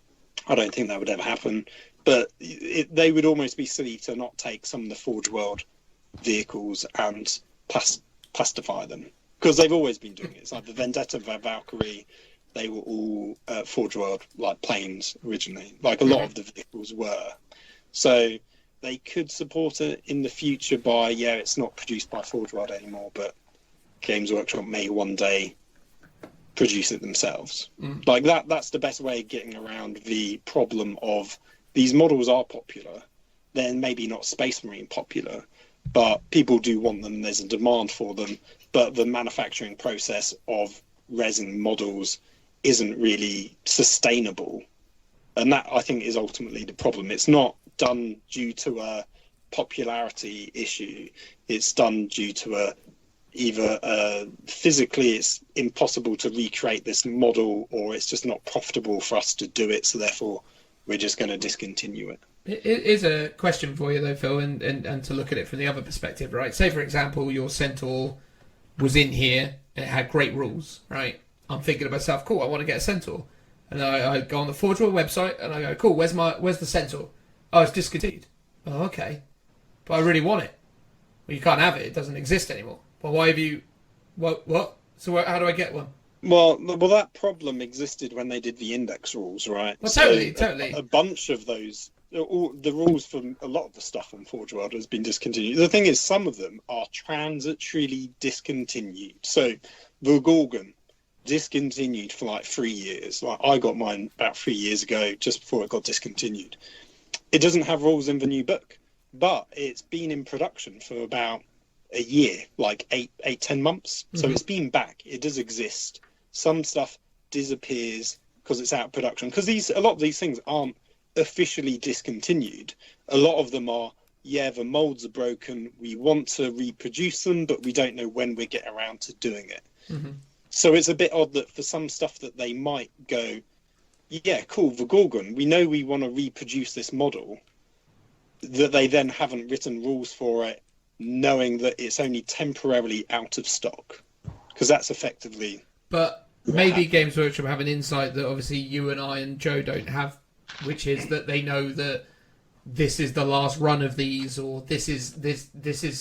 I don't think that would ever happen. But they would almost be silly to not take some of the Forge World vehicles and plastify them, because they've always been doing it. It's like the Vendetta, the Valkyrie, they were all Forge World, like, planes originally. Like, a lot of the vehicles were. So they could support it in the future by, it's not produced by Forge World anymore, but Games Workshop may one day produce it themselves. Like, that's the best way of getting around the problem of these models are popular. They're maybe not Space Marine popular, but people do want them. There's a demand for them, but the manufacturing process of resin models isn't really sustainable. And that, I think, is ultimately the problem. It's not done due to a popularity issue. It's done due to either physically it's impossible to recreate this model, or it's just not profitable for us to do it, so therefore we're just going to discontinue it. It is a question for you though, Phil, and to look at it from the other perspective, right? Say, for example, your Centaur was in here and it had great rules, right? I'm thinking to myself, cool, I want to get a Centaur. And I go on the Forge World website and I go, cool, where's the Centaur? Oh, it's discontinued. Oh, okay. But I really want it. Well, you can't have it. It doesn't exist anymore. Well, why have you... What? So how do I get one? Well, that problem existed when they did the index rules, right? Well, totally. A bunch of those all the rules from a lot of the stuff on Forge World has been discontinued. The thing is, some of them are transitorily discontinued. So the Gorgon discontinued for like 3 years. Like I got mine about 3 years ago, just before it got discontinued. It doesn't have rules in the new book, but it's been in production for about a year, like 10 months. So it's been back. It does exist. Some stuff disappears because it's out of production. Because a lot of these things aren't officially discontinued. A lot of them are, the molds are broken. We want to reproduce them, but we don't know when we get around to doing it. So it's a bit odd that for some stuff that they might go, yeah, cool, the Gorgon, we know we want to reproduce this model, that they then haven't written rules for it, knowing that it's only temporarily out of stock. Because that's effectively... But maybe Games Workshop have an insight that obviously you and I and Joe don't have, which is that they know that this is the last run of these, or this is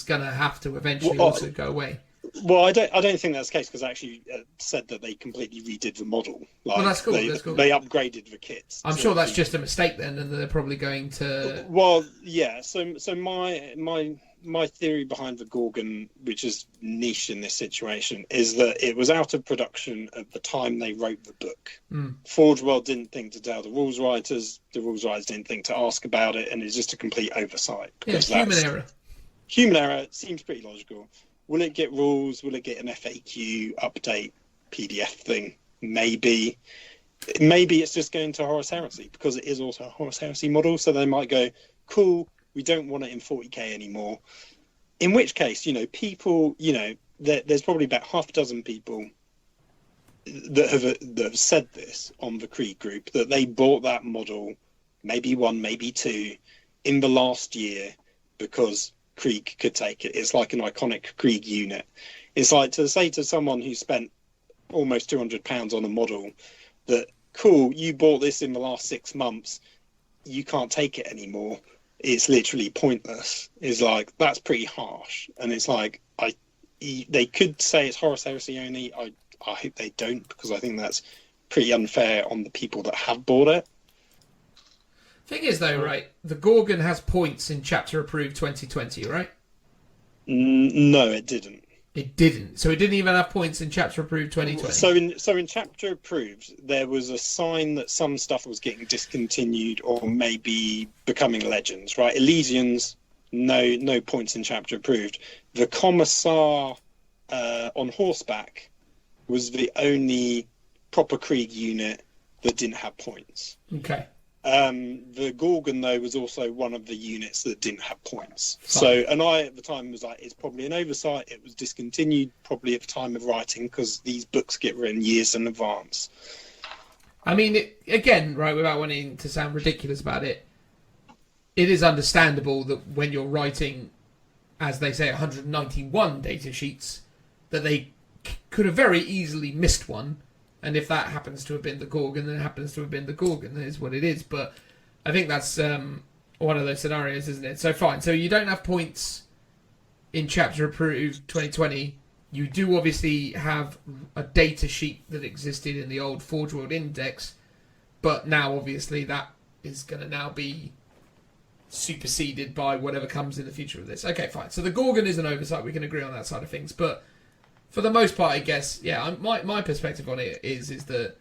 going to have to eventually also go away. Well, I don't think that's the case, because I actually said that they completely redid the model. Like, well, that's cool. They upgraded the kits. I'm sure that's just a mistake then, and they're probably going to. Well, yeah. So my theory behind the Gorgon, which is niche in this situation, is that it was out of production at the time they wrote the book. Forge World didn't think to tell the rules writers. The rules writers didn't think to ask about it, and it's just a complete oversight. Yeah, human error. Human error seems pretty logical. Will it get rules? Will it get an FAQ update PDF thing? Maybe. Maybe it's just going to Horus Heresy, because it is also a Horus Heresy model. So they might go, cool, we don't want it in 40k anymore. In which case, people, there's probably about half a dozen people that have said this on the Krieg group, that they bought that model, maybe one, maybe two, in the last year because Krieg could take it. It's like an iconic Krieg unit. It's like to say to someone who spent almost £200 on a model that, cool, you bought this in the last 6 months, you can't take it anymore. It's literally pointless. It's like, that's pretty harsh. And it's like, they could say it's Horus Heresy only. I hope they don't, because I think that's pretty unfair on the people that have bought it. Thing is, though, right, the Gorgon has points in Chapter Approved 2020, right? No, it didn't. It didn't. So it didn't even have points in Chapter Approved 2020. So in Chapter Approved, there was a sign that some stuff was getting discontinued or maybe becoming legends, right? Elysians, no points in Chapter Approved. The Commissar on horseback was the only proper Krieg unit that didn't have points. Okay. The Gorgon, though, was also one of the units that didn't have points. Fine. So, and I at the time was like, it's probably an oversight. It was discontinued probably at the time of writing, because these books get written years in advance. I mean, again, right, without wanting to sound ridiculous about it, it is understandable that when you're writing, as they say, 191 data sheets, that they could have very easily missed one. And if that happens to have been the Gorgon, then it happens to have been the Gorgon. That is what it is. But I think that's one of those scenarios, isn't it? So fine. So you don't have points in Chapter Approved 2020. You do obviously have a data sheet that existed in the old Forge World Index. But now, obviously, that is going to now be superseded by whatever comes in the future of this. Okay, fine. So the Gorgon is an oversight. We can agree on that side of things. But for the most part, I guess, yeah, my perspective on it is that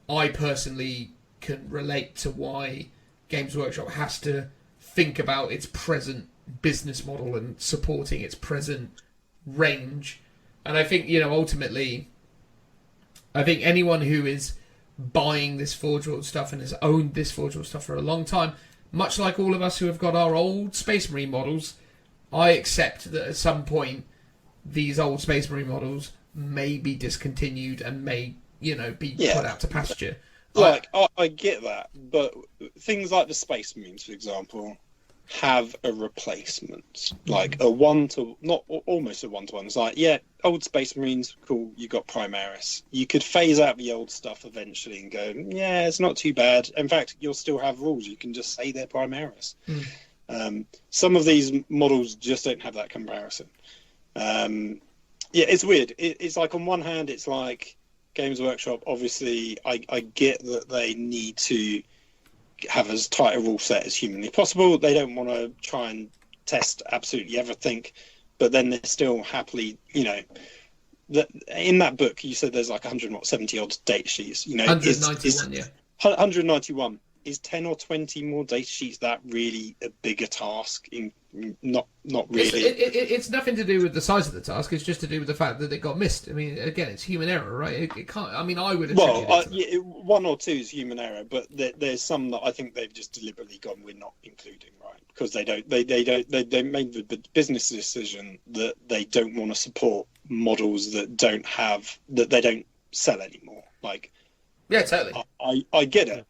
I personally can relate to why Games Workshop has to think about its present business model and supporting its present range. And I think, ultimately, I think anyone who is buying this Forge World stuff and has owned this Forge World stuff for a long time, much like all of us who have got our old Space Marine models, I accept that at some point these old Space Marine models may be discontinued and may, be put out to pasture. I get that, but things like the Space Marines, for example, have a replacement, like a one-to, not almost a one-to-one. It's like, yeah, old Space Marines, cool, you got Primaris. You could phase out the old stuff eventually and go, yeah, it's not too bad. In fact, you'll still have rules. You can just say they're Primaris. Some of these models just don't have that comparison. It's weird. It's like, on one hand, it's like Games Workshop, obviously, I get that they need to have as tight a rule set as humanly possible. They don't want to try and test absolutely everything, but then they're still happily, in that book you said there's like 170 odd data sheets. 191, 191. Is 10 or 20 more data sheets that really a bigger task? Not really. It's nothing to do with the size of the task. It's just to do with the fact that it got missed. I mean, again, it's human error, right? It can't. I mean, I would attribute one or two is human error, but there's some that I think they've just deliberately gone, we're not including, right? Because they made the business decision that they don't want to support models that they don't sell anymore. Like, yeah, totally. I get it.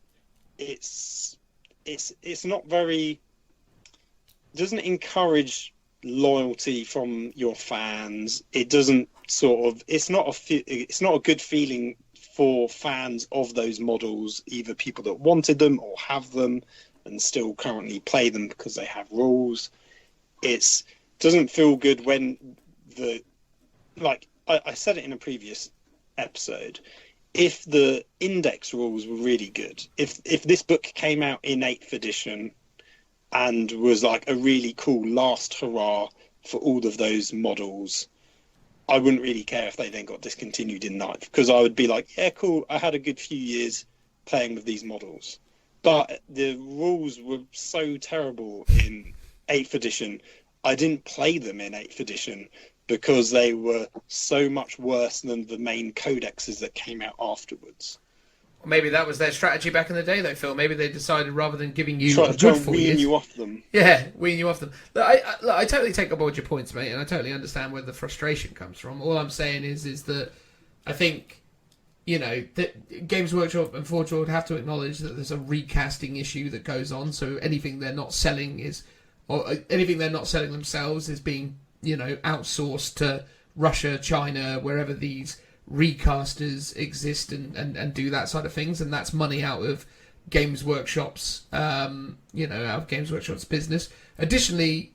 It's not very, doesn't encourage loyalty from your fans. It doesn't it's not a good feeling for fans of those models, either people that wanted them or have them and still currently play them because they have rules. It doesn't feel good when I said it in a previous episode. If the index rules were really good, if this book came out in 8th edition and was like a really cool last hurrah for all of those models, I wouldn't really care if they then got discontinued in 9th, because I would be like, yeah, cool, I had a good few years playing with these models. But the rules were so terrible in 8th edition, I didn't play them in 8th edition, because they were so much worse than the main codexes that came out afterwards. Maybe that was their strategy back in the day, though, Phil. Maybe they decided rather than giving you try a good 4 wean years, you off them. Yeah, wean you off them. Look, I totally take on board your points, mate, and I totally understand where the frustration comes from. All I'm saying is that I think, that Games Workshop and Forge World have to acknowledge that there's a recasting issue that goes on. So anything they're not selling themselves is being outsourced to Russia, China, wherever these recasters exist and do that side of things, and that's money out of Games Workshop's out of Games Workshop's business. Additionally,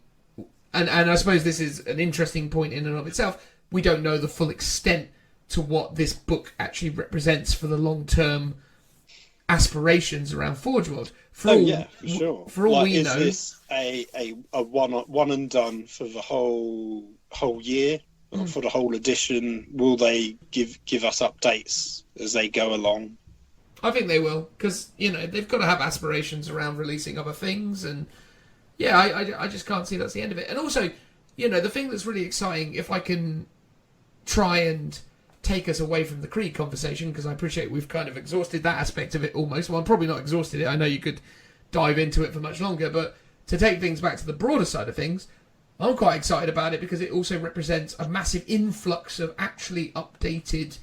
and I suppose this is an interesting point in and of itself, we don't know the full extent to what this book actually represents for the long-term aspirations around Forge World. For sure. For all we know, is this a one and done for the whole year, or for the whole edition? Will they give us updates as they go along? I think they will, because they've got to have aspirations around releasing other things, and I just can't see that's the end of it. And also, the thing that's really exciting, if I can try and take us away from the Krieg conversation, because I appreciate we've kind of exhausted that aspect of it almost. Well, I'm probably not exhausted it. I know you could dive into it for much longer, but to take things back to the broader side of things, I'm quite excited about it because it also represents a massive influx of actually updated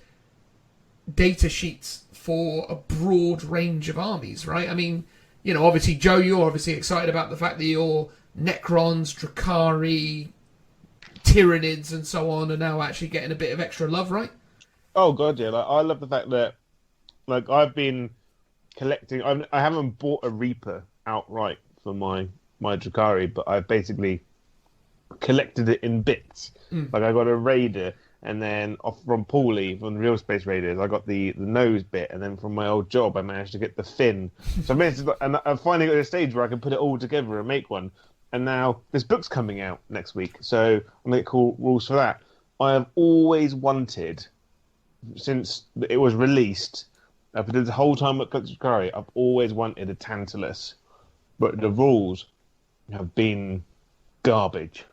data sheets for a broad range of armies, right? I mean, obviously, Joe, you're obviously excited about the fact that your Necrons, Drakari, Tyranids and so on are now actually getting a bit of extra love, right? Oh god, yeah! I love the fact that, I've been collecting. I haven't bought a Reaper outright for my Drakari, but I've basically collected it in bits. Like I got a Raider, and then off from Paulie from the Real Space Raiders, I got the nose bit, and then from my old job, I managed to get the fin. So I'm finally at a stage where I can put it all together and make one. And now this book's coming out next week, so I'm going to call rules for that. I have always wanted, since it was released, up until the whole time at Drakari, I've always wanted a Tantalus, but the rules have been garbage.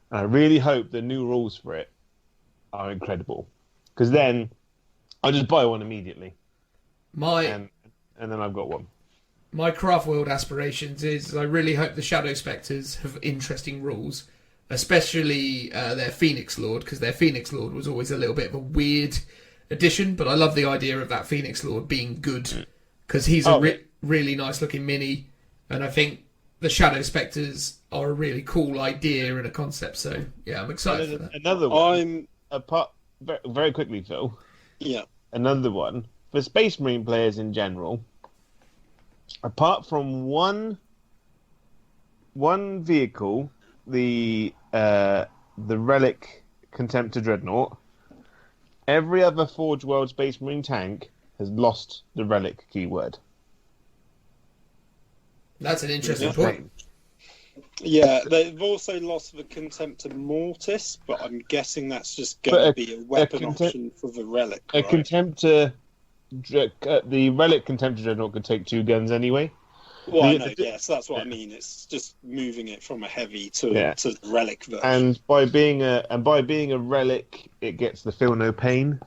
And I really hope the new rules for it are incredible, because then I'll just buy one immediately. And then I've got one. My Craft World aspirations is I really hope the Shadow Spectres have interesting rules, especially their Phoenix Lord, because their Phoenix Lord was always a little bit of a weird addition, but I love the idea of that Phoenix Lord being good, because he's a really nice looking mini, and I think the Shadow Spectres are a really cool idea and a concept, so yeah, I'm excited for that. Another one, very quickly, Phil. Yeah. Another one, for Space Marine players in general, apart from one vehicle, the Relic Contemptor Dreadnought, every other Forge World Space Marine tank has lost the Relic keyword. That's an interesting Just point. range. Yeah, they've also lost the Contemptor Mortis, but I'm guessing that's just going to be a weapon option for the Relic, A right? Contemptor, the Relic Contemptor Dreadnought could take 2 guns anyway. Well, I know, yes, that's what I mean. It's just moving it from a heavy to the Relic version. And by being a Relic, it gets the Feel No Pain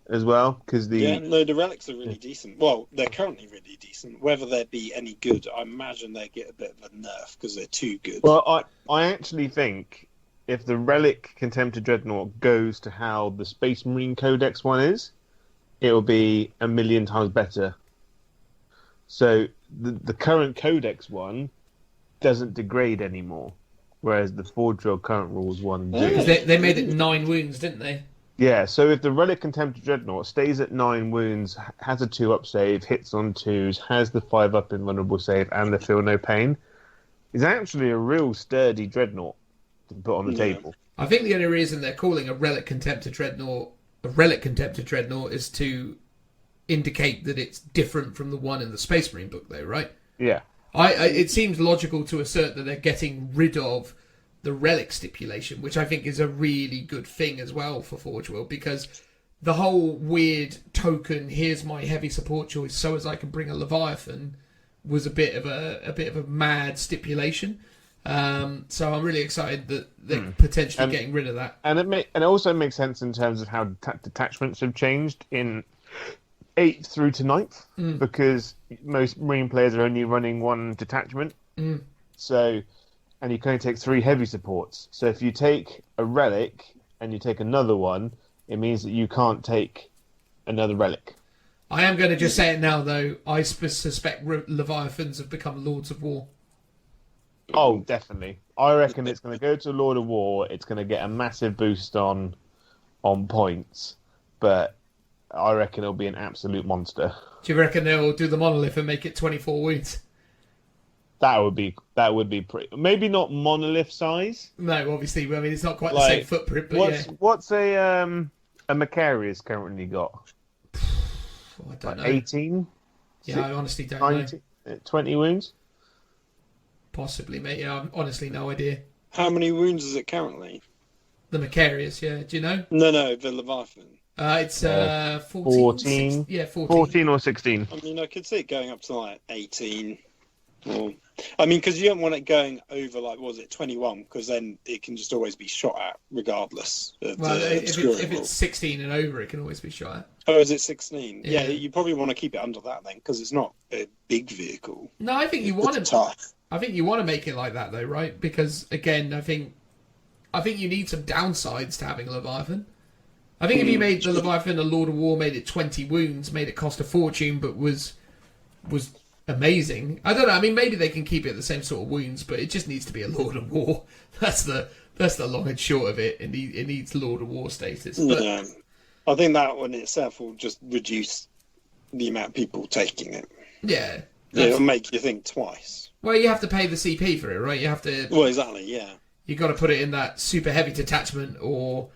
as well, because the Relics are really decent. Well, they're currently really decent. Whether they'd be any good, I imagine they get a bit of a nerf because they're too good. Well, I actually think if the Relic Contemptor Dreadnought goes to how the Space Marine Codex one is, it will be a million times better. So the current Codex one doesn't degrade anymore, whereas the Forge World current rules one do. Because they made it 9 wounds, didn't they? Yeah, so if the Relic Contemptor Dreadnought stays at 9 wounds, has a 2-up save, hits on 2s, has the 5-up invulnerable save, and the Feel No Pain, is actually a real sturdy Dreadnought to put on the table. I think the only reason they're calling a Relic Contemptor Dreadnought is to indicate that it's different from the one in the Space Marine book, though, right? Yeah. It seems logical to assert that they're getting rid of the relic stipulation, which I think is a really good thing as well for Forge World, because the whole weird token, here's my heavy support choice so as I can bring a Leviathan, was a bit of a mad stipulation. So I'm really excited that they're potentially getting rid of that. And it also makes sense in terms of how detachments have changed in 8th through to 9th, because most Marine players are only running 1 detachment. So, and you can only take 3 heavy supports. So if you take a Relic and you take another one, it means that you can't take another Relic. I am going to just say it now, though. I suspect Leviathans have become Lords of War. Oh, definitely. I reckon it's going to go to Lord of War. It's going to get a massive boost on points, but I reckon it'll be an absolute monster. Do you reckon they'll do the monolith and make it 24 wounds? That would be pretty. Maybe not monolith size. No, obviously. I mean, it's not quite the same footprint. But what's a Macarius currently got? I don't know. 18. Yeah, I honestly don't 19, know. 20 wounds. Possibly, mate. Yeah, I've honestly no idea. How many wounds is it currently? The Macarius, yeah. Do you know? No, the Leviathan. It's 14. 14. Yeah, 14. 14 or 16. I mean, I could see it going up to like 18. Or, I mean, because you don't want it going over, like, what was it, 21? Because then it can just always be shot at, regardless. Of if it's 16 and over, it can always be shot at. Oh, is it 16? Yeah, you probably want to keep it under that then, because it's not a big vehicle. No, I think you want to. Tough. I think you want to make it like that, though, right? Because again, I think you need some downsides to having a Leviathan. I think if you made the Leviathan a Lord of War, made it 20 wounds, made it cost a fortune, but was amazing. I don't know. I mean, maybe they can keep it the same sort of wounds, but it just needs to be a Lord of War. That's the long and short of it. It needs Lord of War status. But, yeah. I think that one itself will just reduce the amount of people taking it. Yeah. It'll make you think twice. Well, you have to pay the CP for it, right? You have to. Well, exactly. Yeah. You got to put it in that super heavy detachment or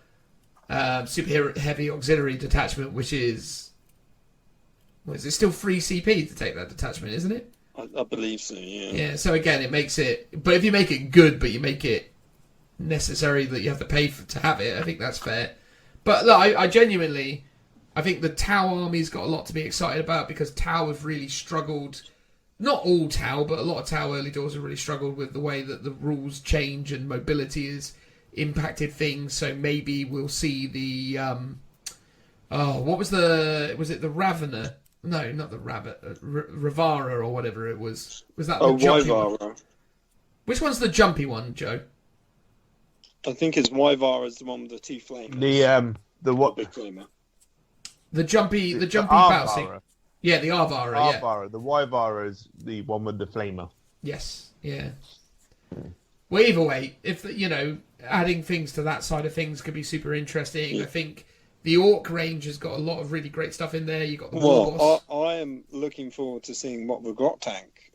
super heavy auxiliary detachment, which is. Well, is it still free CP to take that detachment, isn't it? I believe so, yeah. Yeah, so again, it makes it... But if you make it good, but you make it necessary that you have to pay to have it, I think that's fair. But look, I genuinely... I think the Tau army's got a lot to be excited about, because Tau have really struggled... Not all Tau, but a lot of Tau early doors have really struggled with the way that the rules change and mobility has impacted things, so maybe we'll see the... what was the... Was it the Ravener? No, not the rabbit. Ravara or whatever it was. Was that the jumpy one? Which one's the jumpy one, Joe? I think it's Wyvara's the one with the 2 flamers. The what? Big flamer. The jumpy Bowsy. Arvara. Yeah, the Arvara, yeah. Arvara. The Wyvara is the one with the flamer. Yes, yeah. Well, either way, if adding things to that side of things could be super interesting. Yeah. I think the Orc range has got a lot of really great stuff in there. You got the Warboss. I am looking forward to seeing what the Grot Tank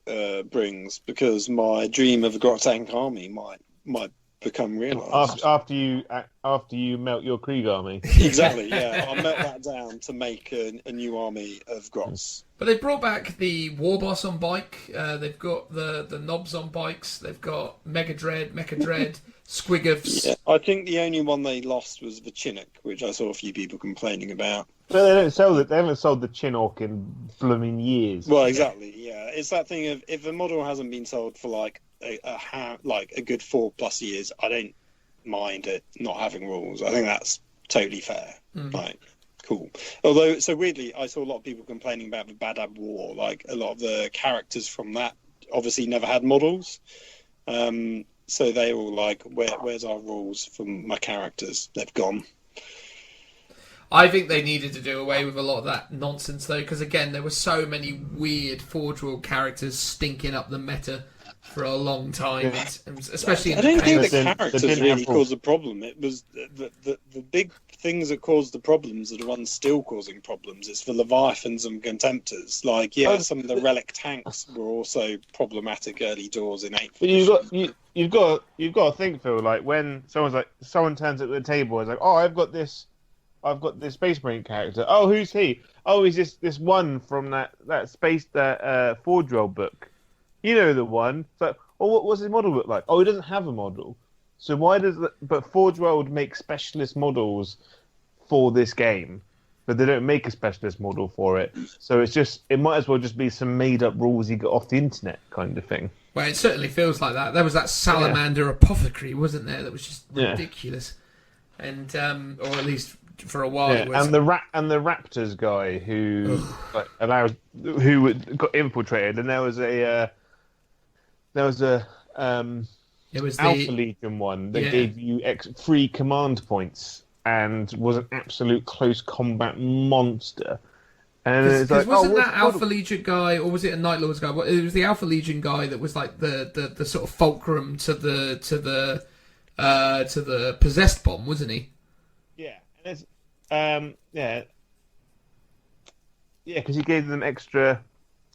brings, because my dream of a Grot Tank army might become realised. After you melt your Krieg army. Exactly, yeah. I'll melt that down to make a new army of Grots. But they've brought back the War Boss on bike. They've got the knobs on bikes. They've got Mecha Dread, Squiggofs. Yeah, I think the only one they lost was the Chinook, which I saw a few people complaining about. But they don't sell it. They haven't sold the Chinook in blooming years. Well, exactly. Yeah, it's that thing of if a model hasn't been sold for like a good 4+ years, I don't mind it not having rules. I think that's totally fair. Like, cool. Although, so weirdly, I saw a lot of people complaining about the Badab War. Like, a lot of the characters from that obviously never had models. So they all like, where's our rules for my characters? They've gone. I think they needed to do away with a lot of that nonsense, though, because, again, there were so many weird Forge World characters stinking up the meta for a long time, especially in I don't think the They characters didn't really have caused the problem. It was the big things that caused the problems are the ones still causing problems. It's the Leviathans and Contemptors. Like, some of the relic tanks were also problematic early doors in 8th. But you've got to think, Phil. Like when someone turns at the table and is like, "Oh, I've got this Space Marine character. Oh, who's he? Oh, he's this one from that Forge World book. You know the one. So, what's his model look like? Oh, he doesn't have a model. So why but Forge World make specialist models for this game, but they don't make a specialist model for it. So it might as well just be some made up rules you get off the internet kind of thing. Well, it certainly feels like that. There was that Salamander Apothecary, wasn't there? That was just ridiculous. And or at least for a while. Yeah, it was... and the Raptors guy who got infiltrated, and there was Alpha Legion one that gave you free command points and was an absolute close combat monster. And it's like, wasn't that Alpha Legion guy, or was it a Night Lords guy? It was the Alpha Legion guy that was like the sort of fulcrum to the possessed bomb, wasn't he? Yeah, and it's because he gave them extra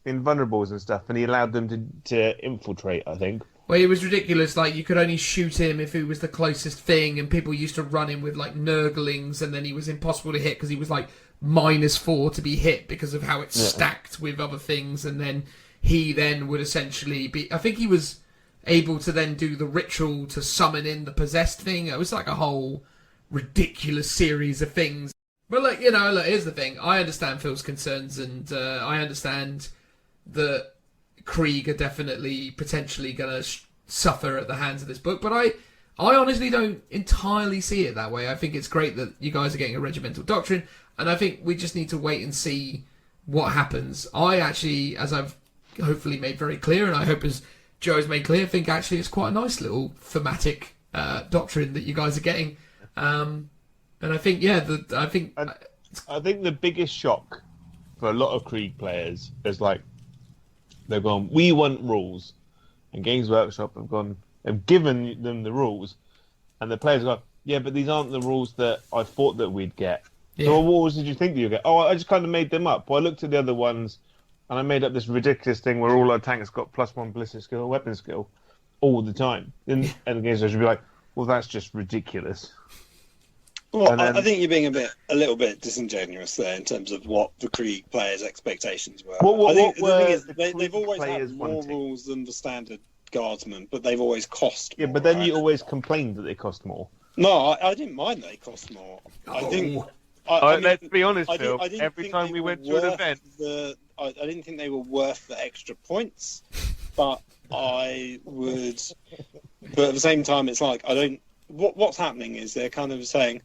invulnerables and stuff, and he allowed them to infiltrate, I think. Well, it was ridiculous. Like, you could only shoot him if he was the closest thing, and people used to run him with, like, Nurglings, and then he was impossible to hit because he was, like, -4 to be hit because of how it's stacked with other things, and then he then would essentially be... I think he was able to then do the ritual to summon in the possessed thing. It was like a whole ridiculous series of things. But, look, here's the thing. I understand Phil's concerns, and I understand that Krieg are definitely potentially going to suffer at the hands of this book, but I honestly don't entirely see it that way. I think it's great that you guys are getting a regimental doctrine, and I think we just need to wait and see what happens. I actually, as I've hopefully made very clear, and I hope as Joe's made clear, think actually it's quite a nice little thematic doctrine that you guys are getting. And I think, I think the biggest shock for a lot of Krieg players is like, they've gone, we want rules. And Games Workshop have given them the rules. And the players go, yeah, but these aren't the rules that I thought that we'd get. Yeah. So what rules did you think that you'd get? Oh, I just kind of made them up. Well, I looked at the other ones, and I made up this ridiculous thing where all our tanks got +1 ballistic skill or weapon skill all the time. And the Games Workshop should be like, well, that's just ridiculous. Well, I think you're being a little bit disingenuous there in terms of what the Krieg players' expectations were. They've always had more rules than the standard guardsmen, but they've always cost more. Yeah, but then you always complained that they cost more. No, I didn't mind they cost more. Let's be honest, Phil. Every time we went to an event... I didn't think they were worth the extra points, but I would... But at the same time, it's like, I don't... What's happening is they're kind of saying...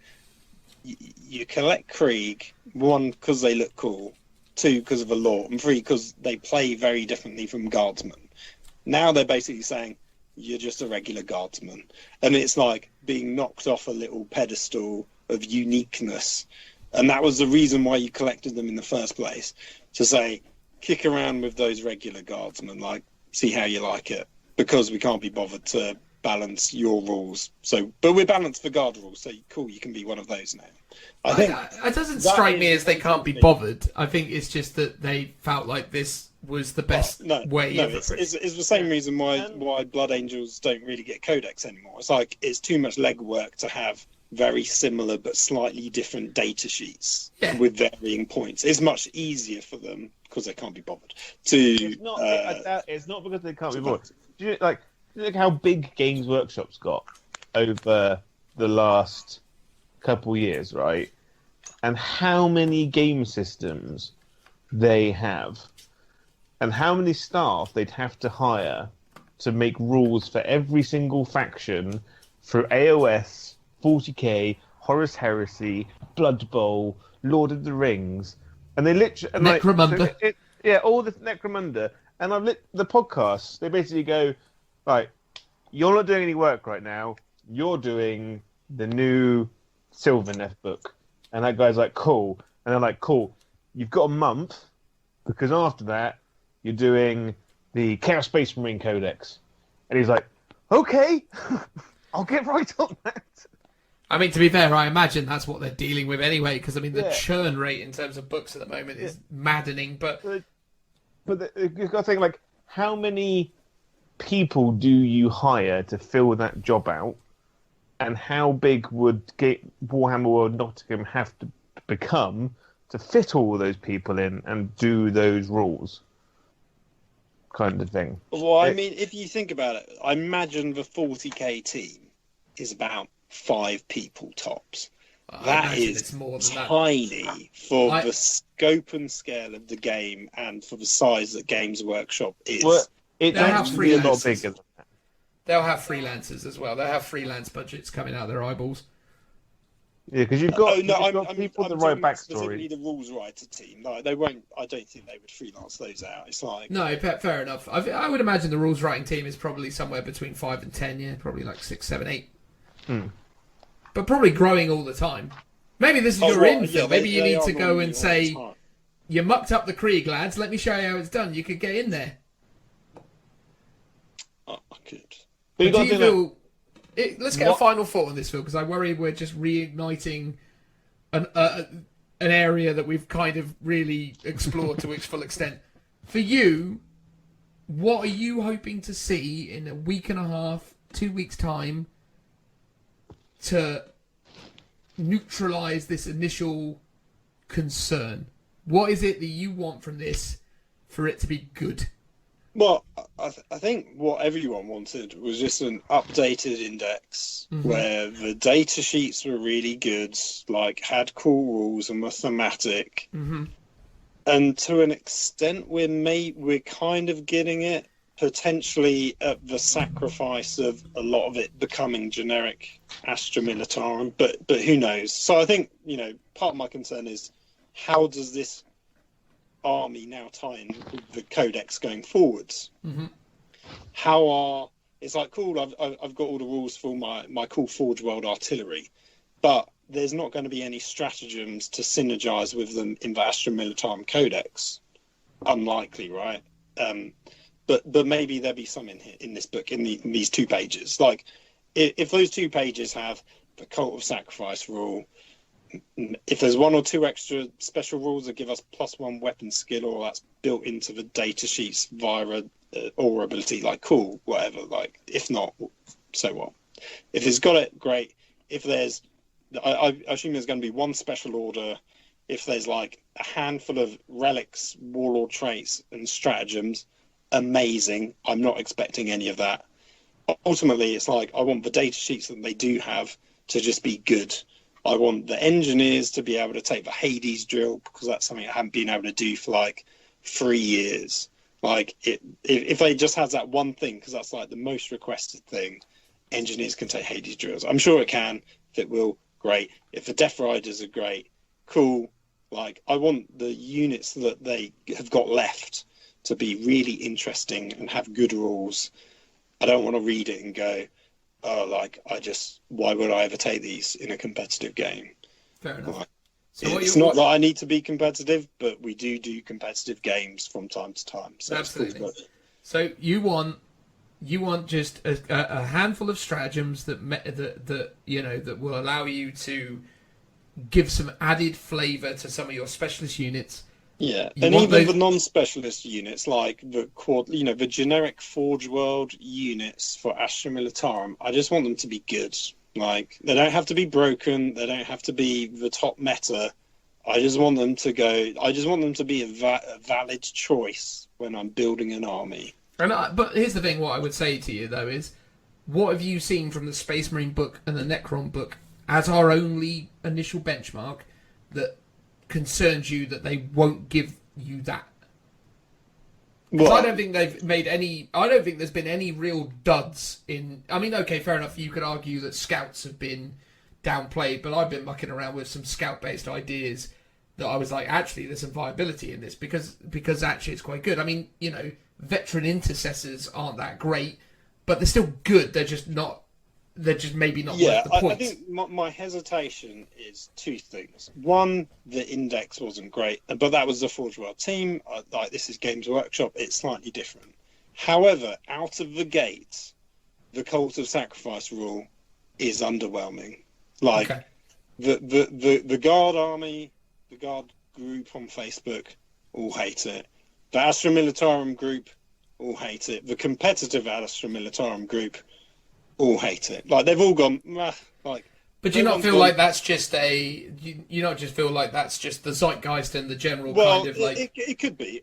You collect Krieg, 1, because they look cool, 2, because of the lore, and 3, because they play very differently from guardsmen. Now they're basically saying, you're just a regular guardsman. And it's like being knocked off a little pedestal of uniqueness. And that was the reason why you collected them in the first place. To say, kick around with those regular guardsmen, like, see how you like it. Because we can't be bothered to balance your rules. So, but we're balanced for guard rules, so cool, you can be one of those now. I think it doesn't strike me as they can't be bothered. I think it's just that they felt like this was the best way. No, it's the same reason why Blood Angels don't really get codex anymore. It's like it's too much legwork to have very similar but slightly different data sheets with varying points. It's much easier for them because they can't be bothered to. It's not because they can't be bothered. Do you look how big Games Workshop's got over the last couple years, right? And how many game systems they have, and how many staff they'd have to hire to make rules for every single faction for AOS, 40k, Horus Heresy, Blood Bowl, Lord of the Rings, and they literally Necromunda. All the Necromunda. And I've the podcasts. They basically go, right, you're not doing any work right now. You're doing the new Sylvaneth book, and that guy's like, cool. And they're like, cool. You've got a month because after that you're doing the Chaos Space Marine Codex. And he's like, okay, I'll get right on that. I mean, to be fair, I imagine that's what they're dealing with anyway, because I mean, the churn rate in terms of books at the moment is maddening. But you've got to think, like, how many people do you hire to fill that job out, and how big would Warhammer World Nottingham have to become to fit all of those people in and do those rules? Kind of thing. Well, I mean, if you think about it, I imagine the 40k team is about 5 people tops. That is more than tiny for the scope and scale of the game and for the size that Games Workshop is. Well, it's actually a lot bigger than that. They'll have freelancers as well. They'll have freelance budgets coming out of their eyeballs. Yeah, because you've got people that write backstory. Specifically, the rules writer team. Like, they won't. I don't think they would freelance those out. It's like no, fair enough. I would imagine the rules writing team is probably somewhere between 5 and 10. Yeah, probably like 6, 7, 8. But probably growing all the time. Maybe this is your infill. Maybe you need to go and say, "You mucked up the Krieg, lads. Let me show you how it's done." You could get in there. I could. But do you feel? Let's get a final thought on this, Phil, because I worry we're just reigniting an area that we've kind of really explored to its full extent. For you, what are you hoping to see in a week and a half, 2 weeks' time, to neutralise this initial concern? What is it that you want from this for it to be good? Well, I think what everyone wanted was just an updated index where the data sheets were really good, like had cool rules and were thematic. And to an extent, we're kind of getting it, potentially at the sacrifice of a lot of it becoming generic Astra Militarum, but who knows? So I think, part of my concern is, how does this army now tie in with the codex going forwards? It's like, cool, I've got all the rules for my cool Forge World artillery, but there's not going to be any stratagems to synergize with them in the Astra Militarum codex. Unlikely, right? But maybe there'll be some in this book, in these 2 pages. Like, if those 2 pages have the Cult of Sacrifice rule, if there's 1 or 2 extra special rules that give us +1 weapon skill, or that's built into the data sheets via aura ability, like, cool, whatever. Like, if not, so what? If it's got it, great. If there's, I assume there's going to be 1 special order. If there's like a handful of relics, warlord traits, and stratagems, amazing. I'm not expecting any of that. Ultimately, it's like, I want the data sheets that they do have to just be good. I want the engineers to be able to take the Hades drill, because that's something I haven't been able to do for like 3 years. Like, if they just has that one thing, because that's like the most requested thing, engineers can take Hades drills. I'm sure it can. If it will, great. If the Death Riders are great, cool. Like, I want the units that they have got left to be really interesting and have good rules. I don't want to read it and go, oh, why would I ever take these in a competitive game? Fair enough. Like, it's not that I need to be competitive, but we do competitive games from time to time. So absolutely. So you want You want just a handful of stratagems that will allow you to give some added flavour to some of your specialist units. Yeah, and even the non-specialist units, like the generic Forge World units for Astra Militarum, I just want them to be good. Like, they don't have to be broken. They don't have to be the top meta. I just want them to be a valid choice when I'm building an army. But here's the thing: what I would say to you though is, what have you seen from the Space Marine book and the Necron book as our only initial benchmark that concerns you that they won't give you that? Well, I don't think they've made any. I don't think there's been any real duds in. I mean, okay, fair enough. You could argue that scouts have been downplayed, but I've been mucking around with some scout-based ideas that I was like, actually, there's some viability in this because actually it's quite good. I mean, veteran intercessors aren't that great, but they're still good. They're just not. They're just maybe not worth the points. I think my hesitation is two things. One, the index wasn't great, but that was the Forge World team. This is Games Workshop. It's slightly different. However, out of the gate, the Cult of Sacrifice rule is underwhelming. Like, okay. the Guard army, the Guard group on Facebook, all hate it. The Astra Militarum group, all hate it. The competitive Astra Militarum group, all hate it. Like, they've all gone, like. But do you not feel like that's just you not just feel like that's just the zeitgeist and the general kind of like. It could be,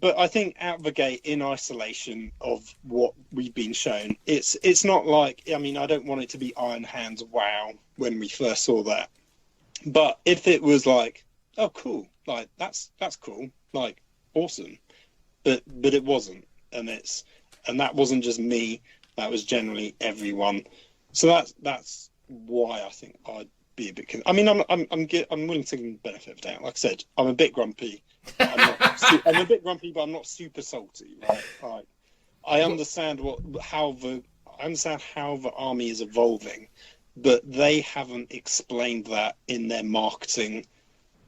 but I think out the gate, in isolation of what we've been shown, it's not like. I mean, I don't want it to be Iron Hands wow when we first saw that, but if it was like, oh cool, like that's cool, like awesome, but it wasn't, and that wasn't just me. That was generally everyone. So that's why I think I'd be a bit. I mean, I'm willing to give them the benefit of the doubt. Like I said, I'm a bit grumpy. I'm a bit grumpy, but I'm not super salty. Right? I understand how the army is evolving, but they haven't explained that in their marketing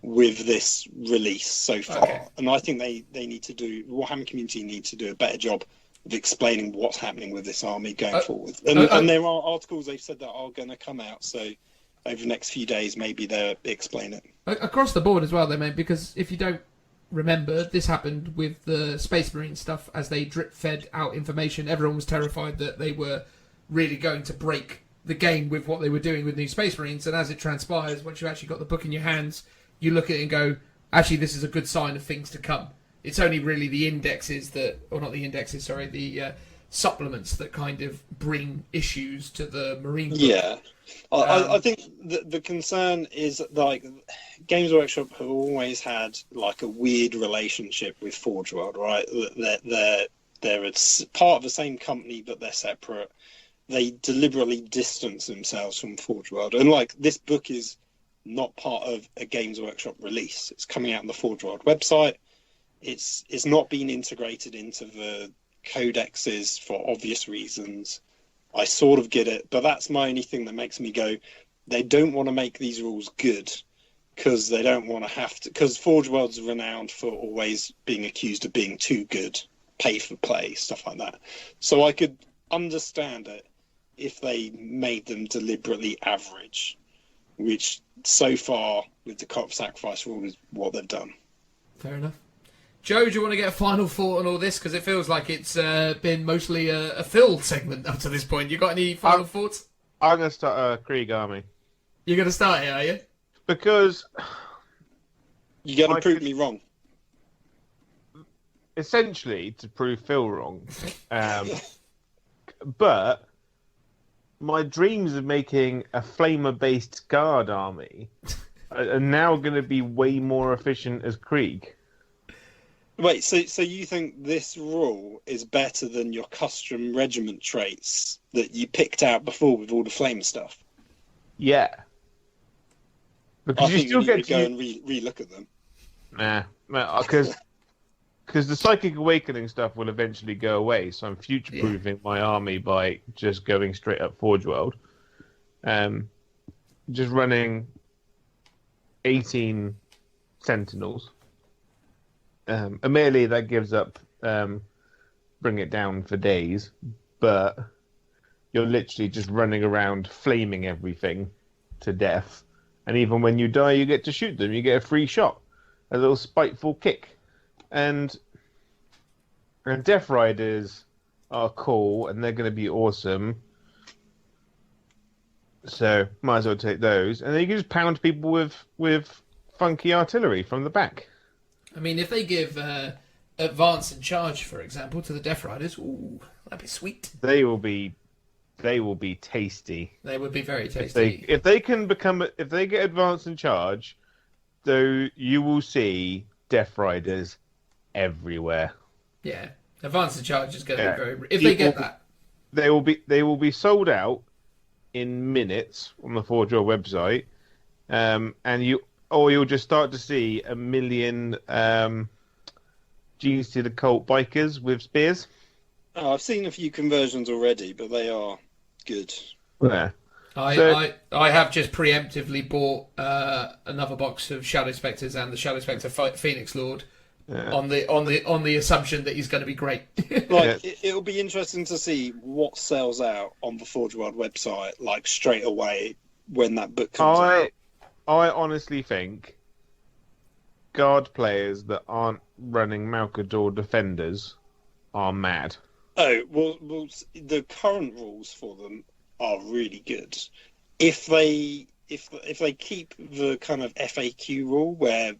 with this release so far. Okay. And I think they need to do. Warhammer Community need to do a better job of explaining what's happening with this army going forward. And there are articles they've said that are going to come out, so over the next few days maybe they'll explain it. Across the board as well, they meant, because if you don't remember, this happened with the Space Marine stuff. As they drip-fed out information, everyone was terrified that they were really going to break the game with what they were doing with new Space Marines, and as it transpires, once you've actually got the book in your hands, you look at it and go, actually, this is a good sign of things to come. It's only really the indexes the supplements that kind of bring issues to the Marine book. Yeah. I think the concern is that, like, Games Workshop have always had like a weird relationship with Forge World, right? They're part of the same company, but they're separate. They deliberately distance themselves from Forge World, and like this book is not part of a Games Workshop release. It's coming out on the Forge World website. It's not been integrated into the codexes for obvious reasons. I sort of get it, but that's my only thing that makes me go, they don't want to make these rules good because they don't want to have to, because Forge World's renowned for always being accused of being too good, pay for play, stuff like that. So I could understand it if they made them deliberately average, which so far with the Cult of Sacrifice rule is what they've done. Fair enough. Joe, do you want to get a final thought on all this? Because it feels like it's been mostly a Phil segment up to this point. You got any final thoughts? I'm going to start a Krieg army. You're going to start it, are you? Because... You're going to prove me wrong. Essentially, to prove Phil wrong. But my dreams of making a flamer-based guard army are now going to be way more efficient as Krieg. Wait, so you think this rule is better than your custom regiment traits that you picked out before with all the flame stuff? Yeah. Because you still get to go and re-look at them. Nah, because the Psychic Awakening stuff will eventually go away, so I'm future-proofing my army by just going straight up Forge World. Just running 18 Sentinels. Admittedly, that gives up bring it down for days, but you're literally just running around flaming everything to death. And even when you die, you get to shoot them. You get a free shot, a little spiteful kick. And Death Riders are cool, and they're going to be awesome. So might as well take those. And then you can just pound people with funky artillery from the back. I mean, if they give advance and charge, for example, to the Death Riders, ooh, that'd be sweet. They will be tasty. They would be very tasty. If they get advance and charge, though, you will see Death Riders everywhere. Yeah, advance and charge is going to be very. If they get that, they will be sold out in minutes on the Forge World website, and you'll just start to see a million Genius to the Cult bikers with spears. Oh, I've seen a few conversions already, but they are good. Yeah. I have just preemptively bought another box of Shadow Spectres and the Shadow Spectre Phoenix Lord on the assumption that he's going to be great. It'll be interesting to see what sells out on the Forge World website, like straight away when that book comes out. I honestly think Guard players that aren't running Malcador Defenders are mad. Oh, well, the current rules for them are really good. If they keep the kind of FAQ rule where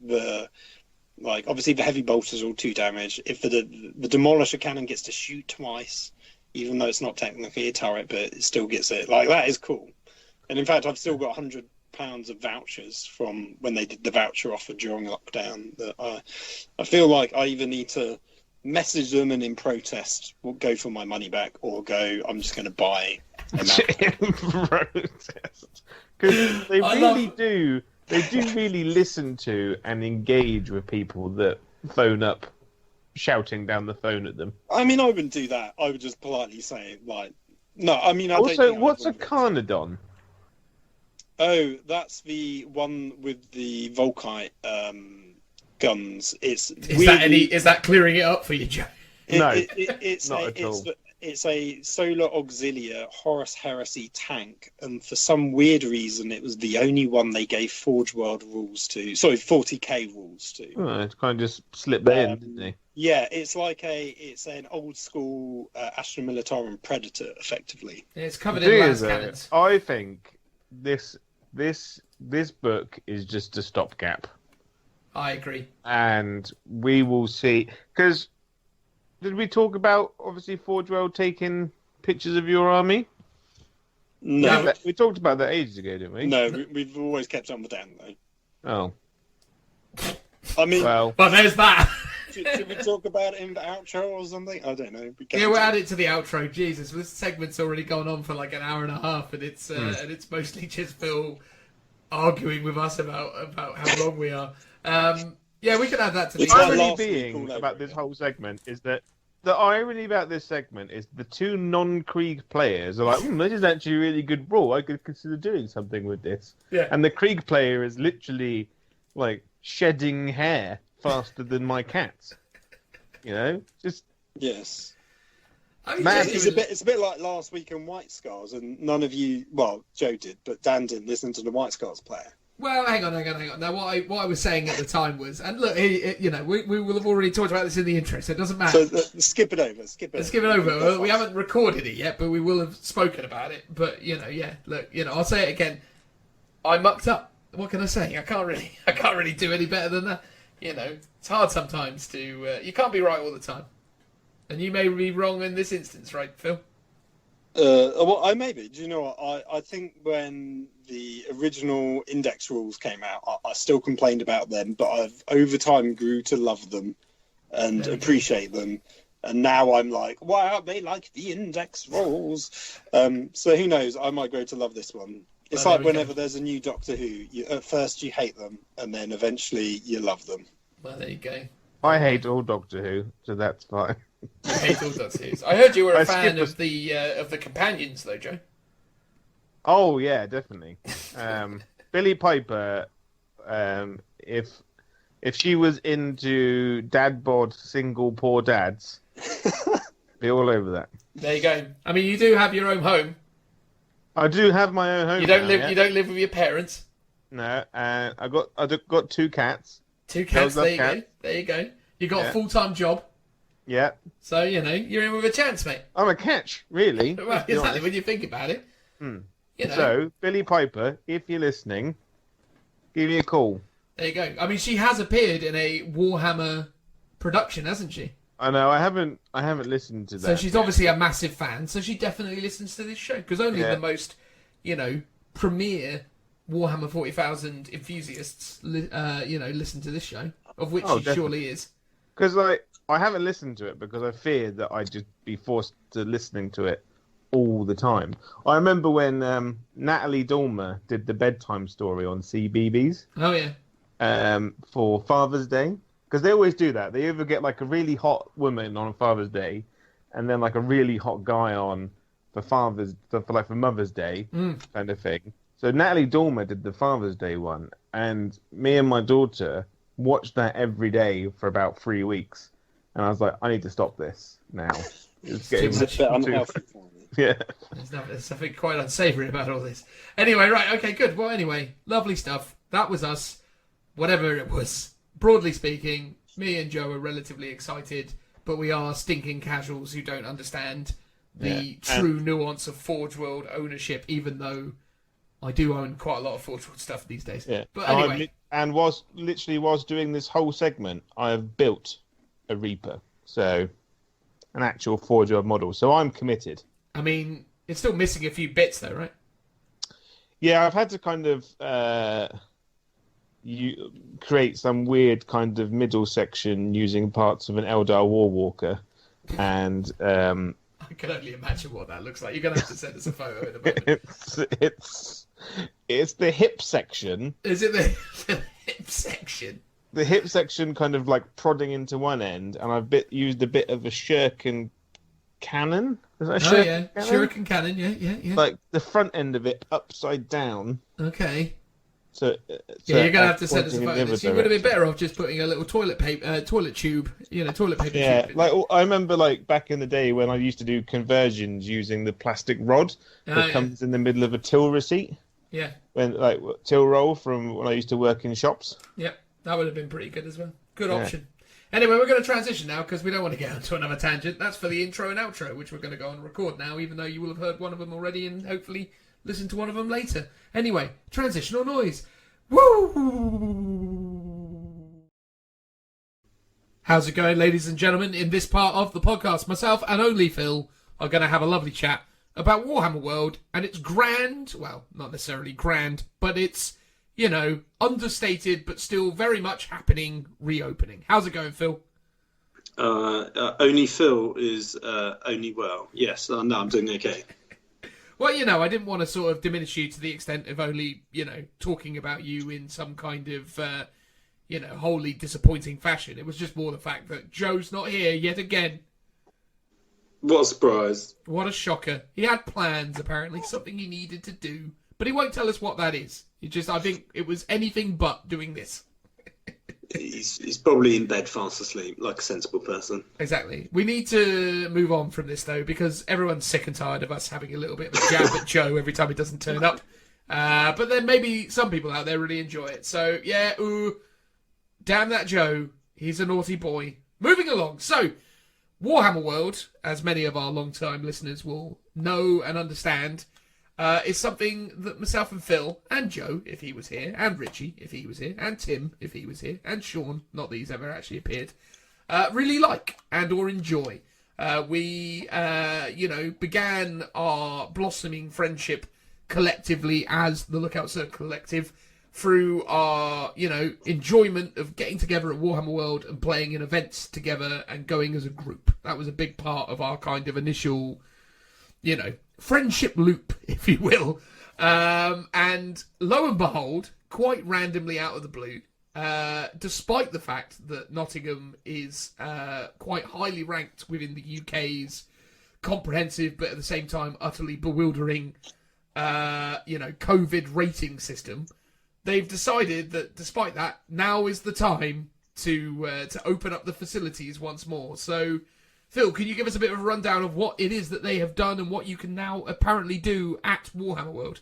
obviously the heavy bolters are all 2 damage. If the demolisher cannon gets to shoot twice, even though it's not technically a turret, but it still gets it. Like, that is cool. And in fact, I've still got £100 of vouchers from when they did the voucher offer during lockdown. That I feel like I either need to message them and in protest go for my money back, or go, I'm just going to buy in protest, because they do really listen to and engage with people that phone up shouting down the phone at them. I mean, I wouldn't do that. I would just politely say, like, no, I mean, also, what's a Carnodon? Oh, that's the one with the Volkite guns. Is that clearing it up for you, Joe? No, it's not at all. It's a Solar Auxilia Horus Heresy tank, and for some weird reason, it was the only one they gave Forge World rules to. Sorry, 40k rules to. Oh, it kind of just slipped that in, didn't they? Yeah, it's an old school Astra Militarum Predator, effectively. Yeah, it's covered in las cannons. I think this book is just a stopgap. I agree. And we will see, because did we talk about, obviously, Forge World taking pictures of your army? No. We talked about that ages ago, didn't we? No, we've always kept on with Dan, though. Oh. I mean... Well, there's that. Should we talk about it in the outro or something? I don't know. We'll add it to the outro. Jesus, this segment's already gone on for like an hour and a half, and it's mostly just Phil arguing with us about how wrong we are. Yeah, we can add that to the irony being about this whole segment is that the irony about this segment is the 2 non-Krieg players are like, this is actually a really good rule. I could consider doing something with this. Yeah. And the Krieg player is literally like shedding hair faster than my cats. You know, just yes. Man, it's a bit like last week in White Scars, and none of you, well, Joe did, but Dan didn't listen to the White Scars player. Well, hang on. Now, what I was saying at the time was, and look, we will have already talked about this in the intro, so it doesn't matter. So skip it over. Well, we haven't recorded it yet, but we will have spoken about it. But look, I'll say it again. I mucked up. What can I say? I can't really do any better than that. It's hard sometimes to. You can't be right all the time, and you may be wrong in this instance, right, Phil? Well, I maybe. Do you know what? I think when the original index rules came out, I still complained about them, but I've over time grew to love them and appreciate them. And now I'm like, wow, they like the index rules. So who knows? I might grow to love this one. It's like whenever there's a new Doctor Who, at first you hate them, and then eventually you love them. Well, there you go. I hate all Doctor Who, so that's fine. I hate all Doctor Who's. I heard you were a fan of the companions, though, Joe. Oh yeah, definitely. Billy Piper, if she was into dad bod single poor dads, be all over that. There you go. I mean, you do have your own home. I do have my own home. You don't now, live. yeah? You don't live with your parents. No, and I got 2 cats. 2 cats. Those There you cats. go. There you go. You got a Yeah. full-time job. Yeah, So, you're in with a chance, mate. I'm a catch, really. Well, to be exactly, honest. when you think about it. Hmm. You know, So, Billy Piper, if you're listening, give me a call. there you go. I mean, she has appeared in a Warhammer production, hasn't she? I know I haven't listened to that. So she's obviously a massive fan, so she definitely listens to this show, because only Yeah. the most, premier Warhammer 40,000 enthusiasts, listen to this show, of which Oh, she definitely. surely is. Because I haven't listened to it because I feared that I'd just be forced to listening to it all the time. I remember when Natalie Dormer did the bedtime story on CBeebies Oh, yeah. for Father's Day, because they always do that. They either get like a really hot woman on Father's Day, and then like a really hot guy on for Mother's Day kind of thing. So Natalie Dormer did the Father's Day one, and me and my daughter watched that every day for about 3 weeks. And I was like, I need to stop this now. It's getting too much. It's a bit unhealthy for me. yeah. There's something quite unsavoury about all this. Anyway, right, okay, good. Well, anyway, lovely stuff. That was us. Whatever it was. Broadly speaking, me and Joe are relatively excited, but we are stinking casuals who don't understand the true nuance of Forge World ownership, even though I do own quite a lot of Forge World stuff these days. Yeah. But anyway. And was doing this whole segment, I have built a Reaper. So an actual Forge World model. So I'm committed. I mean, it's still missing a few bits though, right? Yeah, I've had to kind of create some weird kind of middle section using parts of an Eldar Warwalker, and I can only imagine what that looks like. You're going to have to send us a photo in a moment. it's the hip section. Is it the hip section? The hip section kind of like prodding into one end, and I've used a bit of a shuriken cannon. Is that a shuriken yeah. cannon? Shuriken cannon, yeah. Like the front end of it upside down. Okay. So Yeah, you're going to have to send us a pointing in photo. the This. You other would have been direction. better off just putting a little toilet tube, toilet paper Yeah, tube. like I remember, like back in the day when I used to do conversions using the plastic rod that comes in the middle of a till receipt. Yeah. When like till roll from when I used to work in shops. Yep, that would have been pretty good as well. Good option. Anyway, we're going to transition now because we don't want to get onto another tangent. That's for the intro and outro, which we're going to go and record now, even though you will have heard one of them already and hopefully listen to one of them later. Anyway, transitional noise. Woo! How's it going, ladies and gentlemen? In this part of the podcast, myself and only Phil are going to have a lovely chat about Warhammer World and its grand, well, not necessarily grand, but it's, understated but still very much happening reopening. How's it going, Phil? Only Phil is only well. Yes, no, I'm doing okay. Well, I didn't want to sort of diminish you to the extent of only, talking about you in some kind of, wholly disappointing fashion. It was just more the fact that Joe's not here yet again. What a surprise. What a shocker. He had plans, apparently, something he needed to do, but he won't tell us what that is. I think it was anything but doing this. He's probably in bed fast asleep, like a sensible person. Exactly. We need to move on from this, though, because everyone's sick and tired of us having a little bit of a jab at Joe every time he doesn't turn up. But then maybe some people out there really enjoy it. So, damn that Joe. He's a naughty boy. Moving along. So, Warhammer World, as many of our long-time listeners will know and understand, is something that myself and Phil, and Joe, if he was here, and Richie, if he was here, and Tim, if he was here, and Sean, not that he's ever actually appeared, really like and or enjoy. We began our blossoming friendship collectively as the Lookout Sir Collective through our, enjoyment of getting together at Warhammer World and playing in events together and going as a group. That was a big part of our kind of initial, friendship loop, if you will. And lo and behold, quite randomly out of the blue, despite the fact that Nottingham is quite highly ranked within the UK's comprehensive, but at the same time utterly bewildering, COVID rating system, they've decided that despite that, now is the time to open up the facilities once more. So Phil, can you give us a bit of a rundown of what it is that they have done and what you can now apparently do at Warhammer World?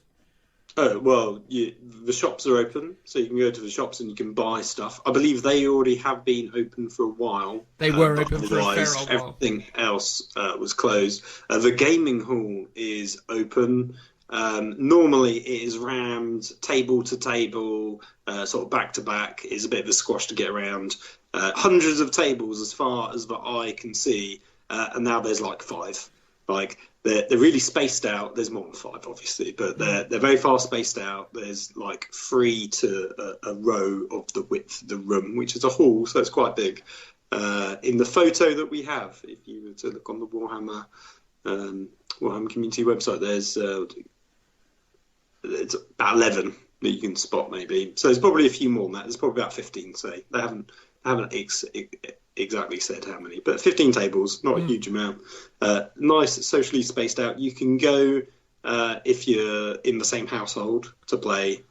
Oh, well, the shops are open, so you can go to the shops and you can buy stuff. I believe they already have been open for a while. They were open for a fair old while. Everything else was closed. The gaming hall is open. Normally it is rammed table to table, sort of back to back. It's a bit of a squash to get around. Hundreds of tables as far as the eye can see, and now there's like 5. Like they're really spaced out. There's more than 5, obviously, but they're very far spaced out. There's like 3 to a row of the width of the room, which is a hall, so it's quite big. In the photo that we have, if you were to look on the Warhammer Community website, there's it's about 11 that you can spot, maybe. So there's probably a few more than that. There's probably about 15. Say they haven't exactly said how many, but 15 tables, not a huge amount. Nice, socially spaced out. You can go if you're in the same household to play,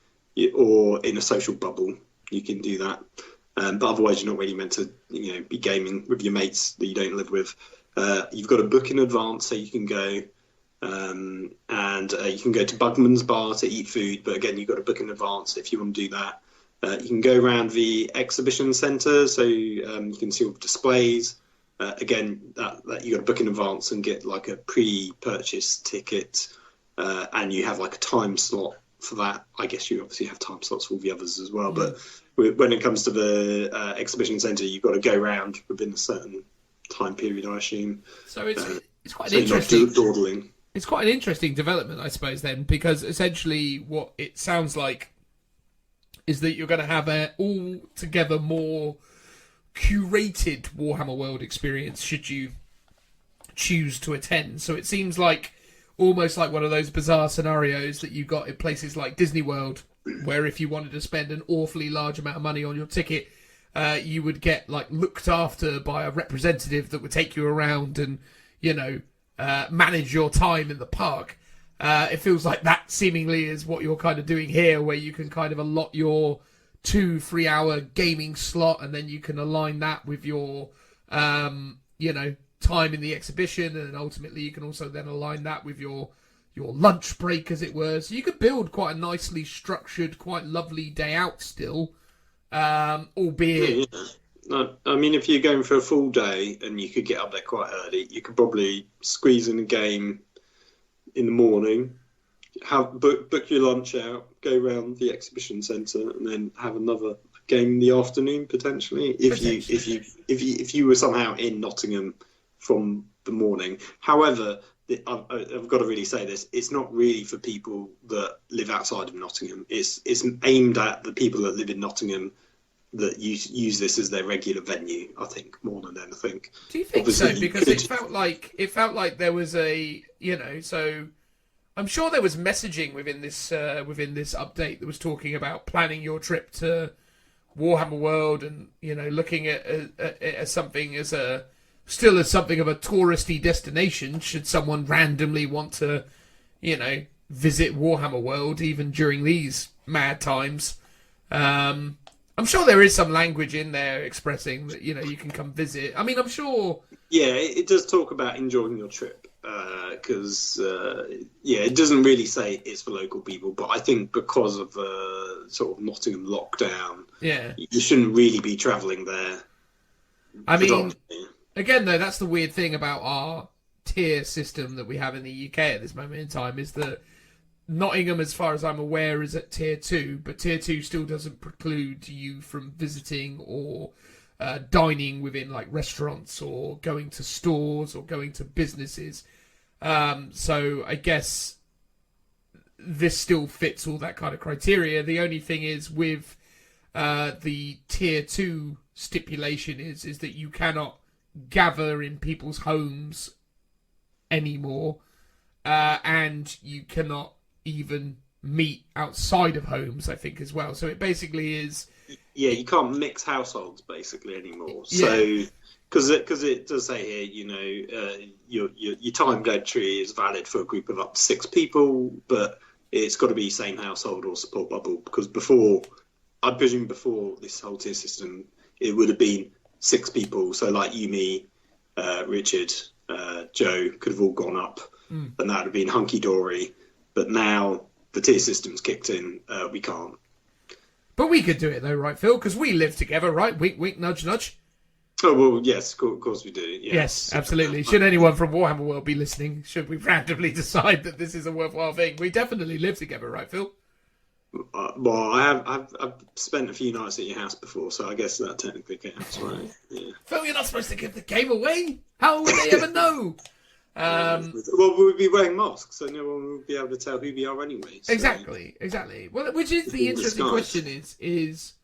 or in a social bubble. You can do that, but otherwise you're not really meant to, be gaming with your mates that you don't live with. You've got to book in advance so you can go, and you can go to Bugman's Bar to eat food. But again, you've got to book in advance if you want to do that. You can go around the exhibition centre, so you can see all the displays. Again, that you got to book in advance and get like a pre-purchase ticket, and you have like a time slot for that. I guess you obviously have time slots for all the others as well. But when it comes to the exhibition centre, you've got to go around within a certain time period, I assume. So it's quite interesting. Dawdling. It's quite an interesting development, I suppose, then, because essentially what it sounds like is that you're going to have a altogether more curated Warhammer World experience should you choose to attend. So it seems like almost like one of those bizarre scenarios that you got in places like Disney World, where if you wanted to spend an awfully large amount of money on your ticket, you would get like looked after by a representative that would take you around and, manage your time in the park. It feels like that seemingly is what you're kind of doing here, where you can kind of allot your 2-3 hour gaming slot, and then you can align that with your, time in the exhibition, and ultimately you can also then align that with your lunch break, as it were. So you could build quite a nicely structured, quite lovely day out still, albeit... Yeah. I mean, if you're going for a full day and you could get up there quite early, you could probably squeeze in a game in the morning, book your lunch out, go around the exhibition centre, and then have another game in the afternoon potentially. If you were somehow in Nottingham from the morning. However, I've got to really say this: it's not really for people that live outside of Nottingham. It's aimed at the people that live in Nottingham that use this as their regular venue, I think, more than anything. Do you think obviously so? Because it felt like there was so I'm sure there was messaging within this update that was talking about planning your trip to Warhammer World and looking at it as something still as something of a touristy destination should someone randomly want to visit Warhammer World even during these mad times. I'm sure there is some language in there expressing that you can come visit. I mean, I'm sure. Yeah, it does talk about enjoying your trip because it doesn't really say it's for local people, but I think because of sort of Nottingham lockdown, you shouldn't really be travelling there. I mean, again though, that's the weird thing about our tier system that we have in the UK at this moment in time, is that Nottingham, as far as I'm aware, is at tier 2, but tier 2 still doesn't preclude you from visiting or dining within like restaurants or going to stores or going to businesses. So I guess this still fits all that kind of criteria. The only thing is with the tier 2 stipulation is that you cannot gather in people's homes anymore, and you cannot even meet outside of homes, I think, as well. So it basically is... Yeah, you can't mix households, basically, anymore. Yeah. So, because it does say here, your timed entry is valid for a group of up to 6 people, but it's got to be same household or support bubble, because I presume before this whole tier system, it would have been 6 people. So like you, me, Richard, Joe could have all gone up, and that would have been hunky dory. But now the tier system's kicked in, we can't. But we could do it though, right, Phil? Because we live together, right? Wink, wink, nudge, nudge. Oh, well, yes, of course we do. Yes, absolutely. Should anyone from Warhammer World be listening, should we randomly decide that this is a worthwhile thing, we definitely live together, right, Phil? Well, I've spent a few nights at your house before, so I guess that technically counts, right? Yeah. Phil, you're not supposed to give the game away. How would they ever know? Well, we would be wearing masks, so no one would be able to tell who we are anyway. So. Exactly. Well, which is the interesting question is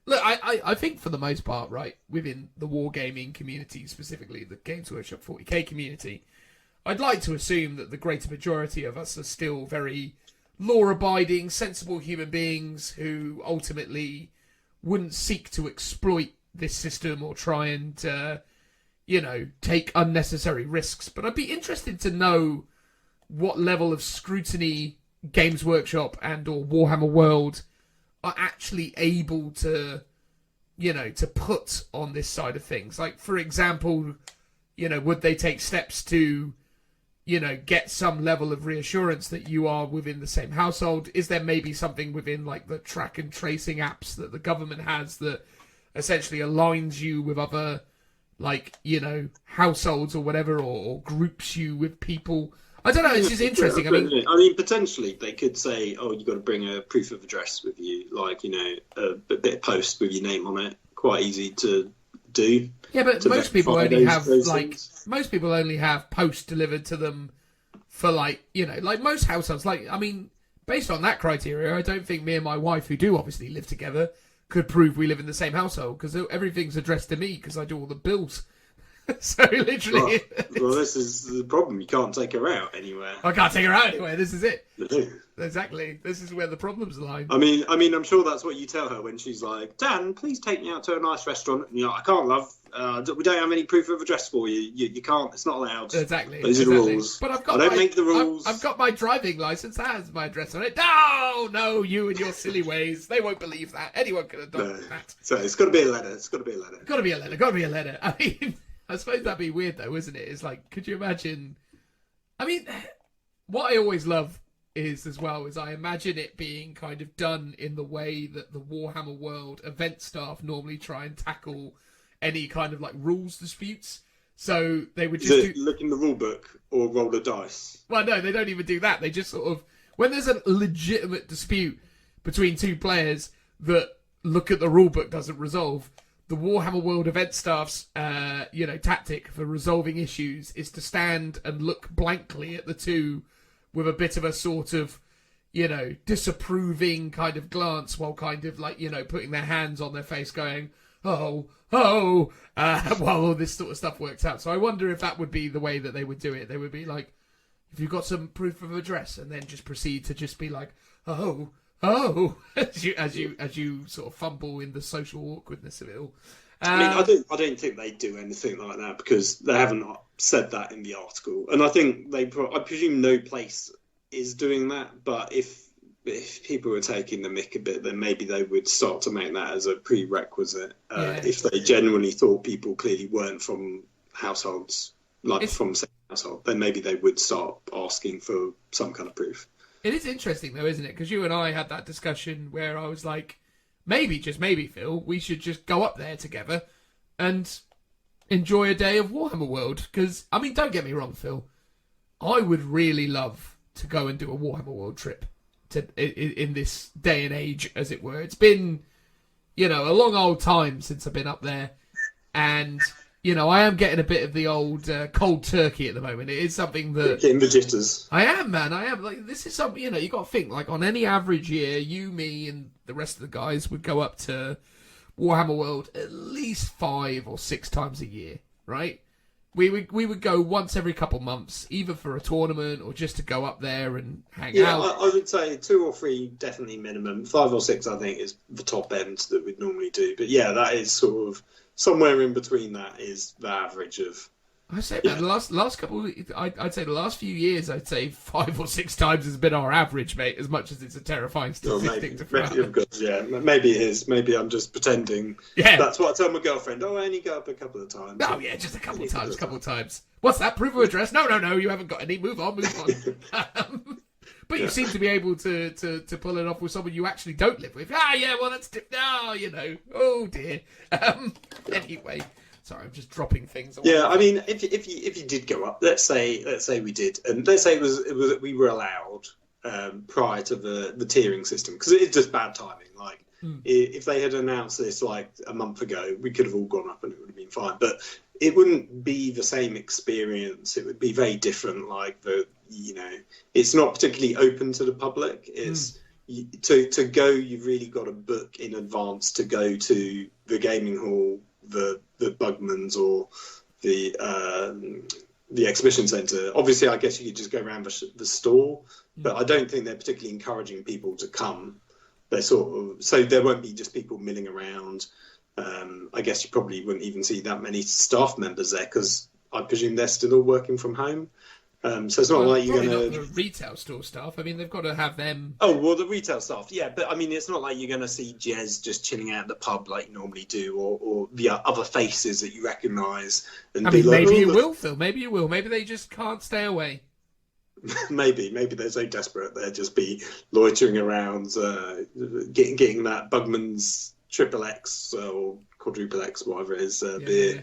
look, I think for the most part, right, within the wargaming community, specifically the Games Workshop 40k community, I'd like to assume that the greater majority of us are still very law-abiding, sensible human beings who ultimately wouldn't seek to exploit this system or try and, take unnecessary risks. But I'd be interested to know what level of scrutiny Games Workshop and or Warhammer World are actually able to, to put on this side of things. Like, for example, would they take steps to, get some level of reassurance that you are within the same household? Is there maybe something within, like, the track and tracing apps that the government has that essentially aligns you with other, like, households or whatever, or groups you with people? I don't know, it's just interesting. I mean, potentially they could say, oh, you've got to bring a proof of address with you, like, a bit of post with your name on it. Quite easy to do. Yeah, but most people only have, most people only have post delivered to them for, like most households. Like, I mean, based on that criteria, I don't think me and my wife, who do obviously live together, could prove we live in the same household, because everything's addressed to me because I do all the bills. So literally, well, this is the problem. You can't take her out anywhere. I can't take her out anywhere. This is it. Exactly. This is where the problems lie. I mean, I'm sure that's what you tell her when she's like, "Dan, please take me out to a nice restaurant." And you're like, "I can't, love. We don't have any proof of address for you. You can't. It's not allowed." Exactly. Those are the rules. But I don't make the rules. I've got my driving license. That has my address on it. No, you and your silly ways. They won't believe that. Anyone could have done that. So it's got to be a letter. Got to be a letter. I mean, I suppose that'd be weird though, isn't it? It's like, could you imagine? I mean, what I always love is I imagine it being kind of done in the way that the Warhammer World event staff normally try and tackle any kind of like rules disputes. So they would just look in the rule book or roll the dice. Well, no, they don't even do that. They just sort of, when there's a legitimate dispute between two players that look at the rule book doesn't resolve, the Warhammer World event staff's, tactic for resolving issues is to stand and look blankly at the two with a bit of a sort of, disapproving kind of glance while kind of like, putting their hands on their face going, while all this sort of stuff works out. So I wonder if that would be the way that they would do it. They would be like, if you've got some proof of address, and then just proceed to just be like, as you sort of fumble in the social awkwardness of it all. I don't think they do anything like that, because they haven't said that in the article, and I think I presume no place is doing that. But if people were taking the mick a bit, then maybe they would start to make that as a prerequisite. If they genuinely thought people clearly weren't from households, from the same household, then maybe they would start asking for some kind of proof. It is interesting, though, isn't it? Because you and I had that discussion where I was like, maybe, just maybe, Phil, we should just go up there together and enjoy a day of Warhammer World. Because, I mean, don't get me wrong, Phil. I would really love to go and do a Warhammer World trip in this day and age, as it were. It's been, a long old time since I've been up there. And I am getting a bit of the old cold turkey at the moment. It is something that... Getting the jitters. I am, man. I am. Like, this is something, you got to think, like, on any average year, you, me, and the rest of the guys would go up to Warhammer World at least 5 or 6 times a year, right? We would go once every couple months, either for a tournament or just to go up there and hang out. Yeah, I would say 2 or 3 definitely minimum. 5 or 6, I think, is the top end that we'd normally do. But yeah, that is sort of... Somewhere in between that is the average of I say, man, the last couple, I'd say the last few years, I'd say 5 or 6 times has been our average, mate. As much as it's a terrifying statistic to throw out. Of course, yeah. Maybe it is. Maybe I'm just pretending. Yeah, that's what I tell my girlfriend. Oh, I only go up a couple of times. Oh yeah, just a couple of times. What's that? Proof of address? No, you haven't got any. Move on. But you seem to be able to pull it off with someone you actually don't live with. Yeah, well that's oh dear. Anyway. Sorry, I'm just dropping things. Yeah, I mean, if you did go up, let's say we did, and let's say it was we were allowed prior to the tiering system, because it's just bad timing. Like if they had announced this like a month ago, we could have all gone up and it would have been fine. But it wouldn't be the same experience. It would be very different. Like it's not particularly open to the public. It's to go. You've really got to book in advance to go to the gaming hall, the Bugman's or the exhibition centre. Obviously, I guess you could just go around the store, but I don't think they're particularly encouraging people to come. They're so there won't be just people milling around. I guess you probably wouldn't even see that many staff members there, because I presume they're still all working from home. So it's not like you're going to... the retail store staff. I mean, they've got to have them... Oh, well, the retail staff, yeah. But, I mean, it's not like you're going to see Jez just chilling out at the pub like you normally do, or the other faces that you recognise. And maybe you will, Phil. Maybe you will. Maybe they just can't stay away. Maybe they're so desperate they'll just be loitering around, getting that Bugman's triple X or quadruple X, whatever it is, beer.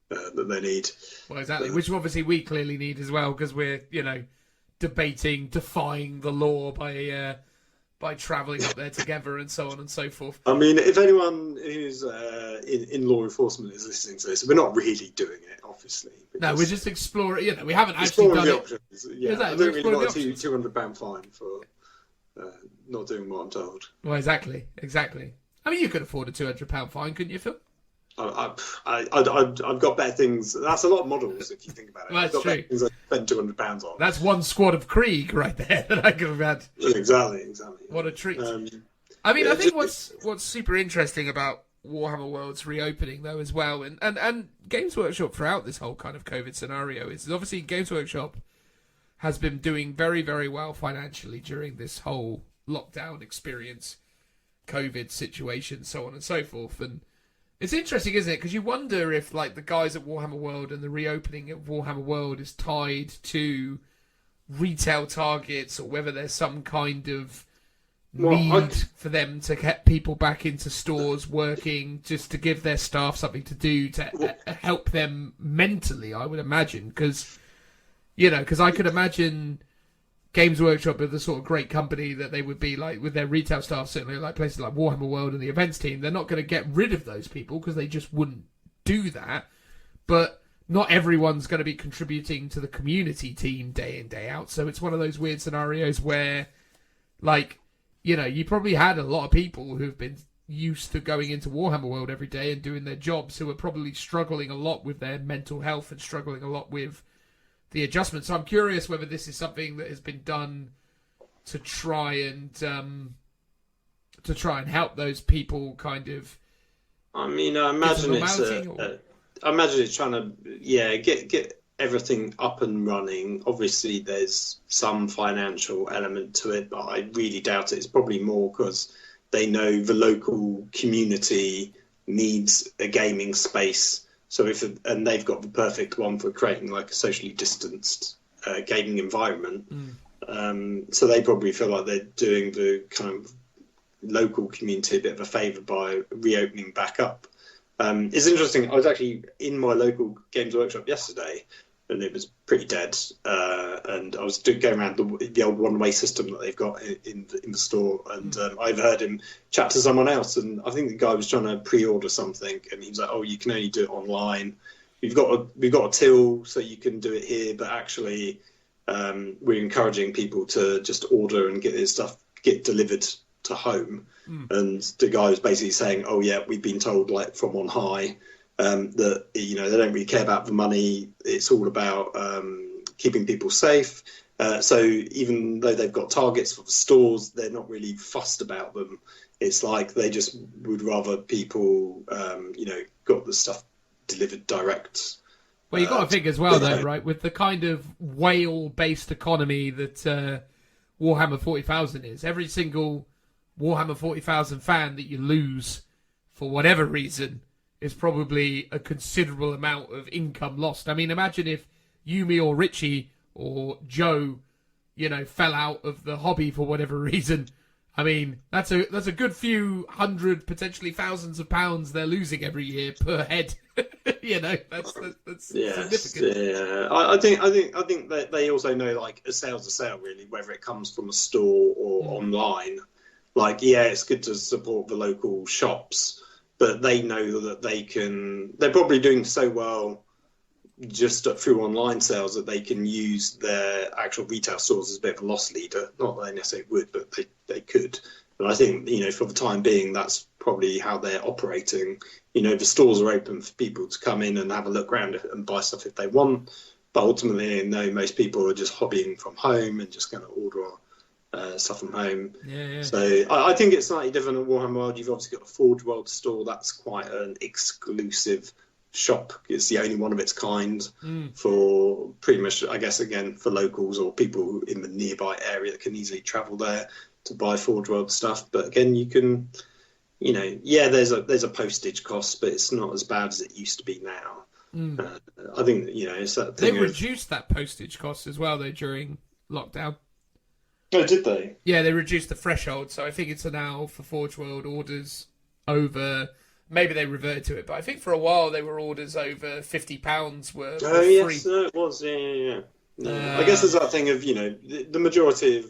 That they need. Well, exactly. Which obviously we clearly need as well, because we're, debating defying the law by travelling up there together and so on and so forth. I mean, if anyone who's in law enforcement is listening to this, we're not really doing it, obviously. No, we're just exploring. We haven't actually done the it. Options. Yeah, exactly. I don't really want a £200 fine for not doing what I'm told. Well, exactly. I mean, you could afford a £200 fine, couldn't you, Phil? I've got better things. That's a lot of models if you think about it. Well, that's true. Things I spend £200 on. That's one squad of Krieg right there that I could have had. Exactly. What a treat. I mean, I think what's super interesting about Warhammer World's reopening though as well, and Games Workshop throughout this whole kind of COVID scenario is obviously Games Workshop has been doing very, very well financially during this whole lockdown experience, COVID situation, so on and so forth, and it's interesting, isn't it? Because you wonder if, like, the guys at Warhammer World and the reopening of Warhammer World is tied to retail targets, or whether there's some kind of need for them to get people back into stores working, just to give their staff something to do to help them mentally, I would imagine. Because I could imagine Games Workshop are the sort of great company that they would be like with their retail staff, certainly like places like Warhammer World and the events team. They're not going to get rid of those people because they just wouldn't do that. But not everyone's going to be contributing to the community team day in, day out. So it's one of those weird scenarios where, like, you probably had a lot of people who've been used to going into Warhammer World every day and doing their jobs who are probably struggling a lot with their mental health and struggling a lot with the adjustment. So I'm curious whether this is something that has been done to try and help those people kind of. I mean, I imagine it's trying to get everything up and running. Obviously, there's some financial element to it, but I really doubt it. It's probably more because they know the local community needs a gaming space. So and they've got the perfect one for creating like a socially distanced gaming environment. So they probably feel like they're doing the kind of local community a bit of a favour by reopening back up. It's interesting. I was actually in my local Games Workshop yesterday, and it was pretty dead. And I was going around the old one-way system that they've got in the store, and I overheard him chat to someone else, and I think the guy was trying to pre-order something, and he was like, "Oh, you can only do it online. We've got a till, so you can do it here, but actually, we're encouraging people to just order and get their stuff delivered to home." And the guy was basically saying, "Oh yeah, we've been told like from on high." That they don't really care about the money. It's all about keeping people safe. So even though they've got targets for the stores, they're not really fussed about them. It's like they just would rather people, got the stuff delivered direct Well, you've got to think as well, though, right? With the kind of whale-based economy that Warhammer 40,000 is, every single Warhammer 40,000 fan that you lose for whatever reason is probably a considerable amount of income lost. I mean, imagine if Yumi or Richie or Joe, fell out of the hobby for whatever reason. I mean, that's a good few hundred, potentially thousands of pounds they're losing every year per head. That's significant. Yeah, I think that they also know, like, a sale's a sale, really, whether it comes from a store or online. Like, yeah, it's good to support the local shops, but they know that they're probably doing so well just through online sales that they can use their actual retail stores as a bit of a loss leader. Not that they necessarily would, but they could. But I think, for the time being, that's probably how they're operating. The stores are open for people to come in and have a look around and buy stuff if they want. But ultimately, most people are just hobbying from home and just going to order stuff from home. Yeah. So I think it's slightly different at Warhammer World. You've obviously got the Forge World store. That's quite an exclusive shop. It's the only one of its kind for pretty much, I guess, again, for locals or people in the nearby area that can easily travel there to buy Forge World stuff. But again, you can, there's a postage cost, but it's not as bad as it used to be now. I think, it's that thing. They reduced that postage cost as well, though, during lockdown. Oh, did they? Yeah, they reduced the threshold, so I think it's now for Forge World orders over. Maybe they reverted to it, but I think for a while they were orders over £50 were free. Yes, no, it was. Yeah. I guess there's that thing of the majority of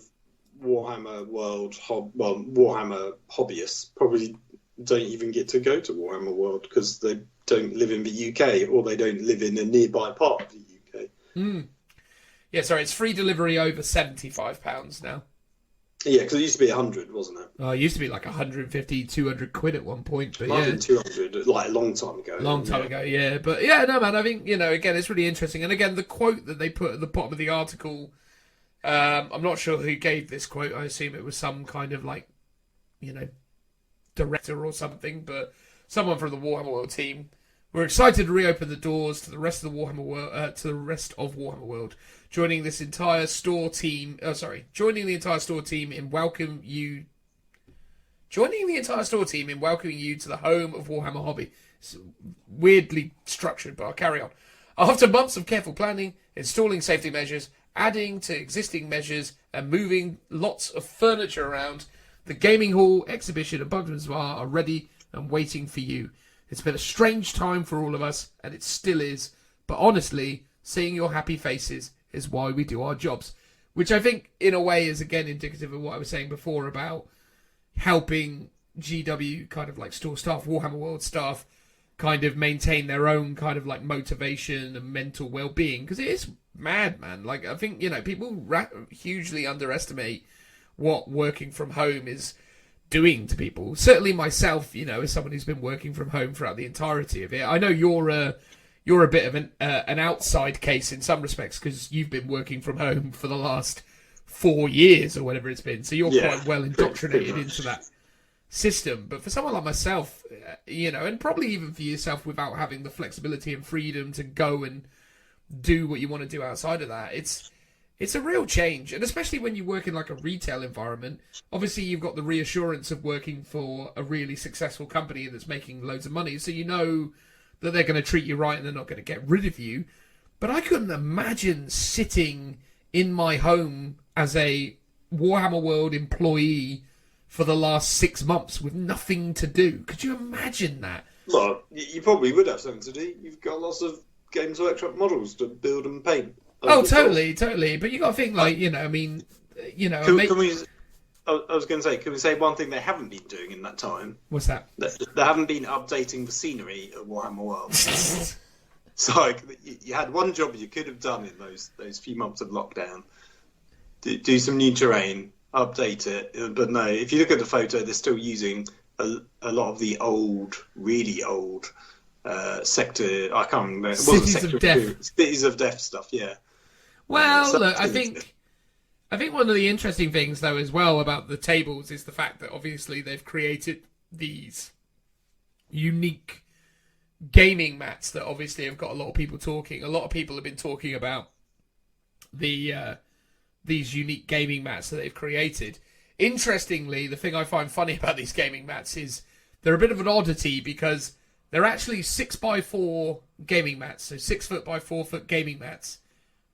Warhammer World, Warhammer hobbyists probably don't even get to go to Warhammer World because they don't live in the UK or they don't live in a nearby part of the UK. Yeah, sorry, it's free delivery over £75 now. Yeah, because it used to be 100, wasn't it? Oh, it used to be like 150, 200 quid at one point, but 200, like a long time ago. Yeah. But yeah, no, man, I think, again, it's really interesting. And again, the quote that they put at the bottom of the article, I'm not sure who gave this quote. I assume it was some kind of like, director or something, but someone from the Warhammer World team. We're excited to reopen the doors to the rest of the Warhammer World, joining the entire store team in welcoming you to the home of Warhammer hobby. It's weirdly structured, but I'll carry on. After months of careful planning, installing safety measures, adding to existing measures, and moving lots of furniture around, the gaming hall, exhibition, and Bugman's Bar are ready and waiting for you. It's been a strange time for all of us, and it still is. But honestly, seeing your happy faces is why we do our jobs. Which I think, in a way, is again indicative of what I was saying before about helping GW kind of like store staff, Warhammer World staff, kind of maintain their own kind of like motivation and mental well-being. Because it is mad, man. Like, I think, people hugely underestimate what working from home is doing to people. Certainly myself, as someone who's been working from home throughout the entirety of it. I know you're a bit of an outside case in some respects because you've been working from home for the last 4 years or whatever it's been. So you're quite well indoctrinated into that system. But for someone like myself, and probably even for yourself without having the flexibility and freedom to go and do what you want to do outside of that, it's a real change. And especially when you work in like a retail environment, obviously you've got the reassurance of working for a really successful company that's making loads of money. So you know that they're going to treat you right and they're not going to get rid of you. But I couldn't imagine sitting in my home as a Warhammer World employee for the last 6 months with nothing to do. Could you imagine that? Well, you probably would have something to do. You've got lots of Games Workshop models to build and paint. Oh, totally. But you got to think, like, I mean, Can we? I was going to say, can we say one thing they haven't been doing in that time? What's that? They haven't been updating the scenery at Warhammer World. So like, you had one job you could have done in those few months of lockdown. Do some new terrain, update it. But no, if you look at the photo, they're still using a lot of the old, really old sector. I can't remember. Cities of Death. Cities of Death stuff. Yeah. Well, look, I think one of the interesting things, though, as well about the tables is the fact that obviously they've created these unique gaming mats that obviously have got a lot of people talking. A lot of people have been talking about these unique gaming mats that they've created. Interestingly, the thing I find funny about these gaming mats is they're a bit of an oddity because they're actually 6x4 gaming mats, so 6 foot by 4 foot gaming mats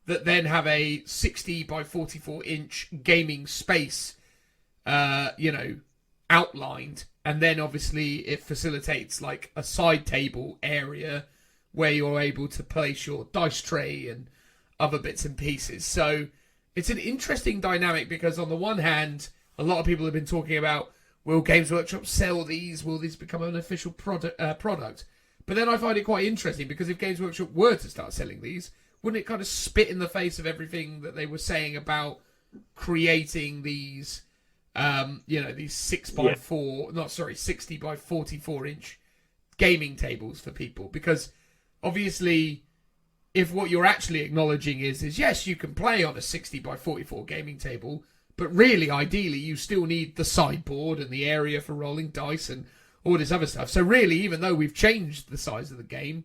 that then have a 60 by 44 inch gaming space, outlined, and then obviously it facilitates like a side table area where you're able to place your dice tray and other bits and pieces. So it's an interesting dynamic because on the one hand, a lot of people have been talking about, will Games Workshop sell these? Will these become an official product? But then I find it quite interesting because if Games Workshop were to start selling these, wouldn't it kind of spit in the face of everything that they were saying about creating these, these 60 by 44 inch gaming tables for people? Because obviously, if what you're actually acknowledging is yes, you can play on a 60 by 44 gaming table, but really, ideally, you still need the sideboard and the area for rolling dice and all this other stuff. So really, even though we've changed the size of the game,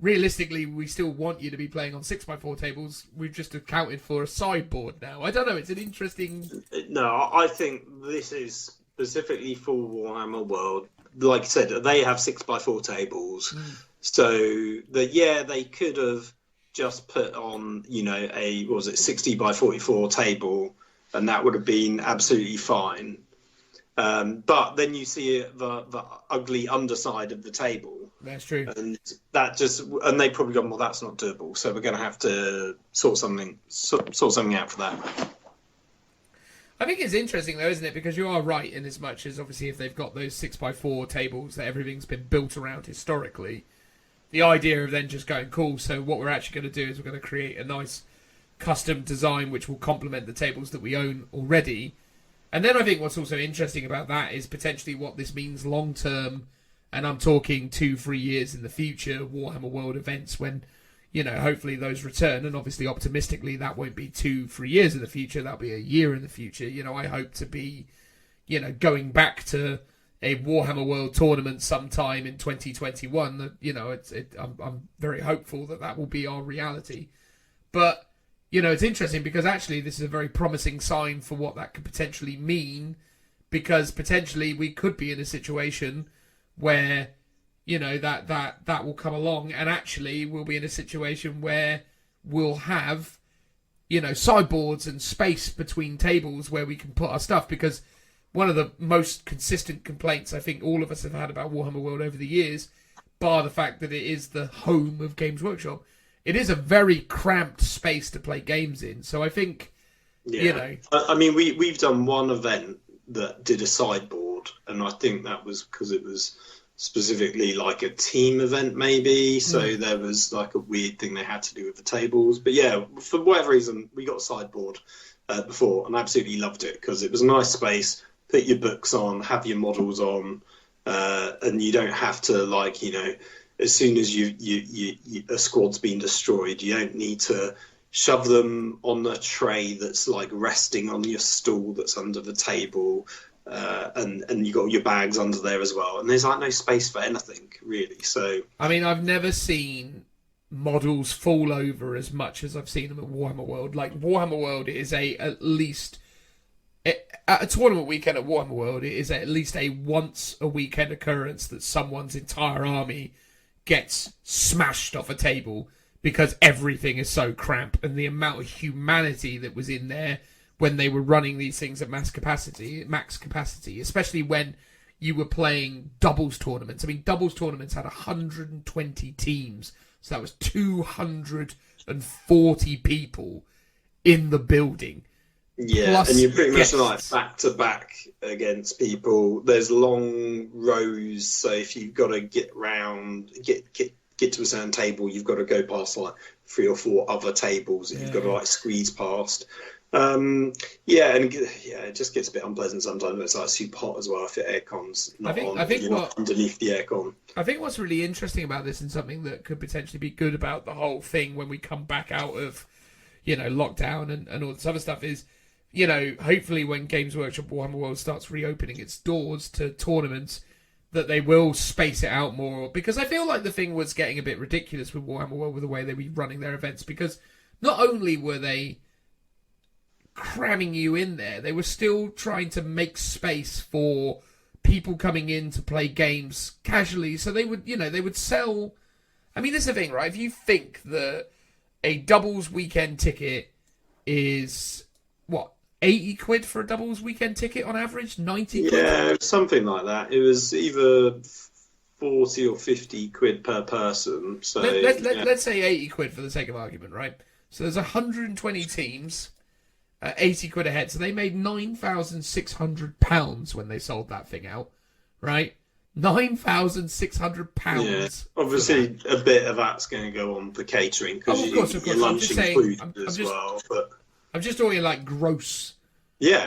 realistically, we still want you to be playing on 6x4 tables. We've just accounted for a sideboard now. I don't know. It's an interesting... No, I think this is specifically for Warhammer World. Like I said, they have 6x4 tables. So, they could have just put on, a, 60 by 44 table, and that would have been absolutely fine. But then you see the ugly underside of the table. That's true. And they probably gone, well, that's not doable. So we're going to have to sort something out for that. I think it's interesting though, isn't it? Because you are right in as much as obviously if they've got those 6x4 tables that everything's been built around historically, the idea of then just going, cool, so what we're actually going to do is we're going to create a nice custom design which will complement the tables that we own already. And then I think what's also interesting about that is potentially what this means long term, and I'm talking 2-3 years in the future, Warhammer World events when, hopefully those return, and obviously optimistically that won't be 2-3 years in the future, that'll be a year in the future. I hope to be, going back to a Warhammer World tournament sometime in 2021. I'm very hopeful that will be our reality. But it's interesting because actually this is a very promising sign for what that could potentially mean, because potentially we could be in a situation where, that will come along, and actually we'll be in a situation where we'll have, sideboards and space between tables where we can put our stuff. Because one of the most consistent complaints I think all of us have had about Warhammer World over the years, bar the fact that it is the home of Games Workshop, it is a very cramped space to play games in. So I think, I mean, we've done one event that did a sideboard, and I think that was because it was specifically like a team event maybe, so there was like a weird thing they had to do with the tables. But yeah, for whatever reason, we got a sideboard before, and I absolutely loved it because it was a nice space, put your books on, have your models on, and you don't have to, like, as soon as a squad's been destroyed, you don't need to shove them on a tray that's like resting on your stool that's under the table, and you got your bags under there as well, and there's like no space for anything really. So I mean, I've never seen models fall over as much as I've seen them at Warhammer World. Like Warhammer World is at a tournament weekend at Warhammer World, it is at least a once a weekend occurrence that someone's entire army gets smashed off a table because everything is so cramped, and the amount of humanity that was in there when they were running these things at max capacity, especially when you were playing doubles tournaments. I mean, doubles tournaments had 120 teams, so that was 240 people in the building. Yeah, Plus and you're pretty much guests. like back to back against people. There's long rows, so if you've got to get to a certain table, you've got to go past like 3 or 4 other tables that you've got to like squeeze past. It just gets a bit unpleasant sometimes. It's like super hot as well if your aircon's not on. You're not underneath the aircon. I think what's really interesting about this, and something that could potentially be good about the whole thing when we come back out of, lockdown and all this other stuff is, hopefully when Games Workshop Warhammer World starts reopening its doors to tournaments, that they will space it out more, because I feel like the thing was getting a bit ridiculous with Warhammer World with the way they were running their events, because not only were they cramming you in there, they were still trying to make space for people coming in to play games casually. So they would, they would sell. I mean, this is the thing, right? If you think that a doubles weekend ticket is what, 80 quid for a doubles weekend ticket on average, 90 quid? Yeah, something like that. It was either 40 or 50 quid per person. So let's say 80 quid for the sake of argument, right? So there's 120 teams. 80 quid a head, so they made £9,600 when they sold that thing out, right? £9,600. Yeah, obviously a bit of that's going to go on for catering, because of course. your lunch included as well. But I'm just talking like gross. Yeah,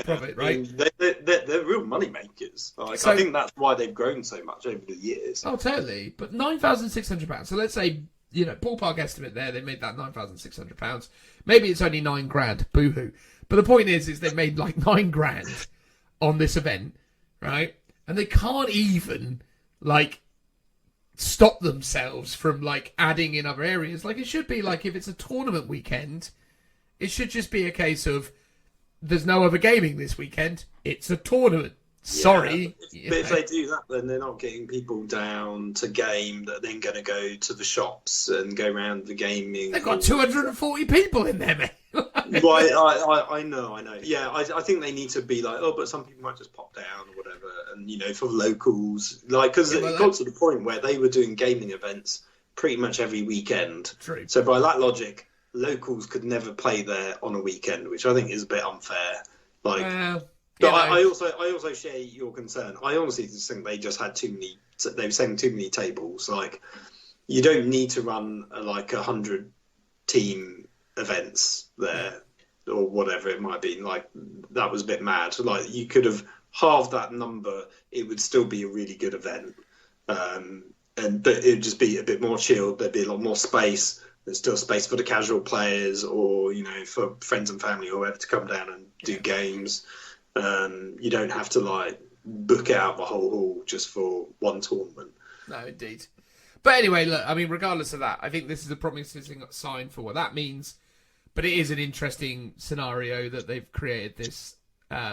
profit, right? I mean, they're real money makers. I think that's why they've grown so much over the years. Oh, totally. But £9,600. So let's say, ballpark estimate there, they made that £9,600. Maybe it's only £9,000. Boo-hoo. But the point is they've made like £9,000 on this event, right? And they can't even stop themselves from adding in other areas. It should be if it's a tournament weekend, it should just be a case of there's no other gaming this weekend. It's a tournament. Sorry. But if they do that, then they're not getting people down to game that are then going to go to the shops and go around the gaming. They've got 240 people in there, mate. Well, I know. Yeah, I think they need to be but some people might just pop down or whatever. And, for locals, because it got to the point where they were doing gaming events pretty much every weekend. True. So by that logic, locals could never play there on a weekend, which I think is a bit unfair. But I also share your concern. I honestly just think they just had too many. They were saying too many tables. You don't need to run 100 team events there or whatever it might be. That was a bit mad. You could have halved that number. It would still be a really good event. But it'd just be a bit more chilled. There'd be a lot more space. There's still space for the casual players or for friends and family or whoever to come down and do games. You don't have to book out the whole hall just for one tournament. No, indeed. But anyway, look, I mean, regardless of that, I think this is a promising sign for what that means. But it is an interesting scenario that they've created this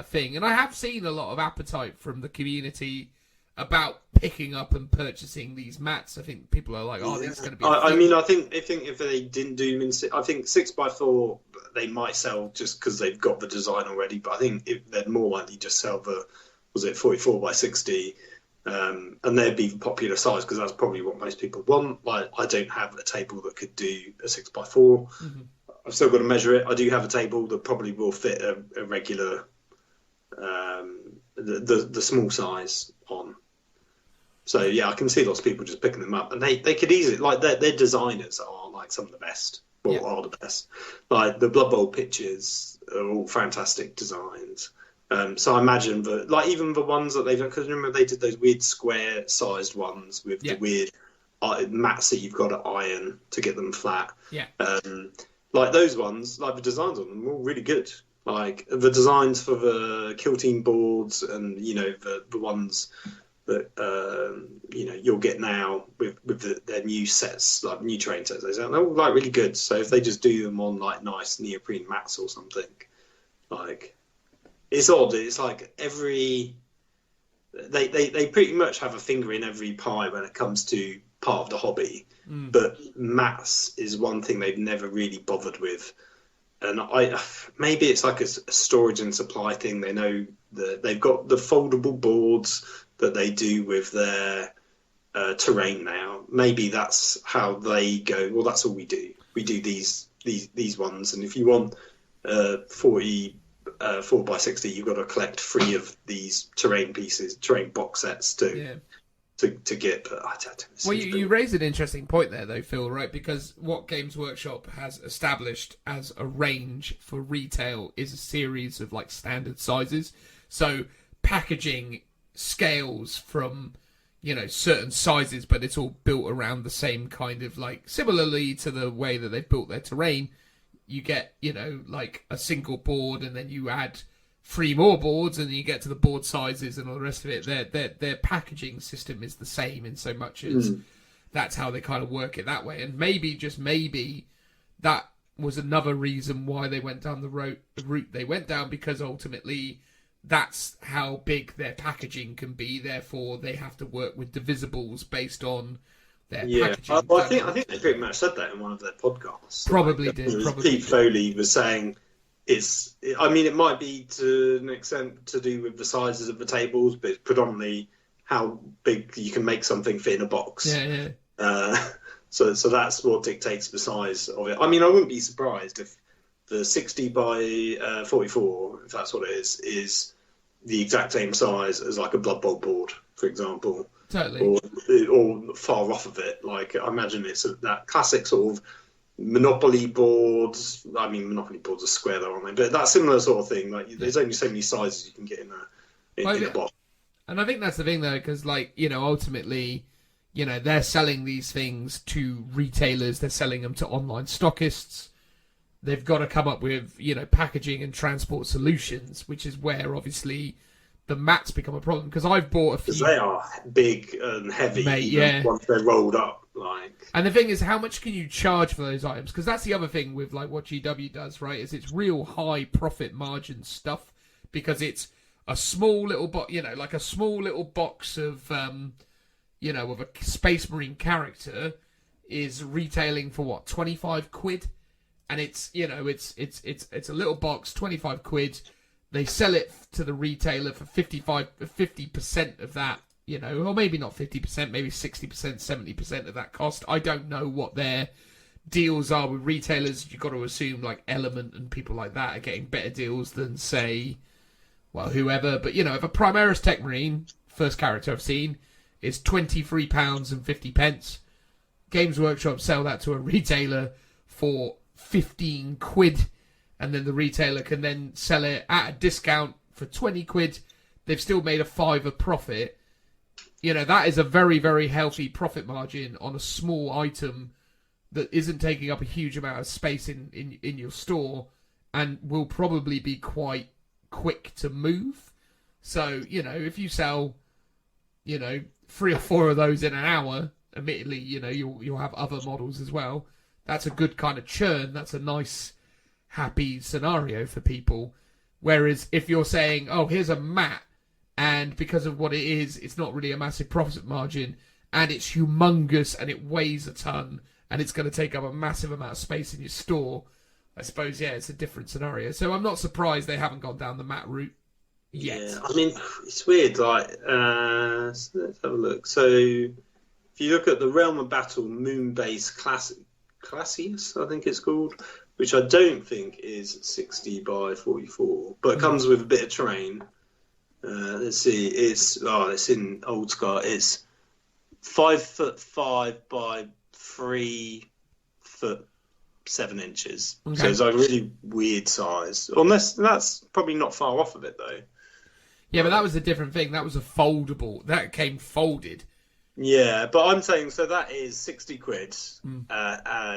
thing. And I have seen a lot of appetite from the community about picking up and purchasing these mats. I think people are this is going to be... I think if they didn't do them I think 6x4, they might sell just because they've got the design already. But I think they'd more likely just sell the, 44x60, and they'd be the popular size because that's probably what most people want. I don't have a table that could do a 6x4. Mm-hmm. I've still got to measure it. I do have a table that probably will fit a regular, the small size on. So yeah, I can see lots of people just picking them up, and they could easily their designers are some of the best, are the best. The Blood Bowl pitches are all fantastic designs. So I imagine that even the ones that they've done, because remember they did those weird square-sized ones with the weird mats that you've got to iron to get them flat. Yeah. Those ones, the designs on them are all really good. The designs for the kill team boards and the ones that you'll get now with their new sets, new terrain sets, they're all really good. So if they just do them on nice neoprene mats or something, it's odd. It's they pretty much have a finger in every pie when it comes to part of the hobby. But mats is one thing they've never really bothered with. And maybe it's a storage and supply thing. They know that they've got the foldable boards that they do with their terrain now. Maybe that's how they go. Well, that's all we do. We do these ones, and if you want 40 4x60, you've got to collect 3 of these terrain box sets to get. But I don't know. Well, you raised an interesting point there, though, Phil, right? Because what Games Workshop has established as a range for retail is a series of standard sizes. So packaging scales from certain sizes, but it's all built around the same kind of similarly to the way that they've built their terrain. You get a single board, and then you add three more boards, and you get to the board sizes and all the rest of it. Their packaging system is the same in so much as that's how they kind of work it that way. And maybe, just maybe, that was another reason why they went down the route they went down, because ultimately that's how big their packaging can be. Therefore, they have to work with divisibles based on their packaging. Well, I think they pretty much said that in one of their podcasts. Probably did. Pete Foley was saying it might be to an extent to do with the sizes of the tables, but it's predominantly how big you can make something fit in a box. Yeah. So that's what dictates the size of it. I mean, I wouldn't be surprised if the 60 by 44, if that's what it is the exact same size as like a Blood Bowl board, for example. Totally. Or far off of it. Like, I imagine it's that classic sort of Monopoly boards. I mean, Monopoly boards are square though, aren't they? But that similar sort of thing. Like, there's only so many sizes you can get in a box. And I think that's the thing, though, because, like, ultimately, they're selling these things to retailers. They're selling them to online stockists. They've got to come up with, packaging and transport solutions, which is where, obviously, the mats become a problem. Because I've bought a few... Because they are big and heavy, once they're rolled up. And the thing is, how much can you charge for those items? Because that's the other thing with, like, what GW does, right? Is it's real high profit margin stuff, because it's a small little like a small little box of of a Space Marine character is retailing for what, 25 quid, and it's it's a little box, 25 quid. They sell it to the retailer for 50% of that, or maybe not 50%, maybe 60%, 70% of that cost. I don't know what their deals are with retailers. You've got to assume like Element and people like that are getting better deals than, say, well, whoever. But, if a Primaris Tech Marine, first character I've seen, is £23.50, Games Workshop sell that to a retailer for 15 quid, and then the retailer can then sell it at a discount for 20 quid. They've still made a £5 profit. That is a very, very healthy profit margin on a small item that isn't taking up a huge amount of space in your store, and will probably be quite quick to move. So, if you sell, 3 or 4 of those in an hour, admittedly, you'll have other models as well. That's a good kind of churn. That's a nice, happy scenario for people. Whereas if you're saying, oh, here's a mat, and because of what it is, it's not really a massive profit margin, and it's humongous, and it weighs a ton, and it's going to take up a massive amount of space in your store, I suppose, it's a different scenario. So I'm not surprised they haven't gone down the mat route yet. Yeah, I mean, it's weird. Like, let's have a look. So if you look at the Realm of Battle Moonbase Classius, I think it's called, which I don't think is 60 by 44, but it comes with a bit of terrain. Let's see, it's in Old Scar. It's 5'5" by 3'7". Okay. So it's a really weird size. Unless that's probably not far off of it though. Yeah, but that was a different thing. That was a foldable. That came folded. Yeah, but I'm saying, so that is 60 quid,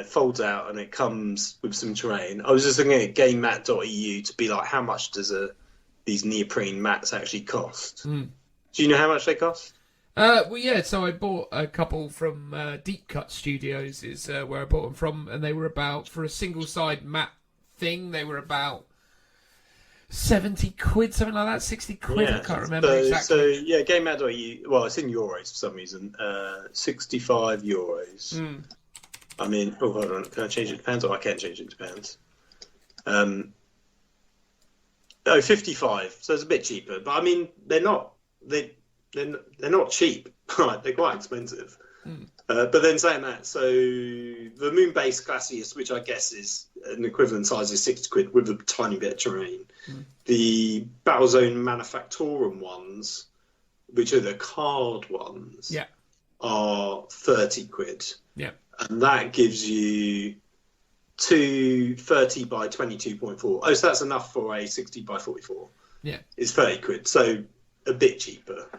folds out, and it comes with some terrain. I was just looking at gamemat.eu to be like, how much does these neoprene mats actually cost? Do you know how much they cost? Well, yeah, so I bought a couple from Deep Cut Studios, is where I bought them from, and they were about, for a single-side mat thing, they were about 70 quid, something like that, 60 quid, I can't remember exactly. So, yeah, GameMat.eu, well, it's in euros for some reason, 65 euros. I mean, oh, hold on, can I change it to pounds? Oh, I can't change it to pounds. 55, so it's a bit cheaper, but I mean, they're not cheap, right? They're quite expensive. But then saying that, so the Moonbase Classius, which I guess is an equivalent size, is 60 quid with a tiny bit of terrain. The Battlezone Manufactorum ones, which are the card ones, are 30 quid. Yeah. And that gives you 30 by 22.4. Oh, so that's enough for a 60 by 44. Yeah. It's 30 quid, so a bit cheaper.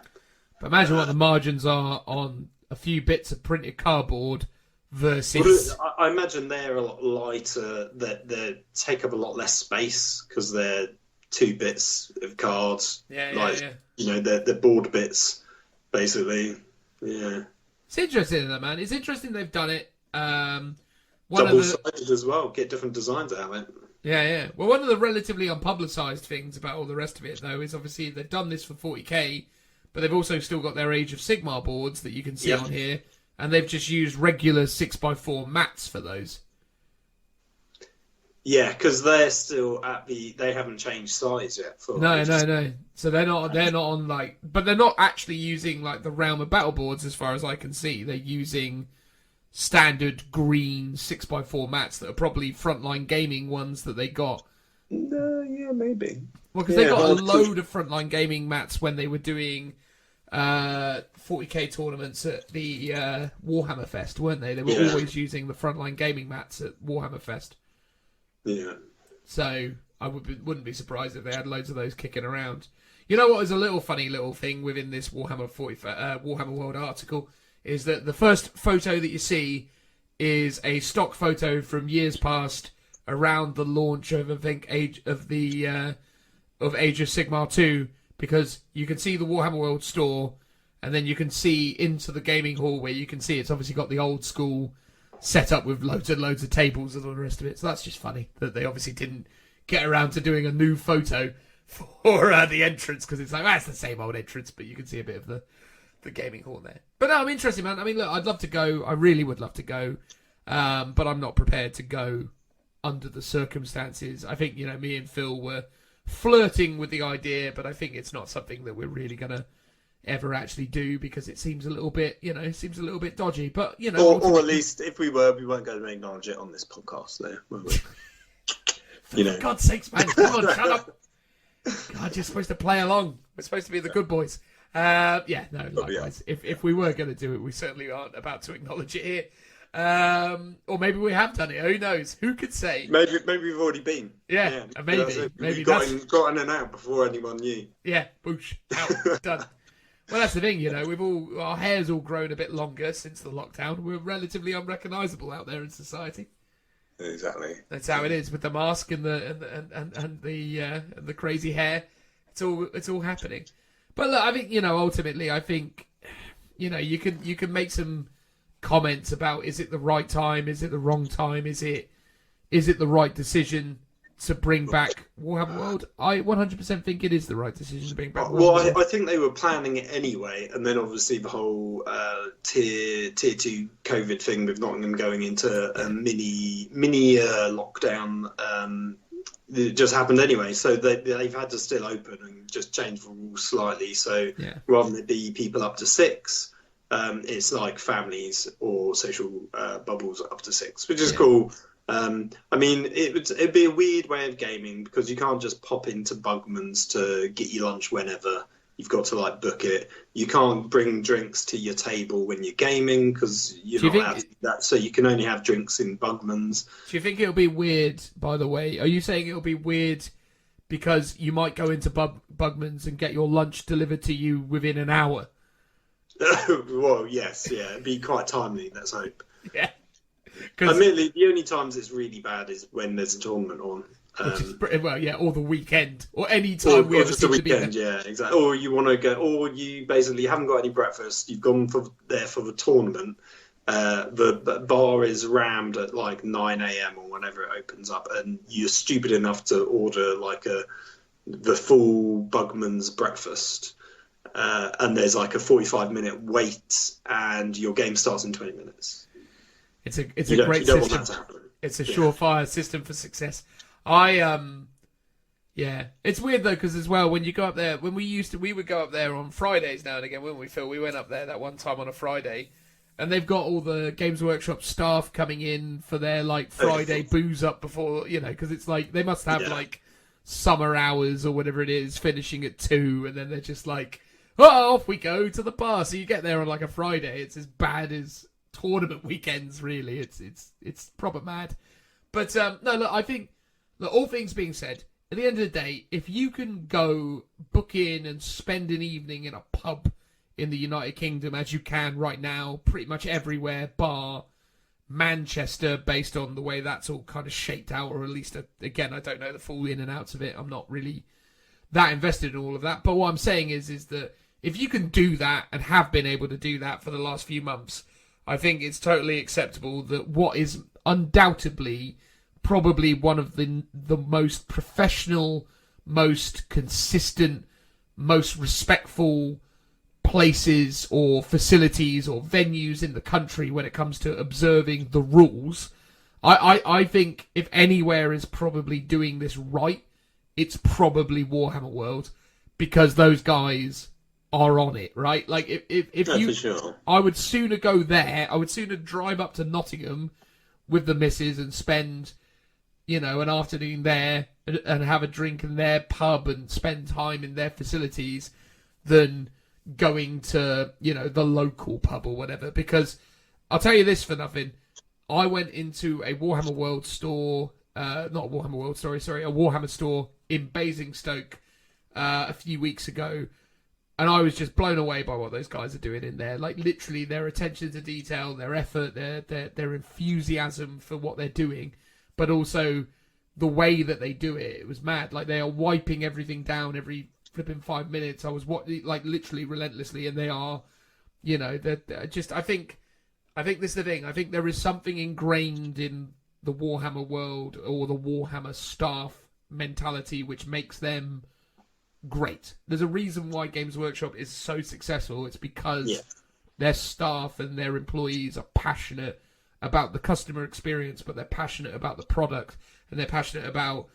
But imagine what the margins are on a few bits of printed cardboard versus... Well, I imagine they're a lot lighter, that they take up a lot less space because they're 2 bits of cards, Yeah. you know, the board bits, basically. Yeah. It's interesting, though, man. It's interesting they've done it. Double-sided as well. Get different designs out of it. Yeah. Well, one of the relatively unpublicised things about all the rest of it, though, is obviously they've done this for 40k, but they've also still got their Age of Sigmar boards that you can see on here, and they've just used regular 6x4 mats for those. Yeah, because they're still they haven't changed size yet. No. So they're not on like, but they're not actually using like the Realm of Battle boards as far as I can see. They're using standard green 6x4 mats that are probably Frontline Gaming ones that they got. Yeah, maybe. Well, because they got a load of Frontline Gaming mats when they were doing 40k tournaments at the Warhammer Fest, weren't they? They were always using the Frontline Gaming mats at Warhammer Fest. Yeah. So I wouldn't be surprised if they had loads of those kicking around. You know what is a little funny little thing within this Warhammer World article is that the first photo that you see is a stock photo from years past around the launch of Age of Sigmar 2, because you can see the Warhammer World store, and then you can see into the gaming hall where you can see it's obviously got the old school set up with loads and loads of tables and all the rest of it. So that's just funny that they obviously didn't get around to doing a new photo for the entrance, because it's like, it's the same old entrance, but you can see a bit of the gaming hall there. But no, I'm interested, man. I mean, look, I'd love to go. I really would love to go, but I'm not prepared to go under the circumstances. I think, me and Phil were flirting with the idea, but I think it's not something that we're really going to ever actually do, because it seems a little bit, dodgy. But or at least if we weren't going to acknowledge it on this podcast, there, were we? For God's sakes, man! Come on, shut up! God, you're supposed to play along. We're supposed to be the good boys. Likewise. If we were going to do it, we certainly aren't about to acknowledge it here. Or maybe we have done it. Who knows? Who could say? Maybe we've already been. Yeah, maybe. Maybe got in and out before anyone knew. Yeah, boosh, out, done. Well, that's the thing, our hair's all grown a bit longer since the lockdown. We're relatively unrecognisable out there in society. Exactly. That's how it is with the mask and the crazy hair. It's all happening. But look, I think ultimately, I think you can make some comments about, is it the right time? Is it the wrong time? Is it the right decision to bring back Warhammer World? I 100% think it is the right decision to bring back Warhammer World. I think they were planning it anyway, and then obviously the whole tier 2 COVID thing with Nottingham going into a mini lockdown, it just happened anyway. So they've had to still open and just change the rules slightly. So rather than it be people up to 6, it's like families or social bubbles up to 6, which is cool. I mean, it'd be a weird way of gaming, because you can't just pop into Bugman's to get your lunch whenever. You've got to book it. You can't bring drinks to your table when you're gaming, because you're not allowed to do that. So you can only have drinks in Bugman's. Do you think it'll be weird, by the way? Are you saying it'll be weird because you might go into Bugman's and get your lunch delivered to you within an hour? Well, yes, yeah. It'd be quite timely, let's hope. Yeah. Admittedly, the only times it's really bad is when there's a tournament on. Or the weekend, or any time we ever seem to be there. Yeah, exactly. Or you want to go, or you basically haven't got any breakfast. You've gone there for the tournament. The bar is rammed at 9 a.m. or whenever it opens up, and you're stupid enough to order the full Bugman's breakfast. And there's a 45-minute wait, and your game starts in 20 minutes. It's a great system. You don't want that to happen. It's a surefire system for success. It's weird though, because as well, when you go up there, we would go up there on Fridays now and again, wouldn't we, Phil? We went up there that one time on a Friday, and they've got all the Games Workshop staff coming in for their Friday booze up before, because it's they must have summer hours or whatever it is, finishing at 2, and then they're just off we go to the bar. So you get there on a Friday, it's as bad as tournament weekends, really. It's proper mad. But no, look, I think, all things being said, at the end of the day, if you can go book in and spend an evening in a pub in the United Kingdom, as you can right now, pretty much everywhere, bar Manchester, based on the way that's all kind of shaped out, or at least, again, I don't know the full in and outs of it. I'm not really that invested in all of that. But what I'm saying is that if you can do that and have been able to do that for the last few months, I think it's totally acceptable that what is undoubtedly probably one of the most professional, most consistent, most respectful places or facilities or venues in the country when it comes to observing the rules. I think if anywhere is probably doing this right, it's probably Warhammer World, because those guys are on it, right? Like if you, for sure. I would sooner go there. I would sooner drive up to Nottingham with the missus and spend, an afternoon there and have a drink in their pub and spend time in their facilities than going to, the local pub or whatever. Because I'll tell you this for nothing. I went into a Warhammer World store, not a Warhammer World, sorry, a Warhammer store in Basingstoke a few weeks ago, and I was just blown away by what those guys are doing in there. Like, literally, their attention to detail, their effort, their enthusiasm for what they're doing, but also the way that they do it. It was mad. Like, they are wiping everything down every flipping 5 minutes. I was literally relentlessly, and they are, they're just. I think this is the thing. I think there is something ingrained in the Warhammer world or the Warhammer staff mentality which makes them great. There's a reason why Games Workshop is so successful. It's because their staff and their employees are passionate about the customer experience, but they're passionate about the product, and they're passionate about,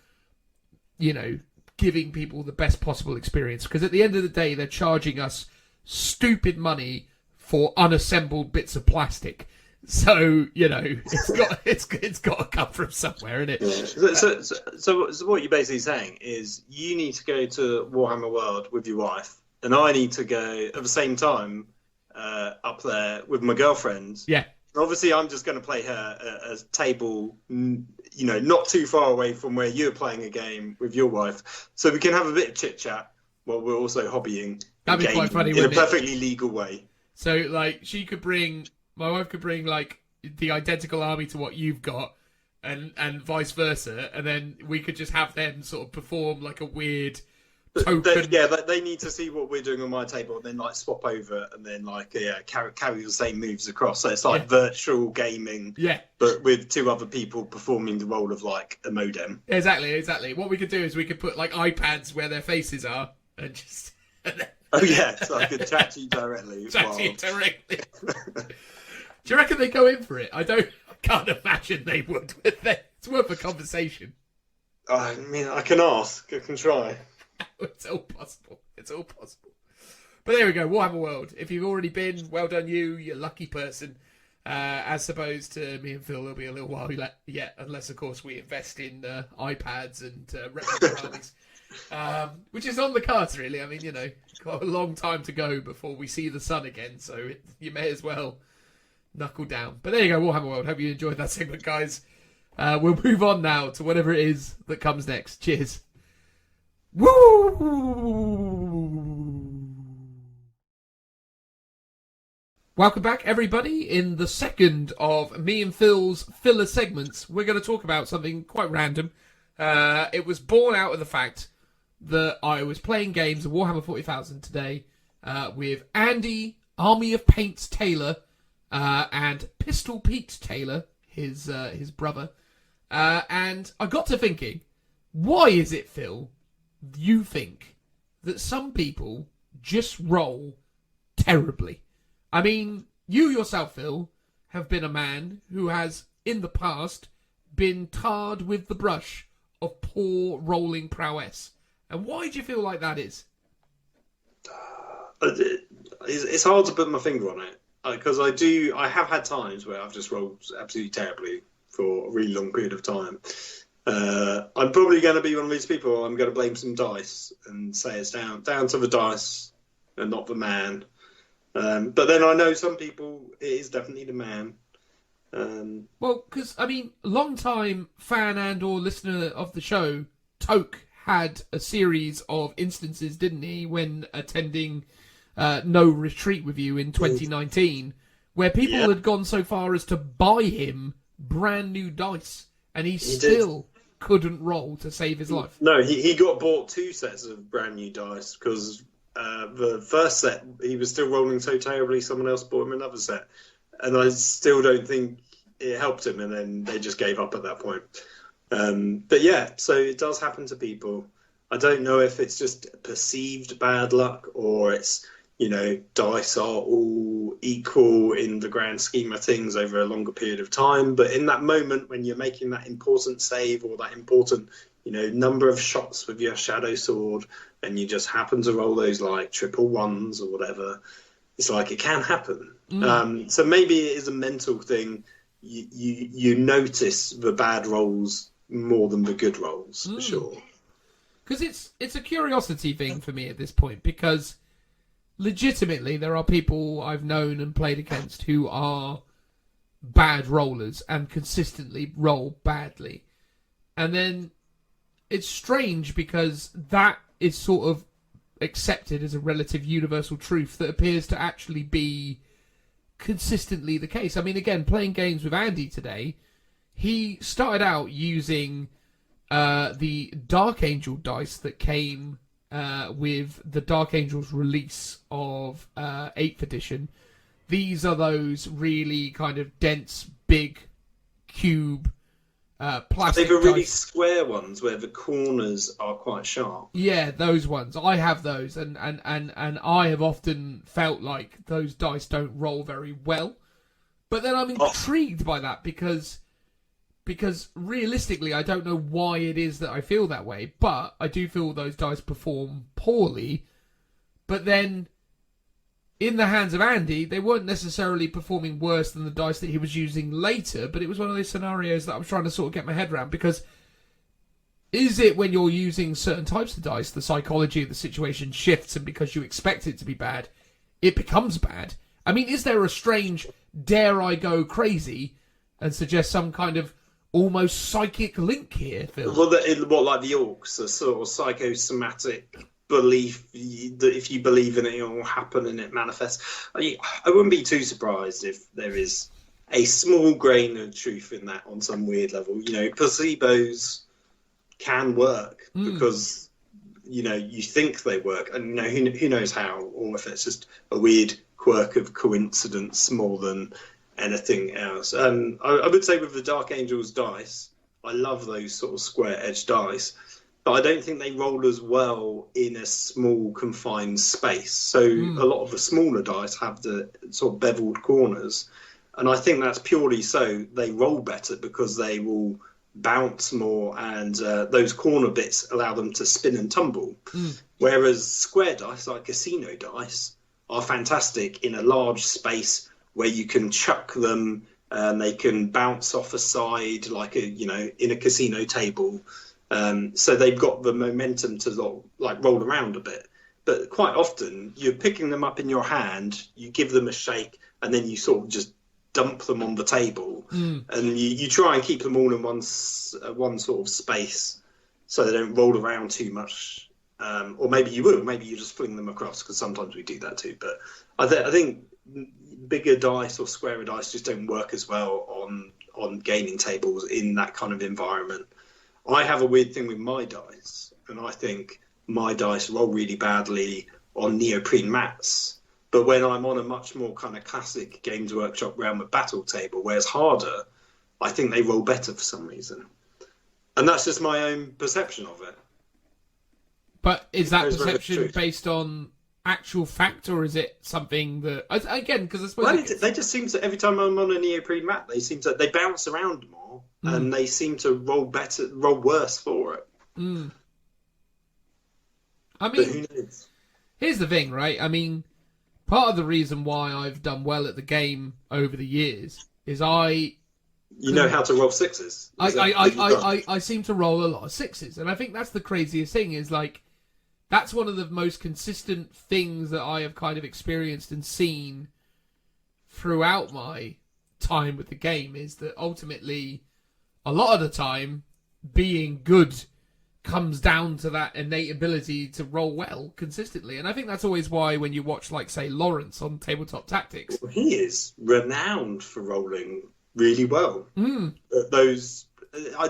giving people the best possible experience. Because at the end of the day, they're charging us stupid money for unassembled bits of plastic. So, it's got to come from somewhere, isn't it? So what you're basically saying is you need to go to Warhammer World with your wife, and I need to go at the same time up there with my girlfriend. Yeah. Obviously, I'm just going to play her a table, not too far away from where you're playing a game with your wife, so we can have a bit of chit chat while we're also hobbying. That'd be quite funny, in a wouldn't it? perfectly legal way. So, like, my wife could bring, like, the identical army to what you've got, and vice versa, and then we could just have them sort of perform, like, a weird token. They need to see what we're doing on my table, and then, like, swap over, and then, like, carry the same moves across. So it's like virtual gaming, but with two other people performing the role of, like, a modem. Exactly. What we could do is we could put, like, iPads where their faces are, and just... Oh, yeah, so I could chat to you directly. Directly. Do you reckon they go in for it? I can't imagine they would. It's worth a conversation. I mean, I can ask. I can try. It's all possible. But there we go, Warhammer World. If you've already been, well done you lucky person. As opposed to me and Phil, it'll be a little while yet, unless, of course, we invest in iPads and replica armies. Which is on the cards, really. I mean, got a long time to go before we see the sun again, so you may as well knuckle down. But there you go, Warhammer World. Hope you enjoyed that segment, guys. We'll move on now to whatever it is that comes next. Cheers. Woo! Welcome back, everybody. In the second of me and Phil's filler segments, we're going to talk about something quite random. It was born out of the fact that I was playing games of Warhammer 40,000 today with Andy, Army of Paints Taylor, and Pistol Pete Taylor, his brother. And I got to thinking, why is it, Phil, you think that some people just roll terribly? I mean, you yourself, Phil, have been a man who has, in the past, been tarred with the brush of poor rolling prowess. And why do you feel like that is? It's hard to put my finger on it, because I have had times where I've just rolled absolutely terribly for a really long period of time. I'm probably going to be one of these people. I'm going to blame some dice and say it's down to the dice and not the man. But then I know some people, it is definitely the man. Well, because, I mean, long-time fan and or listener of the show, Toke, had a series of instances, didn't he, when attending No Retreat with you in 2019, where people had gone so far as to buy him brand new dice, and he still couldn't roll to save his life. No, he got bought 2 sets of brand new dice because the first set he was still rolling so terribly. Someone else bought him another set, and I still don't think it helped him. And then they just gave up at that point. But yeah, so it does happen to people. I don't know if it's just perceived bad luck or it's, dice are all equal in the grand scheme of things over a longer period of time. But in that moment when you're making that important save or that important, number of shots with your shadow sword, and you just happen to roll those like triple ones or whatever, it's like it can happen. So maybe it is a mental thing. You notice the bad rolls more than the good rolls, for sure. Because it's a curiosity thing for me at this point, because legitimately there are people I've known and played against who are bad rollers and consistently roll badly. And then it's strange because that is sort of accepted as a relative universal truth that appears to actually be consistently the case. I mean, again, playing games with Andy today, he started out using the Dark Angel dice that came with the Dark Angel's release of 8th edition. These are those really kind of dense, big, cube, plastic They're really dice. square ones where the corners are quite sharp. Yeah, those ones. I have those, and I have often felt like those dice don't roll very well. But then I'm intrigued by that because realistically, I don't know why it is that I feel that way, but I do feel those dice perform poorly. But then, in the hands of Andy, they weren't necessarily performing worse than the dice that he was using later, but it was one of those scenarios that I was trying to sort of get my head around, because is it when you're using certain types of dice, the psychology of the situation shifts, and because you expect it to be bad, it becomes bad? I mean, is there a strange, dare I go crazy, and suggest some kind of almost psychic link here, Phil? Well, like the orcs, a sort of psychosomatic belief that if you believe in it, it will happen and it manifests. I wouldn't be too surprised if there is a small grain of truth in that on some weird level. Placebos can work because, you think they work, and, who knows how, or if it's just a weird quirk of coincidence more than anything else. I would say with the Dark Angels dice, I love those sort of square edged dice, but I don't think they roll as well in a small confined space. So a lot of the smaller dice have the sort of beveled corners, and I think that's purely so they roll better because they will bounce more, and those corner bits allow them to spin and tumble. Whereas square dice, like casino dice, are fantastic in a large space where you can chuck them, and they can bounce off a side like in a casino table. So they've got the momentum to roll around a bit. But quite often you're picking them up in your hand, you give them a shake, and then you sort of just dump them on the table, and you try and keep them all in one sort of space so they don't roll around too much. Or maybe you will, maybe you just fling them across, because sometimes we do that too. But I think bigger dice or squarer dice just don't work as well on gaming tables in that kind of environment. I have a weird thing with my dice, and I think my dice roll really badly on neoprene mats. But when I'm on a much more kind of classic Games Workshop Realm of Battle table, where it's harder, I think they roll better for some reason. And that's just my own perception of it. But is that perception based on actual fact, or is it something that, again, because I suppose they just seem to, every time I'm on a neoprene mat, they bounce around more, and they seem to roll worse for it. I mean, here's the thing, right? I mean, part of the reason why I've done well at the game over the years is you know how to roll sixes. I seem to roll a lot of sixes, and I think that's the craziest thing, is that's one of the most consistent things that I have kind of experienced and seen throughout my time with the game, is that ultimately, a lot of the time, being good comes down to that innate ability to roll well consistently. And I think that's always why when you watch, say, Lawrence on Tabletop Tactics... He is renowned for rolling really well. Those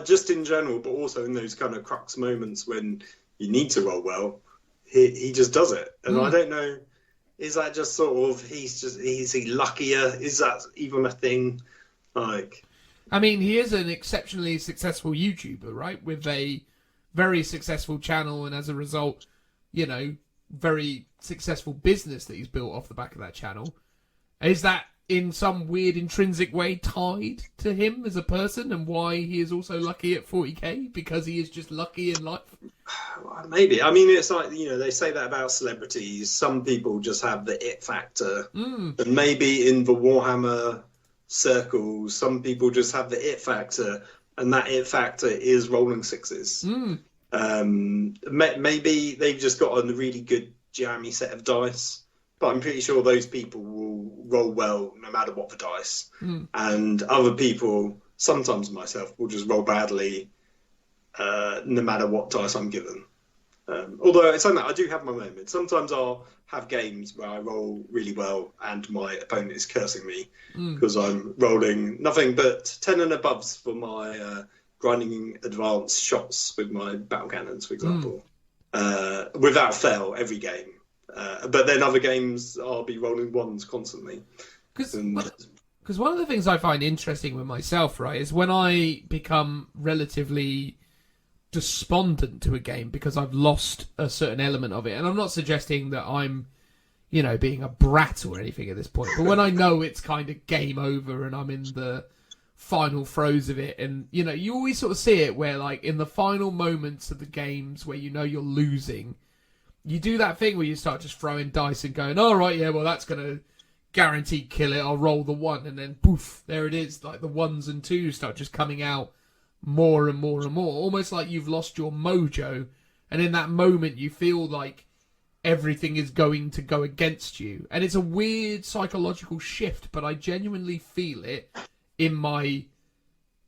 just in general, but also in those kind of crux moments when you need to roll well, he just does it. And I don't know, is that just sort of is he luckier? Is that even a thing? Like, I mean, he is an exceptionally successful YouTuber, right? With a very successful channel, and as a result, you know, very successful business that he's built off the back of that channel. Is that in some weird intrinsic way tied to him as a person, and why he is also lucky at 40k? Because he is just lucky in life? Maybe. I mean, it's like, you know, they say that about celebrities. Some people just have the it factor. And maybe in the Warhammer circles, some people just have the it factor, and that it factor is rolling sixes. Maybe they've just got a really good jammy set of dice, but I'm pretty sure those people will roll well no matter what the dice. And other people, sometimes myself, will just roll badly no matter what dice I'm given. Although it's something I do have my moments. Sometimes I'll have games where I roll really well and my opponent is cursing me because I'm rolling nothing but 10 and aboves for my grinding advanced shots with my battle cannons, for example, without fail every game. But then other games I'll be rolling ones constantly. Because one of the things I find interesting with myself, right, is when I become relatively despondent to a game because I've lost a certain element of it, and I'm not suggesting that I'm, you know, being a brat or anything at this point, but when I know it's kind of game over and I'm in the final throes of it, and, you know, you always sort of see it where, like, in the final moments of the games where you know you're losing, you do that thing where you start just throwing dice and going, all right, yeah, well, that's going to guaranteed kill it, I'll roll the one, and then poof, there it is. Like, the ones and twos start just coming out more and more and more, almost like you've lost your mojo, and in that moment you feel like everything is going to go against you, and it's a weird psychological shift, but I genuinely feel it in my,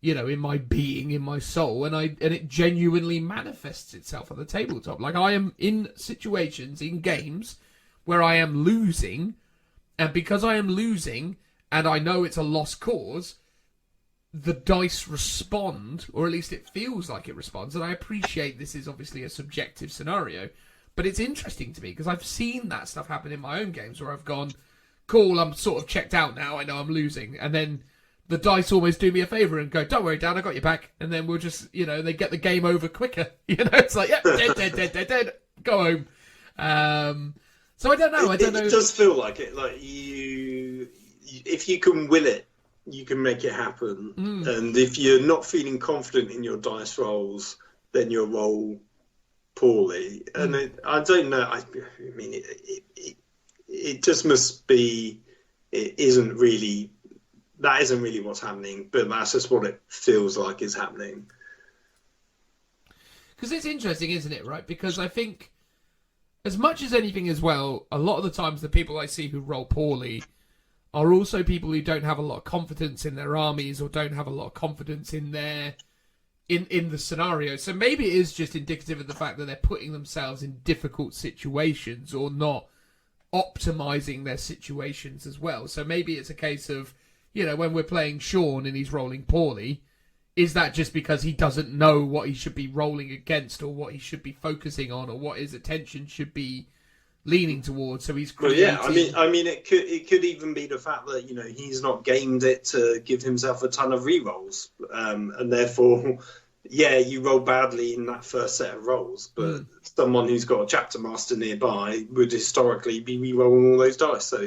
you know, in my being, in my soul, and it genuinely manifests itself on the tabletop. Like, I am in situations, in games, where I am losing, and because I am losing, and I know it's a lost cause, the dice respond, or at least it feels like it responds, and I appreciate this is obviously a subjective scenario, but it's interesting to me, because I've seen that stuff happen in my own games, where I've gone, cool, I'm sort of checked out now, I know I'm losing, and then the dice almost do me a favour and go, don't worry, Dan, I got you back, and then we'll just, you know, they get the game over quicker, you know, it's like, yeah, dead, go home. So I don't know, It does feel like it, like you, if you can will it, you can make it happen. And if you're not feeling confident in your dice rolls, then you'll roll poorly. And I don't know. I mean, it just must be. It isn't really. That isn't really what's happening, but that's just what it feels like is happening. Because it's interesting, isn't it? Right? Because I think, as much as anything as well, a lot of the times the people I see who roll poorly are also people who don't have a lot of confidence in their armies, or don't have a lot of confidence in their in the scenario. So maybe it is just indicative of the fact that they're putting themselves in difficult situations, or not optimizing their situations as well. So maybe it's a case of, you know, when we're playing Sean and he's rolling poorly, is that just because he doesn't know what he should be rolling against, or what he should be focusing on, or what his attention should be leaning towards? So he's creating... Well, yeah, I mean, it could even be the fact that, you know, he's not gamed it to give himself a ton of rerolls, and therefore, yeah, you roll badly in that first set of rolls, but someone who's got a chapter master nearby would historically be rerolling all those dice. So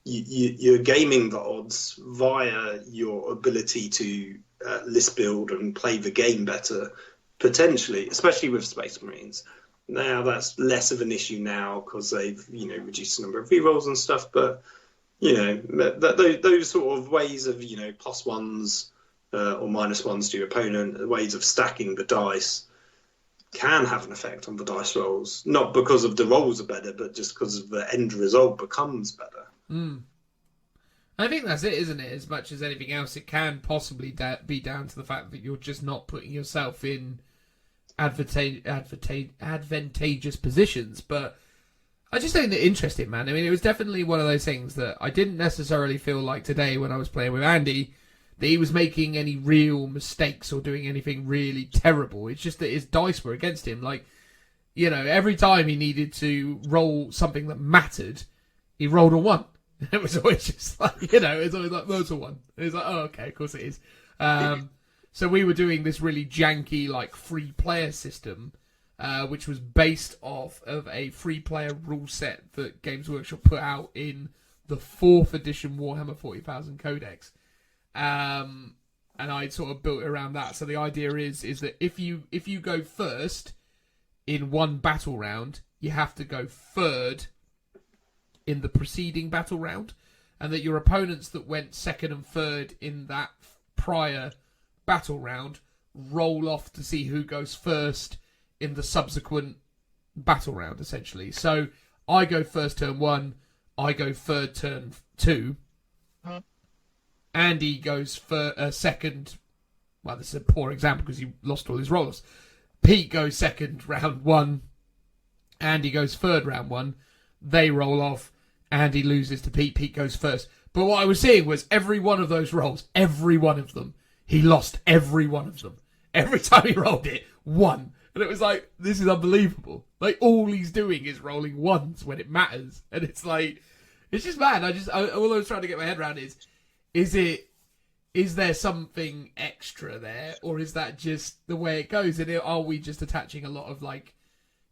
you're gaming the odds via your ability to list build and play the game better, potentially, especially with Space Marines. Now that's less of an issue now because they've, you know, reduced the number of rerolls and stuff. But, you know, those sort of ways of, you know, plus ones or minus ones to your opponent, ways of stacking the dice, can have an effect on the dice rolls. Not because of the rolls are better, but just because of the end result becomes better. I think that's it, isn't it? As much as anything else, it can possibly be down to the fact that you're just not putting yourself in advantageous positions. But I just think that interesting, man. I mean, it was definitely one of those things that I didn't necessarily feel like today when I was playing with Andy, that he was making any real mistakes or doing anything really terrible. It's just that his dice were against him. Like, you know, every time he needed to roll something that mattered, he rolled a 1. It was always just like, you know, it's always like, well, it's a 1. It was like, oh, okay, of course it is. So we were doing this really janky, like, free player system, which was based off of a free player rule set that Games Workshop put out in the 4th edition Warhammer 40,000 Codex. And I sort of built it around that. So the idea is that if you go first in one battle round, you have to go third in the preceding battle round, and that your opponents that went second and third in that prior battle round roll off to see who goes first in the subsequent battle round, essentially. So I go first turn 1, I go third turn 2. Andy goes for second. Well, this is a poor example because he lost all his rolls. Pete goes second round 1. Andy goes third round 1. They roll off. Andy loses to Pete. Pete goes first. But what I was seeing was every one of those rolls, every one of them, he lost every one of them. Every time he rolled it, 1. And it was like, this is unbelievable. Like, all he's doing is rolling 1s when it matters. And it's like, it's just mad. All I was trying to get my head around is there something extra there? Or is that just the way it goes? And are we just attaching a lot of, like,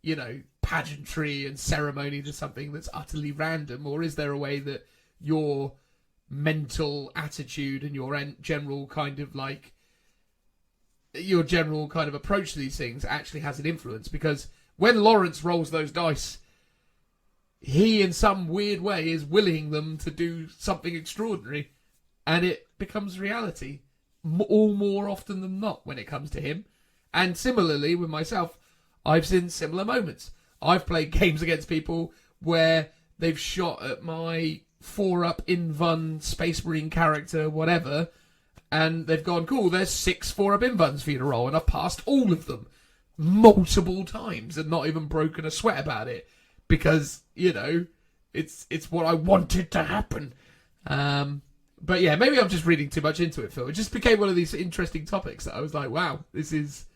you know, pageantry and ceremony to something that's utterly random? Or is there a way that your mental attitude and your general kind of approach to these things actually has an influence? Because when Lawrence rolls those dice, he in some weird way is willing them to do something extraordinary, and it becomes reality all more often than not when it comes to him. And similarly with myself, I've seen similar moments. I've played games against people where they've shot at my 4-up Invun Space Marine character, whatever, and they've gone, cool, there's 6 4-up Invuns for you to roll, and I've passed all of them multiple times and not even broken a sweat about it, because, you know, it's what I wanted to happen. But yeah, maybe I'm just reading too much into it, Phil. It just became one of these interesting topics that I was like, wow, this is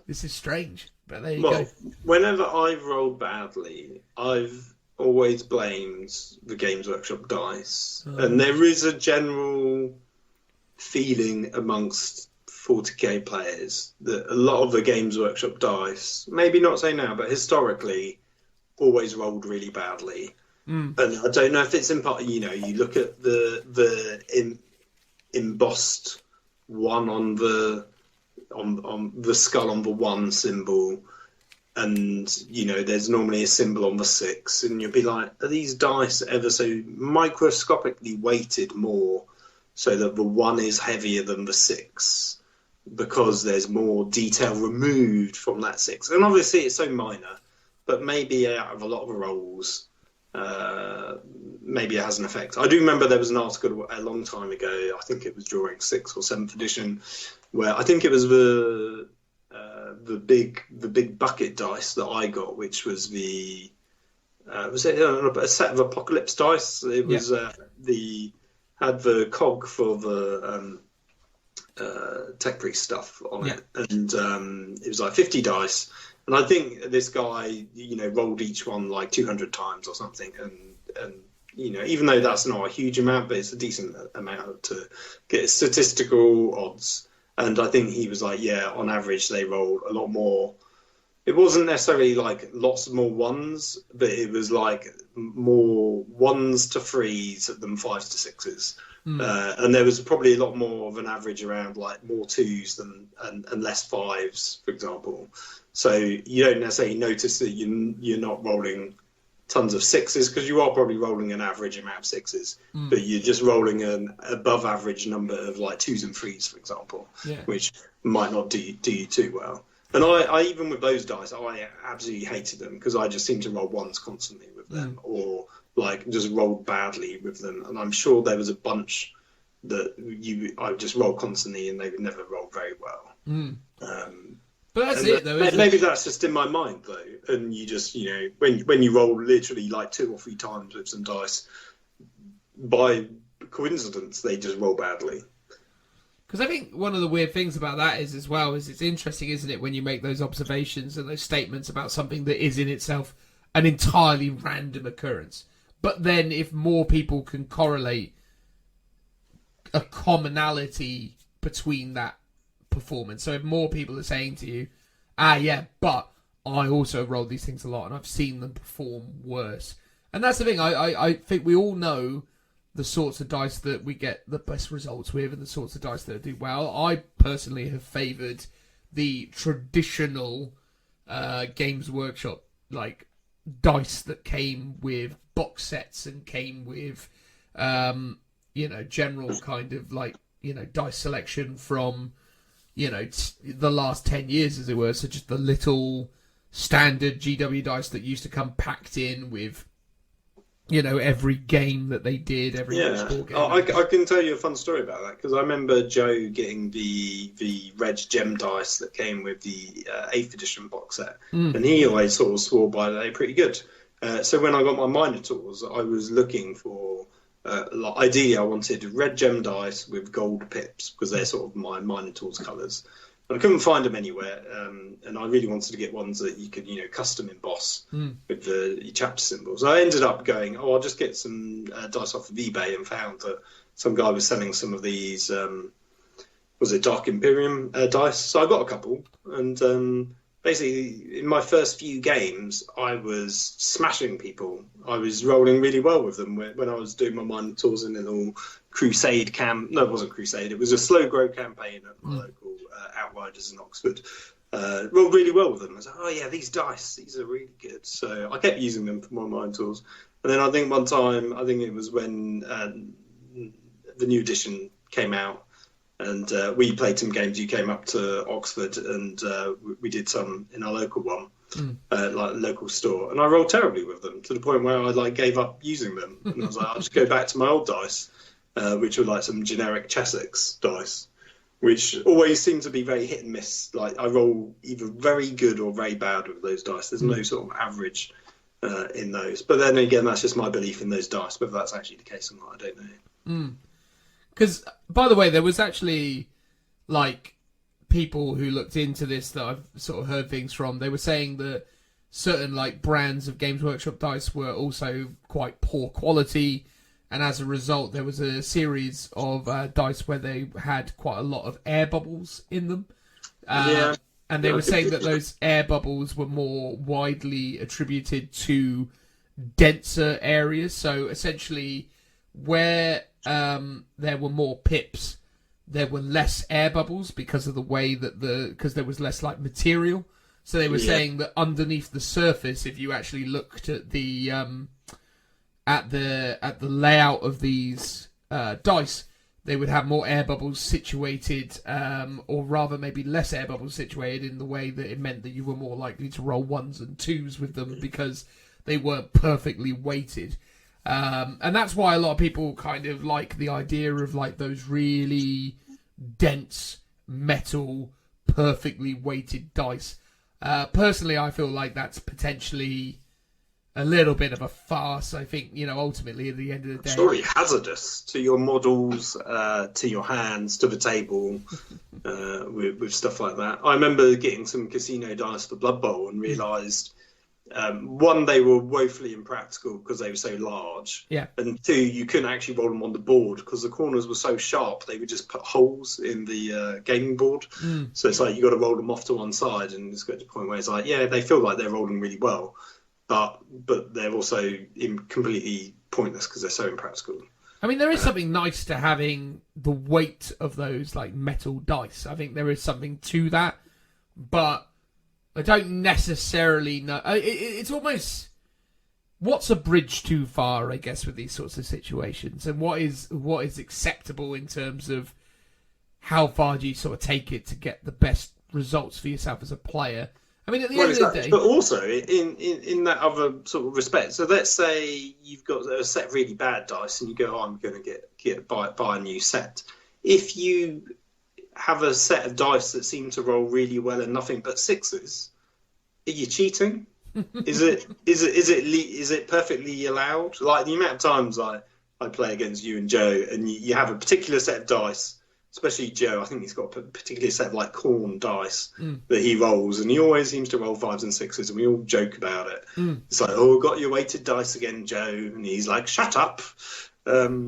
strange. But there you go. Whenever I've rolled badly, I've always blamed the Games Workshop dice. And there is a general feeling amongst 40k players that a lot of the Games Workshop dice, maybe not say now, but historically, always rolled really badly. And I don't know if it's in part, you know, you look at the embossed 1 on the skull on the 1 symbol, and you know there's normally a symbol on the 6, and you'll be like, are these dice ever so microscopically weighted more so that the 1 is heavier than the 6 because there's more detail removed from that 6? And obviously it's so minor, but maybe out of a lot of the rolls, maybe it has an effect. I do remember there was an article a long time ago, I think it was during 6th or 7th edition, where I think it was the big bucket dice that I got, which was was it a set of Apocalypse dice? It was had the cog for the Tech Priest stuff on it, and it was like 50 dice. And I think this guy, you know, rolled each one like 200 times or something, and you know, even though that's not a huge amount, but it's a decent amount to get statistical odds. And I think he was like, yeah, on average they rolled a lot more. It wasn't necessarily like lots more 1s, but it was like more 1s to 3s than 5s to 6s. And there was probably a lot more of an average around like more 2s and less 5s, for example. So you don't necessarily notice that you're not rolling tons of 6s, because you are probably rolling an average amount of 6s, but you're just rolling an above average number of like 2s and 3s, for example, which might not do you too well. And I even with those dice, I absolutely hated them because I just seemed to roll 1s constantly with them, or like just rolled badly with them. And I'm sure there was a bunch that I just rolled constantly and they would never roll very well. But that's it, though. Maybe that's just in my mind, though. And you just, you know, when you roll literally like 2 or 3 times with some dice, by coincidence, they just roll badly. Because I think one of the weird things about that is, as well, is it's interesting, isn't it, when you make those observations and those statements about something that is in itself an entirely random occurrence. But then if more people can correlate a commonality between that performance, so if more people are saying to you, yeah, but I also rolled these things a lot and I've seen them perform worse. And that's the thing, I think we all know the sorts of dice that we get the best results with and the sorts of dice that do well. I personally have favoured the traditional Games Workshop like dice that came with box sets and came with general kind of like dice selection from the last 10 years, as it were. So just the little standard GW dice that used to come packed in with every game that they did, every sport game. I can tell you a fun story about that, because I remember Joe getting the Reg Gem dice that came with the 8th edition box set, and he always sort of swore by they're pretty good. So when I got my Minotaurs, I was looking for, ideally I wanted Red Gem dice with gold pips, because they're sort of my Minotaurs colours. I couldn't find them anywhere, and I really wanted to get ones that you could, custom emboss with the chapter symbols. I ended up going, I'll just get some dice off of eBay, and found that some guy was selling some of these, was it Dark Imperium dice? So I got a couple, and basically in my first few games, I was smashing people. I was rolling really well with them when I was doing my Minotaurs in a little Crusade camp. No, it wasn't Crusade. It was a slow grow campaign at my local Outriders in Oxford. Rolled really well with them. I was like, oh yeah, these dice, these are really good. So I kept using them for my Minotaurs. And then I think one time, it was when the new edition came out, and we played some games. You came up to Oxford, and we did some in our local one, like local store. And I rolled terribly with them, to the point where I gave up using them. And I was like, I'll just go back to my old dice, which were like some generic Chessex dice, which always seem to be very hit and miss. Like I roll either very good or very bad with those dice. There's no sort of average in those. But then again, that's just my belief in those dice. Whether that's actually the case or not, I don't know. Because, by the way, there was actually, people who looked into this that I've sort of heard things from. They were saying that certain, brands of Games Workshop dice were also quite poor quality, and as a result, there was a series of dice where they had quite a lot of air bubbles in them. And they were saying that those air bubbles were more widely attributed to denser areas. So, essentially, where there were more pips, there were less air bubbles because of the way that because there was less material. So they were saying that underneath the surface, if you actually looked at the layout of these dice, they would have more air bubbles situated, or rather maybe less air bubbles situated, in the way that it meant that you were more likely to roll 1s and 2s with them because they weren't perfectly weighted. And that's why a lot of people kind of like the idea of those really dense metal, perfectly weighted dice. Personally, I feel like that's potentially a little bit of a farce. I think, ultimately at the end of the day, it's very hazardous to your models, to your hands, to the table, with stuff like that. I remember getting some casino dice for Blood Bowl and realised, one, they were woefully impractical because they were so large. Yeah. And two, you couldn't actually roll them on the board because the corners were so sharp. They would just put holes in the gaming board. So it's you got to roll them off to one side, and it's got to the point where it's they feel like they're rolling really well, but they're also completely pointless because they're so impractical. I mean, there is something nice to having the weight of those metal dice. I think there is something to that, but I don't necessarily know. It's almost, what's a bridge too far, I guess, with these sorts of situations, and what is acceptable in terms of how far do you sort of take it to get the best results for yourself as a player. I mean, at the end of the day, but also in that other sort of respect. So let's say you've got a set of really bad dice, and you go, I'm going to buy a new set. If you have a set of dice that seem to roll really well and nothing but 6s, are you cheating? Is it perfectly allowed? The amount of times I play against you and Joe, and you have a particular set of dice especially Joe, I think he's got a particular set of like corn dice that he rolls, and he always seems to roll 5s and 6s, and we all joke about it. It's like, oh, got your weighted dice again, Joe, and he's like, shut up. But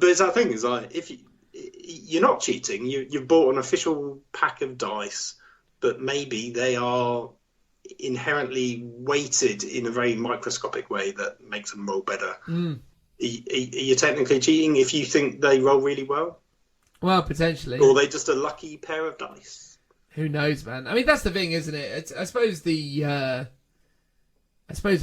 it's that thing, is like, if you're not cheating, you've bought an official pack of dice, but maybe they are inherently weighted in a very microscopic way that makes them roll better. Are you technically cheating if you think they roll really well? Well, potentially. Or are they just a lucky pair of dice? Who knows, man? I mean, that's the thing, isn't it? I suppose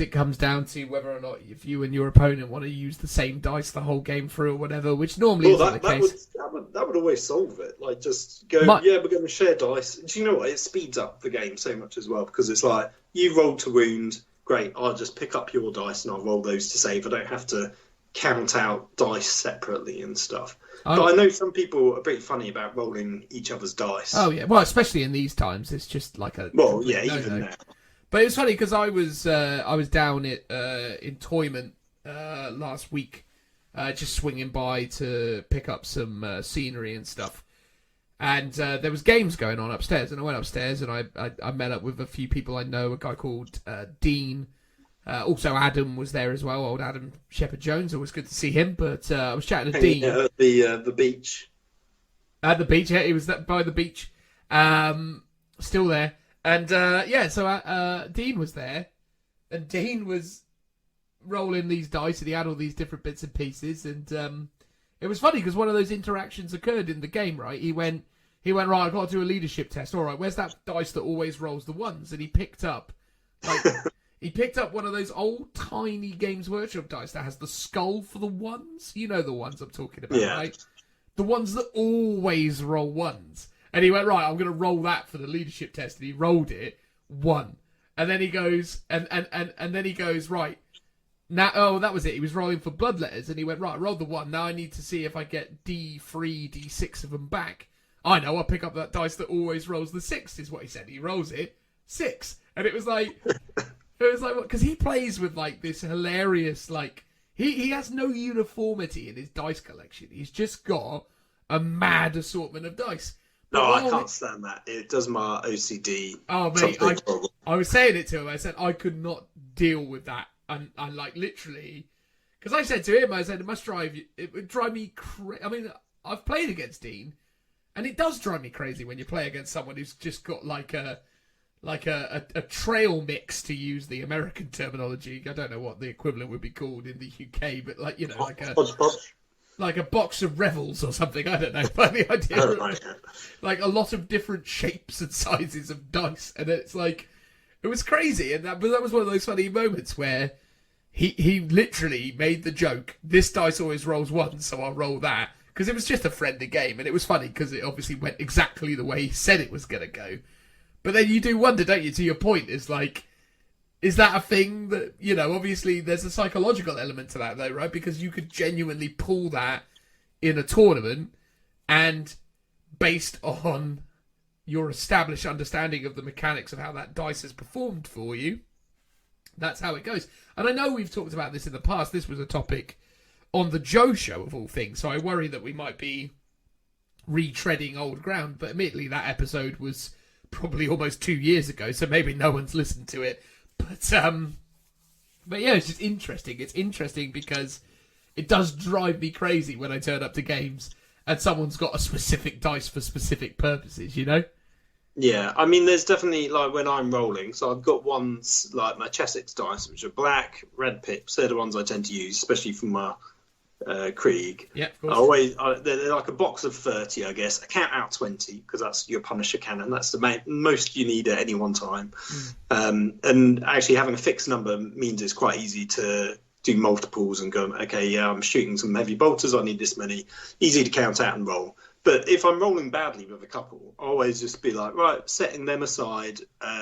it comes down to whether or not if you and your opponent want to use the same dice the whole game through or whatever, which normally isn't the case. That would always solve it. Like, just go, we're going to share dice. Do you know what? It speeds up the game so much as well, because it's like, you roll to wound, great, I'll just pick up your dice and I'll roll those to save. I don't have to count out dice separately and stuff. But I know some people are pretty funny about rolling each other's dice. Oh, yeah. Well, especially in these times, it's just like a... Well, yeah, even now. But it was funny because I was down at in Toyman last week, just swinging by to pick up some scenery and stuff, and there was games going on upstairs, and I went upstairs and I met up with a few people I know, a guy called Dean, also Adam was there as well, old Adam Shepherd-Jones. It was good to see him, but I was chatting to Dean at the beach. At the beach, yeah, he was by the beach, still there. And, so Dean was there, and Dean was rolling these dice, and he had all these different bits and pieces, and it was funny, because one of those interactions occurred in the game, right? He went, right, I've got to do a leadership test. All right, where's that dice that always rolls the ones? And he picked up, one of those old, tiny Games Workshop dice that has the skull for the ones. You know the ones I'm talking about, right? The ones that always roll ones. And he went, right, I'm going to roll that for the leadership test. And he rolled it, 1. And then he goes, and then he goes, right, now, oh, that was it. He was rolling for bloodletters. And he went, right, I rolled the 1. Now I need to see if I get D3, D6 of them back. I know, I'll pick up that dice that always rolls the 6, is what he said. He rolls it, 6. And it was like, because he plays with, like, this hilarious, like, he has no uniformity in his dice collection. He's just got a mad assortment of dice. No, I can't stand that. It does my OCD. Oh, mate, I was saying it to him. I said I could not deal with that. And like, literally, because I said to him, I said, it would drive me crazy. I mean, I've played against Dean, and it does drive me crazy when you play against someone who's just got like a trail mix, to use the American terminology. I don't know what the equivalent would be called in the UK, but like, you know, like a box of Revels or something, I don't know. But the idea like a lot of different shapes and sizes of dice, and it's like, it was crazy. And that was one of those funny moments where he literally made the joke, this dice always rolls 1, so I'll roll that, because it was just a friendly game, and it was funny because it obviously went exactly the way he said it was going to go. But then you do wonder, don't you, to your point, is like, is that a thing that, you know, obviously there's a psychological element to that, though, right? Because you could genuinely pull that in a tournament, and based on your established understanding of the mechanics of how that dice has performed for you, that's how it goes. And I know we've talked about this in the past. This was a topic on the Joe show, of all things, so I worry that we might be retreading old ground. But admittedly, that episode was probably almost 2 years ago, so maybe no one's listened to it. But yeah, it's just interesting. It's interesting because it does drive me crazy when I turn up to games and someone's got a specific dice for specific purposes, you know? Yeah, I mean, there's definitely, like, when I'm rolling, so I've got ones, like my Chessex dice, which are black, red pips. They're the ones I tend to use, especially for my Krieg. Yeah, of course. They're like a box of 30, I guess. I count out 20 because that's your Punisher cannon. That's the most you need at any one time. And actually having a fixed number means it's quite easy to do multiples and go, okay, yeah, I'm shooting some heavy bolters, I need this many. Easy to count out and roll. But if I'm rolling badly with a couple, I always just be like, right, setting them aside.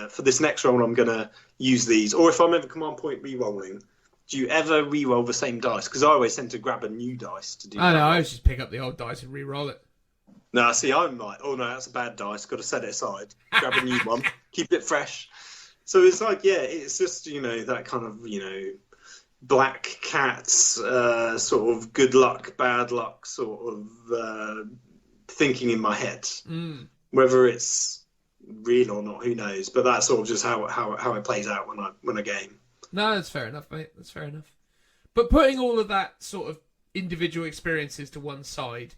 For this next roll, I'm going to use these. Or if I'm ever command point re-rolling, do you ever re-roll the same dice? Because I always tend to grab a new dice to do that. I know, I always just pick up the old dice and re-roll it. No, see, I'm like, oh no, that's a bad dice, got to set it aside. Grab a new one, keep it fresh. So it's like, yeah, it's just, you know, that kind of, you know, black cats, sort of good luck, bad luck sort of thinking in my head. Whether it's real or not, who knows? But that's sort of just how it plays out when I game. No, that's fair enough, mate. That's fair enough. But putting all of that sort of individual experiences to one side,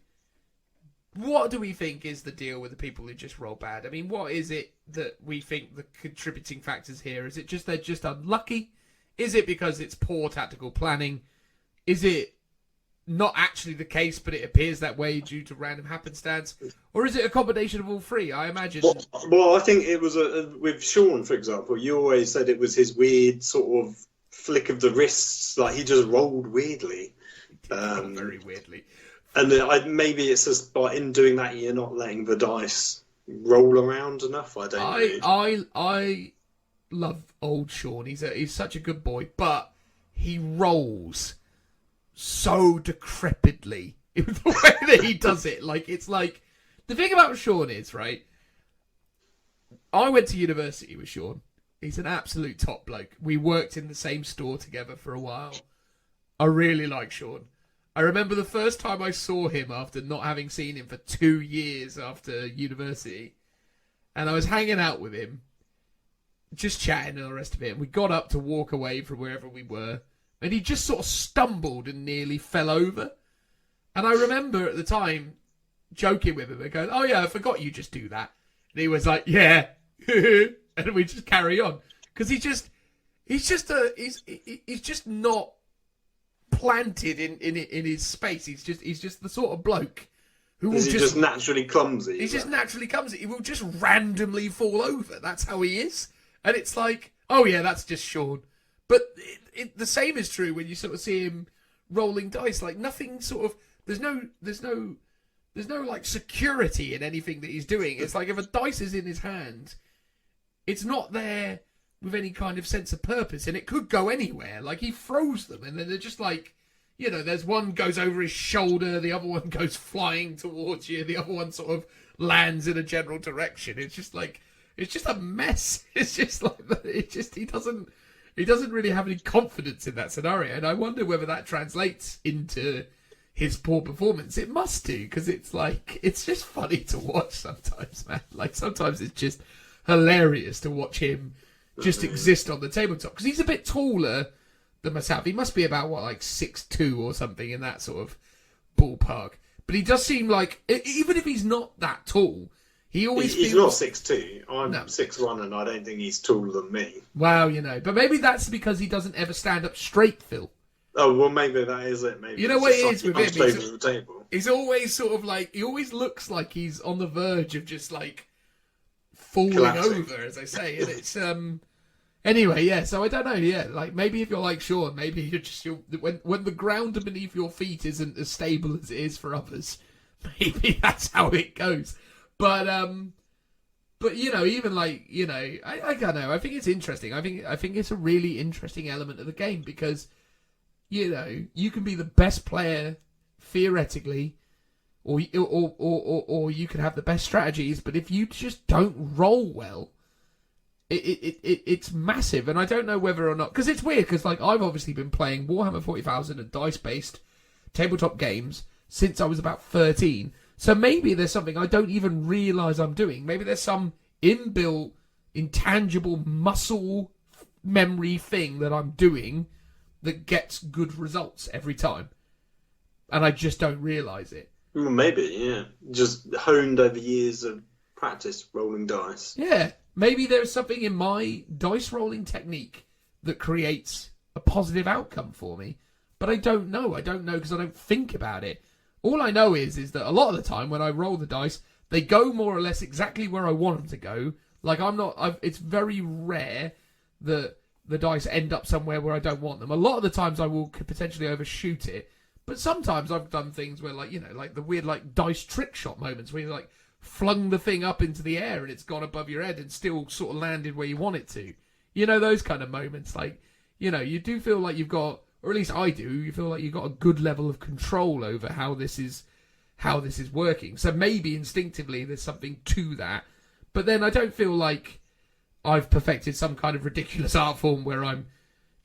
what do we think is the deal with the people who just roll bad? I mean, what is it that we think the contributing factors here? Is it just they're just unlucky? Is it because it's poor tactical planning? Is it not actually the case, but it appears that way due to random happenstance? Or is it a combination of all three? I imagine. Well, I think it was with Sean, for example. You always said it was his weird sort of flick of the wrists, like he just rolled weirdly. Very weirdly. And maybe it's just by in doing that, you're not letting the dice roll around enough. I don't know. I love old Sean. He's such a good boy, but he rolls so decrepitly in the way that he does it. Like, it's like, the thing about Sean is, right, I went to university with Sean. He's an absolute top bloke. We worked in the same store together for a while. I really like Sean. I remember the first time I saw him after not having seen him for 2 years after university, and I was hanging out with him, just chatting and the rest of it, and we got up to walk away from wherever we were, and he just sort of stumbled and nearly fell over. And I remember at the time joking with him and going, "Oh yeah, I forgot you just do that." And he was like, "Yeah," and we just carry on because he's just not planted in his space. He's just the sort of bloke who will just naturally clumsy. He's just naturally clumsy. He will just randomly fall over. That's how he is. And it's like, oh yeah, that's just Sean. But the same is true when you sort of see him rolling dice. Like nothing sort of there's no like security in anything that he's doing. It's like if a dice is in his hand, it's not there with any kind of sense of purpose, and it could go anywhere. Like he throws them, and then they're just like, you know, there's one goes over his shoulder, the other one goes flying towards you, the other one sort of lands in a general direction. It's just like, it's just a mess. It's just like, he doesn't really have any confidence in that scenario, and I wonder whether that translates into his poor performance. It must do, because it's like, it's just funny to watch sometimes, man. Like sometimes it's just hilarious to watch him just exist on the tabletop, because he's a bit taller than myself. He must be about like 6'2" or something in that sort of ballpark. But he does seem like, even if he's not that tall, he always he's feels... not 6'2". I'm 6'1", and I don't think he's taller than me. Wow, you know, but maybe that's because he doesn't ever stand up straight, Phil. Oh well, maybe that is it. Maybe you know what it is with him. He's always sort of like, he always looks like he's on the verge of just like falling over, as I say, and it's anyway, yeah. So I don't know, yeah. Like maybe if you're like Sean, maybe you're when the ground beneath your feet isn't as stable as it is for others, maybe that's how it goes. But you know, even like, you know, I don't know. I think it's interesting. I think it's a really interesting element of the game because, you know, you can be the best player theoretically, or you can have the best strategies, but if you just don't roll well, it's massive. And I don't know whether or not, because it's weird, because like I've obviously been playing Warhammer 40,000 and dice-based tabletop games since I was about 13. So maybe there's something I don't even realise I'm doing. Maybe there's some inbuilt, intangible muscle memory thing that I'm doing that gets good results every time, and I just don't realise it. Well, maybe, yeah. Just honed over years of practice rolling dice. Yeah, maybe there's something in my dice rolling technique that creates a positive outcome for me, but I don't know. I don't know because I don't think about it. All I know is that a lot of the time when I roll the dice, they go more or less exactly where I want them to go. Like it's very rare that the dice end up somewhere where I don't want them. A lot of the times I will potentially overshoot it, but sometimes I've done things where, like, you know, like the weird like dice trick shot moments where you like flung the thing up into the air and it's gone above your head and still sort of landed where you want it to. You know, those kind of moments. Like, you know, you do feel like you've got, or at least I do, you feel like you've got a good level of control over how this is working. So maybe instinctively there's something to that. But then I don't feel like I've perfected some kind of ridiculous art form where I'm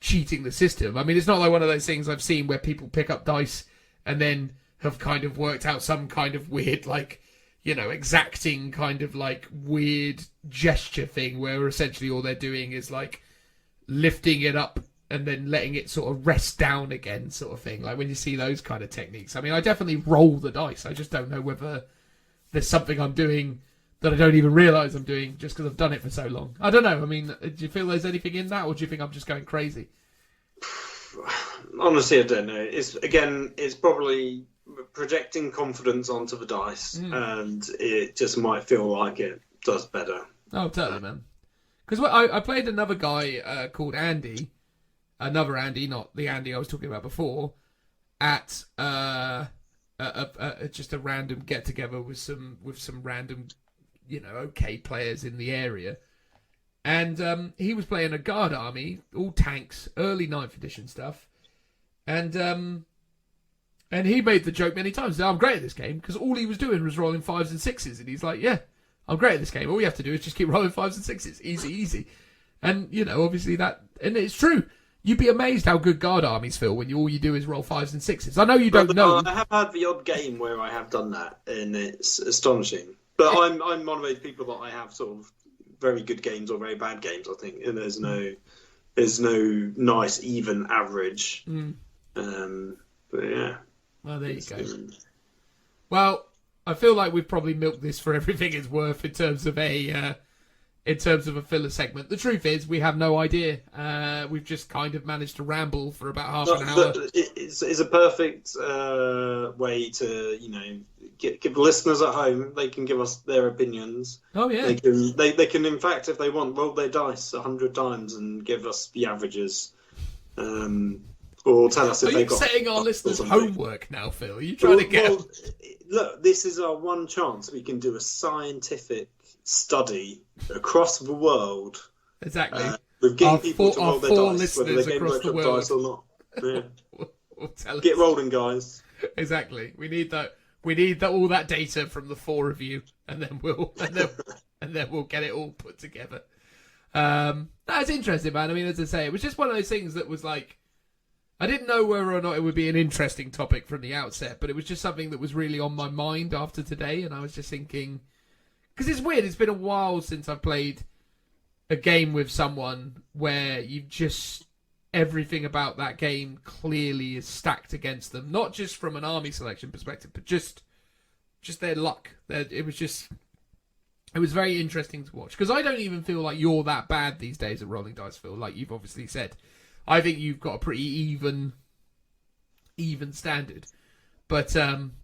cheating the system. I mean, it's not like one of those things I've seen where people pick up dice and then have kind of worked out some kind of weird, like, exacting kind of like weird gesture thing where essentially all they're doing is like lifting it up and then letting it sort of rest down again, sort of thing. Like when you see those kind of techniques. I mean, I definitely roll the dice. I just don't know whether there's something I'm doing that I don't even realise I'm doing just because I've done it for so long. I don't know. I mean, do you feel there's anything in that, or do you think I'm just going crazy? Honestly, I don't know. It's probably projecting confidence onto the dice, and it just might feel like it does better. Oh, totally, man. Because I played another guy called Andy, another Andy, not the Andy I was talking about before, at just a random get together with some random, okay players in the area, and he was playing a guard army, all tanks, early 9th edition stuff, and he made the joke many times that I'm great at this game because all he was doing was rolling 5s and 6s, and he's like, yeah, I'm great at this game. All we have to do is just keep rolling 5s and 6s, easy. And obviously that, and it's true. You'd be amazed how good guard armies feel when all you do is roll 5s and 6s. I know you don't know. I have had the odd game where I have done that, and it's astonishing. But I'm one of those people that I have sort of very good games or very bad games, I think, and there's no nice even average. But yeah. Well, there you go. Well, I feel like we've probably milked this for everything it's worth in terms of a filler segment. The truth is, we have no idea. We've just kind of managed to ramble for about half an hour. It's a perfect way to, give the listeners at home. They can give us their opinions. Oh yeah. They can in fact, if they want, roll their dice 100 times and give us the averages. Or tell us if they've got. Are you setting our listeners' homework now, Phil? Are you trying to get? Well, look, this is our one chance. We can do a scientific study across the world. Exactly. We're getting people to roll their dice, whether they game workshop dice or not. Yeah. We'll get rolling, guys. Exactly. We need that. We need all that data from the 4 of you, and then we'll get it all put together. That's interesting, man. I mean, as I say, it was just one of those things that was like, I didn't know whether or not it would be an interesting topic from the outset, but it was just something that was really on my mind after today, and I was just thinking, because it's weird, it's been a while since I've played a game with someone where you've just, everything about that game clearly is stacked against them, not just from an army selection perspective, but just their luck. It was very interesting to watch, because I don't even feel like you're that bad these days at rolling dice, Phil, like you've obviously said. I think you've got a pretty even standard, but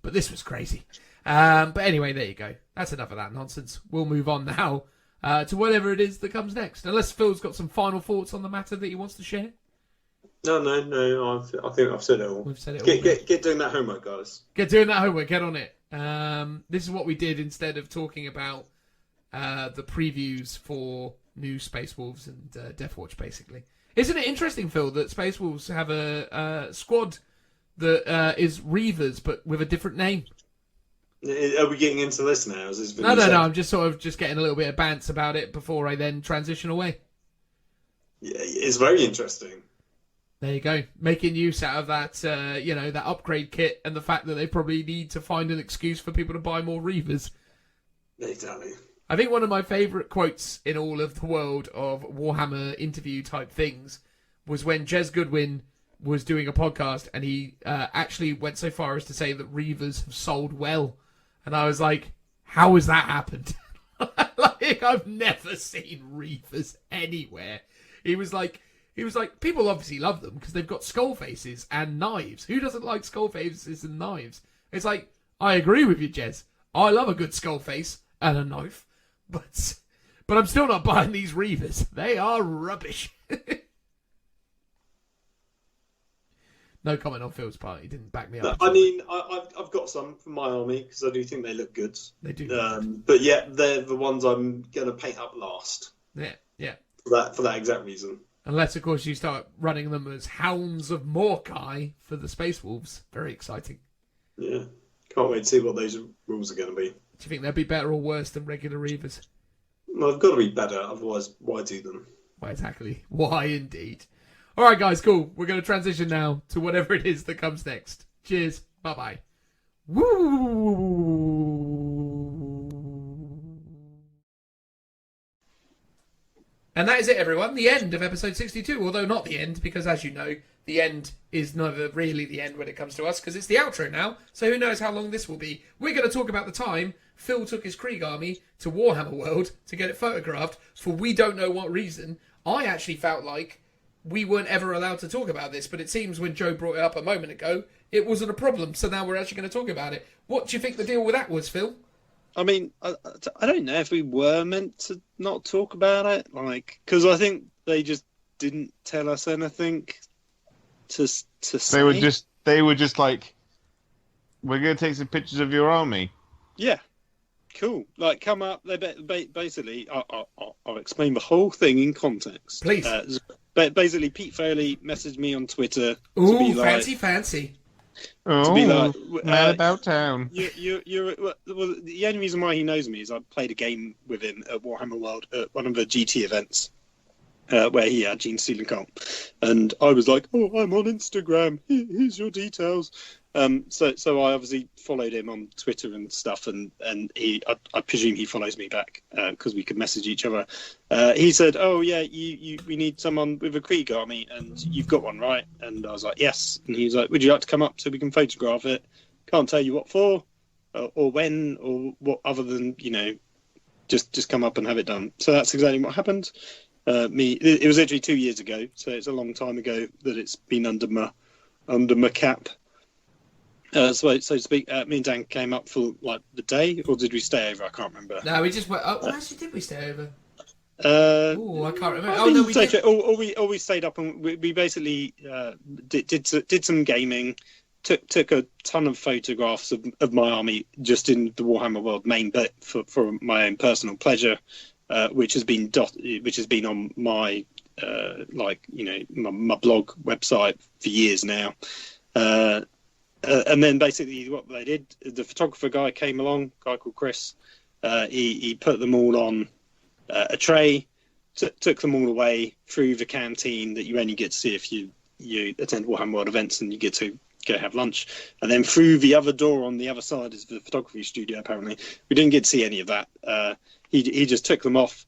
this was crazy. But anyway, there you go. That's enough of that nonsense. We'll move on now to whatever it is that comes next. Unless Phil's got some final thoughts on the matter that he wants to share. No. I think I've said it all. We've said it all. Get doing that homework, guys. Get doing that homework. Get on it. This is what we did instead of talking about the previews for new Space Wolves and Death Watch, basically. Isn't it interesting, Phil, that Space Wolves have a squad that is Reavers, but with a different name? Are we getting into this now? No. I'm just getting a little bit of bants about it before I then transition away. Yeah, it's very interesting. There you go. Making use out of that, that upgrade kit and the fact that they probably need to find an excuse for people to buy more Reavers. Exactly. I think one of my favourite quotes in all of the world of Warhammer interview type things was when Jez Goodwin was doing a podcast and he actually went so far as to say that Reavers have sold well. And I was like, how has that happened? Like, I've never seen Reavers anywhere. He was like, people obviously love them because they've got skull faces and knives. Who doesn't like skull faces and knives? It's like, I agree with you, Jez. I love a good skull face and a knife. But I'm still not buying these Reavers. They are rubbish. No comment on Phil's part. He didn't back me up. I mean, I've got some for my army because I do think they look good. They do. But yeah, they're the ones I'm going to paint up last. Yeah. For that exact reason. Unless, of course, you start running them as Hounds of Morkai for the Space Wolves. Very exciting. Yeah. Can't wait to see what those rules are going to be. Do you think they'd be better or worse than regular Reavers? Well, they've got to be better, otherwise why do them? Why exactly? Why indeed? Alright guys, cool. We're going to transition now to whatever it is that comes next. Cheers. Bye-bye. Woo! And that is it, everyone. The end of episode 62. Although not the end, because as you know, the end is never really the end when it comes to us, because it's the outro now. So who knows how long this will be. We're going to talk about the time Phil took his Krieg army to Warhammer World to get it photographed for we don't know what reason. I actually felt like we weren't ever allowed to talk about this, but it seems when Joe brought it up a moment ago, it wasn't a problem. So now we're actually going to talk about it. What do you think the deal with that was, Phil? I mean, I don't know if we were meant to not talk about it, like, because I think they just didn't tell us anything to say. They were just like, we're going to take some pictures of your army. Yeah, cool. Like, come up. They basically, I'll explain the whole thing in context. Please. Basically, Pete Foley messaged me on Twitter. Ooh, to be like, fancy. Oh, to be like, mad about town. You're well, the only reason why he knows me is I played a game with him at Warhammer World at one of the GT events where he had Gene Stealing Comp, and I was like, "Oh, I'm on Instagram. Here's your details." So I obviously followed him on Twitter and stuff, and I presume he follows me back because we could message each other. He said, "Oh yeah, we need someone with a Krieg army, and you've got one, right?" And I was like, "Yes." And he was like, "Would you like to come up so we can photograph it? Can't tell you what for, or when, or what, other than just come up and have it done." So that's exactly what happened. It was literally 2 years ago, so it's a long time ago that it's been under my cap. So to speak, me and Dan came up for like the day, or did we stay over? I can't remember. No, we just went. Oh, actually, did we stay over? I can't remember. Oh no, we did. Or we stayed up and we basically did some gaming. Took a ton of photographs of my army just in the Warhammer World main bit for my own personal pleasure, which has been on my my blog website for years now. And then basically what they did, the photographer guy came along, a guy called Chris. He put them all on a tray, took them all away through the canteen that you only get to see if you attend Warhammer World events, and you get to go have lunch. And then through the other door on the other side is the photography studio, apparently. We didn't get to see any of that. He just took them off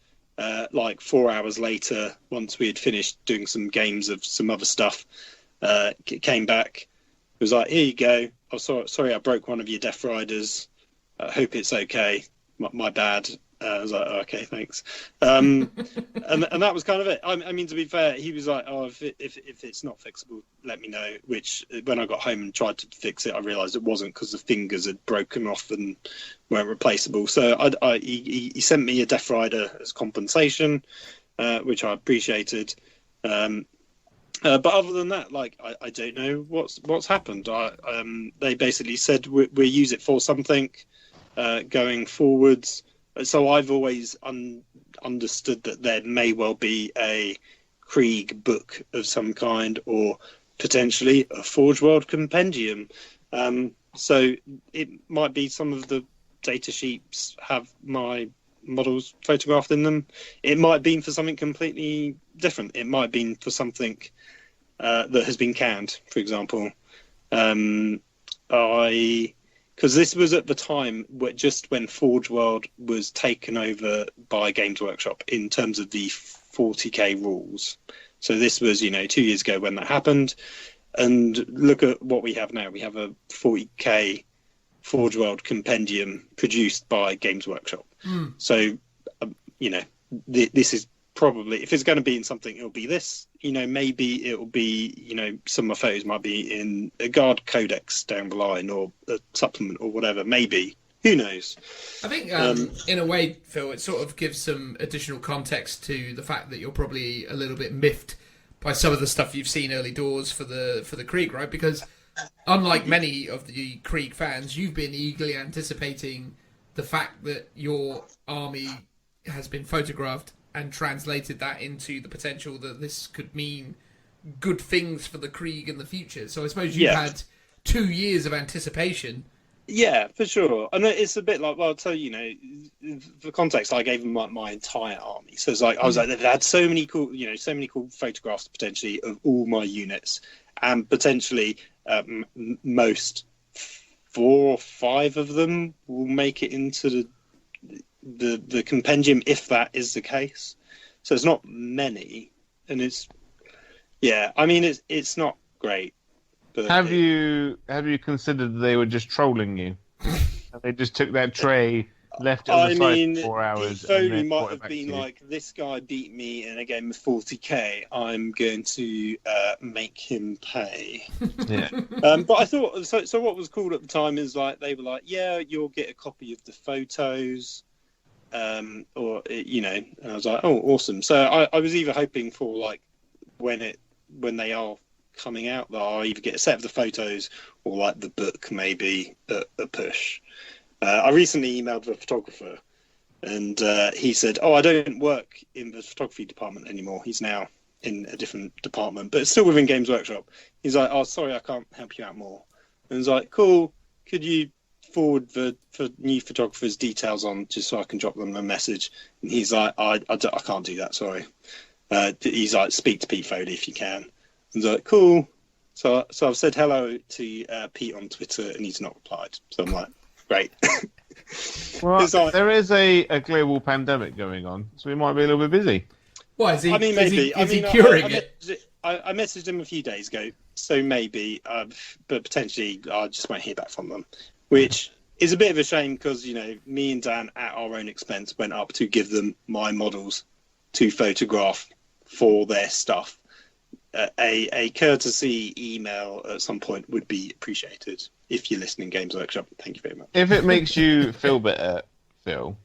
like 4 hours later, once we had finished doing some games of some other stuff. Came back. It was like, "Here you go. Oh, sorry, I broke one of your Death Riders. I hope it's okay. My bad." I was like, "Oh, okay, thanks." And that was kind of it. I mean, to be fair, he was like, "Oh, if it's not fixable, let me know." Which, when I got home and tried to fix it, I realised it wasn't, because the fingers had broken off and weren't replaceable. So he sent me a Death Rider as compensation, which I appreciated. But other than that, like, I don't know what's happened. They basically said we'll use it for something going forwards. So I've always understood that there may well be a Krieg book of some kind, or potentially a Forge World Compendium. So it might be some of the data sheets have my models photographed in them. It might have been for something completely different. It might have been for something that has been canned, for example. Because this was at the time just when Forge World was taken over by Games Workshop in terms of the 40k rules. So this was 2 years ago when that happened. And look at what we have now. We have a 40k Forge World Compendium produced by Games Workshop. So, this is probably, if it's going to be in something, it'll be this. Maybe it'll be, some of my photos might be in a Guard Codex down the line, or a supplement, or whatever. Maybe. Who knows? I think, in a way, Phil, it sort of gives some additional context to the fact that you're probably a little bit miffed by some of the stuff you've seen early doors for the Krieg, right? Because unlike many of the Krieg fans, you've been eagerly anticipating the fact that your army has been photographed and translated that into the potential that this could mean good things for the Krieg in the future. So I suppose you've had 2 years of anticipation. Yeah, for sure. And it's a bit like, well, so, for context, I gave them my entire army. So it's like, I was like, they've had so many cool photographs potentially of all my units, and potentially most 4 or 5 of them will make it into the compendium, if that is the case. So it's not many, and it's it's not great. But have you considered that they were just trolling you? And they just took that tray, left it on the side for 4 hours. Foley might have been like, this guy beat me in a game of 40k. I'm going to make him pay. Yeah. But I thought so. What was cool at the time is like they were like, yeah, you'll get a copy of the photos, and I was like, oh, awesome. So I was either hoping for like when they are coming out that I'll either get a set of the photos or like the book maybe a push. I recently emailed the photographer and he said, I don't work in the photography department anymore. He's now in a different department, but it's still within Games Workshop. He's like, oh, sorry, I can't help you out more. And I was like, cool, could you forward the new photographer's details on just so I can drop them a message? And he's like, I can't do that, sorry. He's like, speak to Pete Foley if you can. And I was like, cool. So I've said hello to Pete on Twitter and he's not replied. So I'm like, great. Well, there is a global pandemic going on, so we might be a little bit busy. Why is he? I mean, maybe. Is he curing it? I messaged him a few days ago, so maybe, but potentially I just won't hear back from them, which is a bit of a shame because, me and Dan at our own expense went up to give them my models to photograph for their stuff. A courtesy email at some point would be appreciated. If you're listening, Games Workshop, thank you very much. If it makes you feel better, Phil,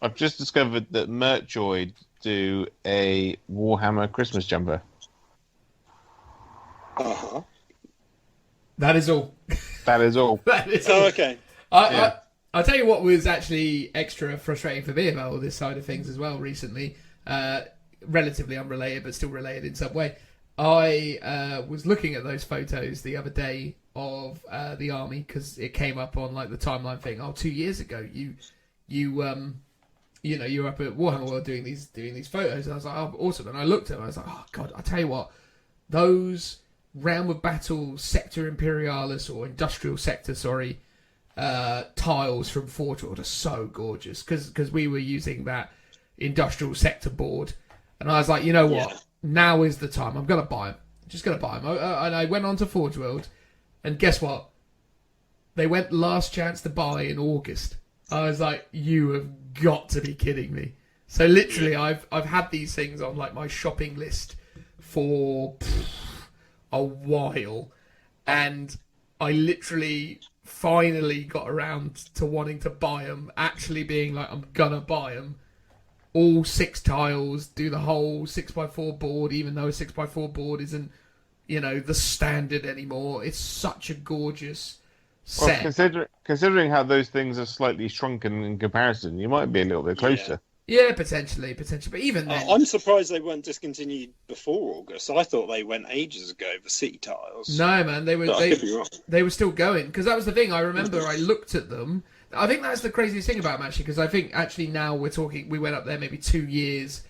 I've just discovered that Merchoid do a Warhammer Christmas jumper. Uh-huh. That is all. That is all. That is all. Oh, okay. I'll tell you what was actually extra frustrating for me about all this side of things as well recently. Relatively unrelated, but still related in some way. I was looking at those photos the other day of the army because it came up on like the timeline thing. 2 years ago, you were up at Warhammer World doing these photos, and I was like, oh, awesome. And I looked at them, and I was like, oh god, I tell you what, those Realm of Battle Sector Imperialis or Industrial Sector, tiles from Forge World are so gorgeous because we were using that Industrial Sector board, and I was like, you know what? Yeah. Now is the time. I'm going to buy them. Just going to buy them. And I went on to Forge World, and guess what? They went last chance to buy in August. I was like, you have got to be kidding me. So literally, I've had these things on like my shopping list for a while, and I literally finally got around to wanting to buy them, actually being like, I'm going to buy them. All 6 tiles, do the whole 6x4 board, even though a 6x4 board isn't, the standard anymore. It's such a gorgeous set. Well, considering how those things are slightly shrunken in comparison, you might be a little bit closer. Yeah, potentially. But even then... I'm surprised they weren't discontinued before August. I thought they went ages ago, the city tiles. No, man, they were still going. Because that was the thing. I remember I looked at them... I think that's the craziest thing about them, actually, because I think actually now we went up there maybe 2 years,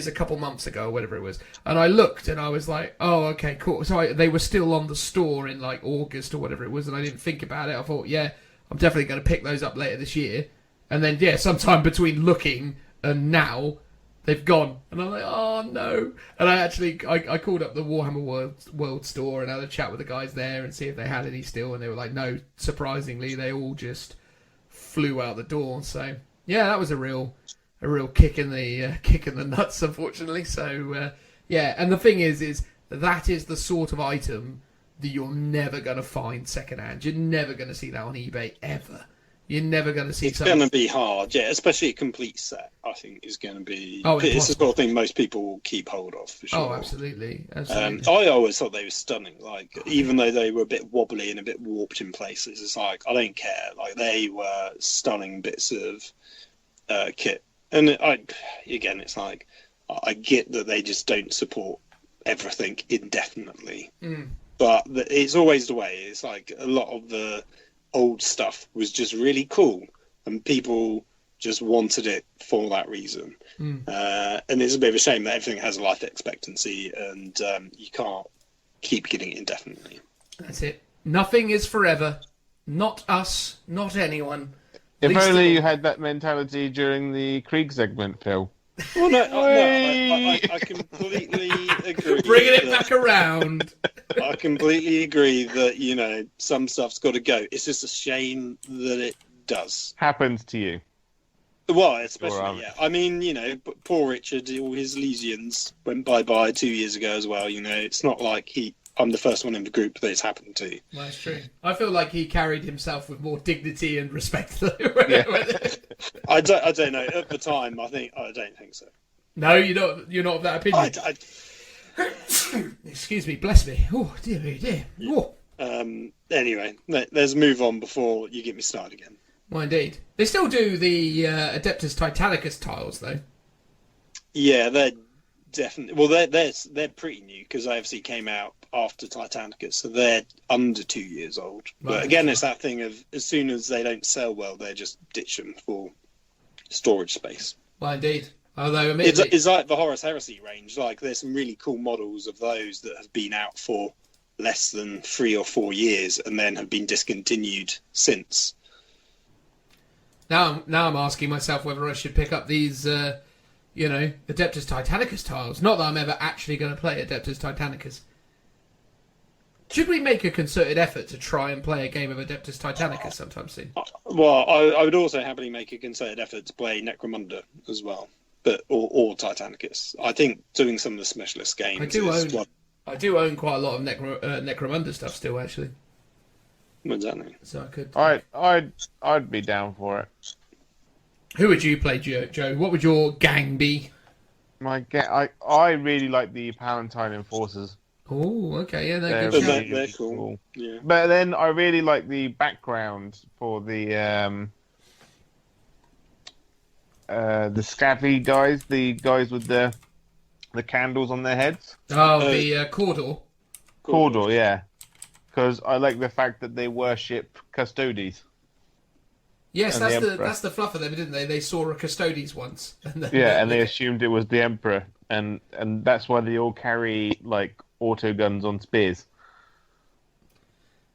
a couple months ago, or whatever it was, and I looked and I was like, oh, okay, cool. So they were still on the store in like August or whatever it was, and I didn't think about it. I thought, yeah, I'm definitely going to pick those up later this year. And then, yeah, sometime between looking and now, they've gone. And I'm like, oh, no. And I called up the Warhammer World store and had a chat with the guys there and see if they had any still. And they were like, no, surprisingly, they all just flew out the door. So, yeah, that was a real kick in the nuts, unfortunately. So, yeah. And the thing is that is the sort of item that you're never going to find secondhand. You're never going to see that on eBay, ever. You're never going to see something. It's going to be hard, yeah, especially a complete set, I think, is going to be... Oh, it's the sort of thing most people will keep hold of, for sure. Oh, absolutely. I always thought they were stunning. Like, even though they were a bit wobbly and a bit warped in places, it's like, I don't care. Like, they were stunning bits of kit. And again, it's like, I get that they just don't support everything indefinitely. But it's always the way. It's like a lot of the old stuff was just really cool and people just wanted it for that reason. And it's a bit of a shame that everything has a life expectancy and you can't keep getting it indefinitely. That's it. Nothing is forever. Not us, not anyone. If only you had that mentality during the Krieg segment, Phil. Well, I completely agree. Bringing it back around. I completely agree that, some stuff's got to go. It's just a shame that it does. Happens to you. Well, especially, yeah. I mean, poor Richard, all his legions went bye-bye 2 years ago as well. It's not like I'm the first one in the group that it's happened to. Well, that's true. I feel like he carried himself with more dignity and respect. Yeah. I don't know. At the time, I don't think so. No, you're not of that opinion. Excuse me, bless me. Oh, dear, dear. Oh. Anyway, let's move on before you get me started again. Well, indeed. They still do the Adeptus Titanicus tiles, though. Yeah, they're definitely... Well, they're pretty new, because AFC came out after Titanicus, so they're under 2 years old. But Right. again, it's that thing of, as soon as they don't sell well, they just ditch them for storage space. Well, indeed. Although, It's like the Horus Heresy range. Like, there's some really cool models of those that have been out for less than 3 or 4 years, and then have been discontinued since. Now I'm asking myself whether I should pick up these, Adeptus Titanicus tiles. Not that I'm ever actually going to play Adeptus Titanicus. Should we make a concerted effort to try and play a game of Adeptus Titanicus sometime soon? Well, I would also happily make a concerted effort to play Necromunda as well, or Titanicus. I think doing some of the specialist games. I do own quite a lot of Necromunda stuff still, actually. What does that mean? So I could. I'd be down for it. Who would you play, Joe? What would your gang be? I really like the Palatine Enforcers. Oh, okay, yeah, They're good shout. really, They're really cool. Yeah. But then I really like the background for the scabby guys, the guys with the candles on their heads. Oh, the Cawdor. Cawdor, yeah. Because I like the fact that they worship Custodes. Yes, And the Emperor. that's the fluff of them, didn't they? They saw a Custodes once. And then, Yeah, and they assumed it was the Emperor, and that's why they all carry like auto guns on spears.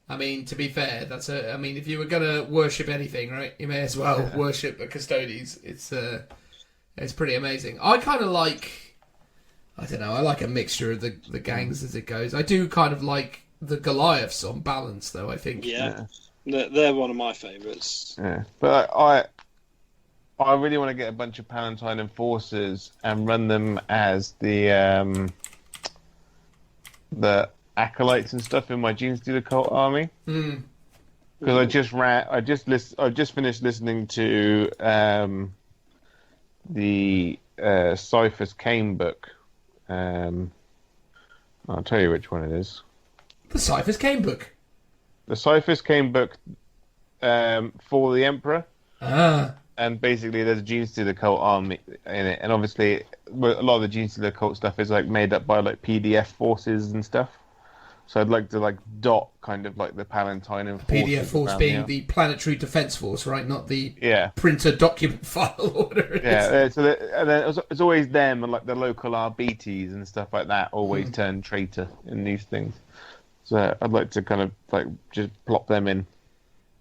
I mean, to be fair, if you were gonna worship anything, right, you may as well worship the Custodes. It's pretty amazing. I kind of like, I don't know, I like a mixture of the gangs as it goes. I do kind of like the Goliaths on balance, though. I think. Yeah. They're one of my favourites. Yeah, but I really want to get a bunch of Palatine Enforcers and run them as the acolytes and stuff in my Gene Stealer cult army. Because I just finished listening to the Cypher's Kane book. I'll tell you which one it is. The Cypher's Kane book. The Cypher's Kane book for the Emperor. And basically there's a Gene Stealer cult army in it. And obviously a lot of the Gene Stealer cult stuff is like made up by like PDF forces and stuff. So I'd like to like dot kind of like the Palatine and PDF force being the Planetary Defense Force, right? Not the printer document file order. Yeah, and then it's always them and like the local RBTs and stuff like that always turn traitor in these things. So I'd like to kind of like just plop them in.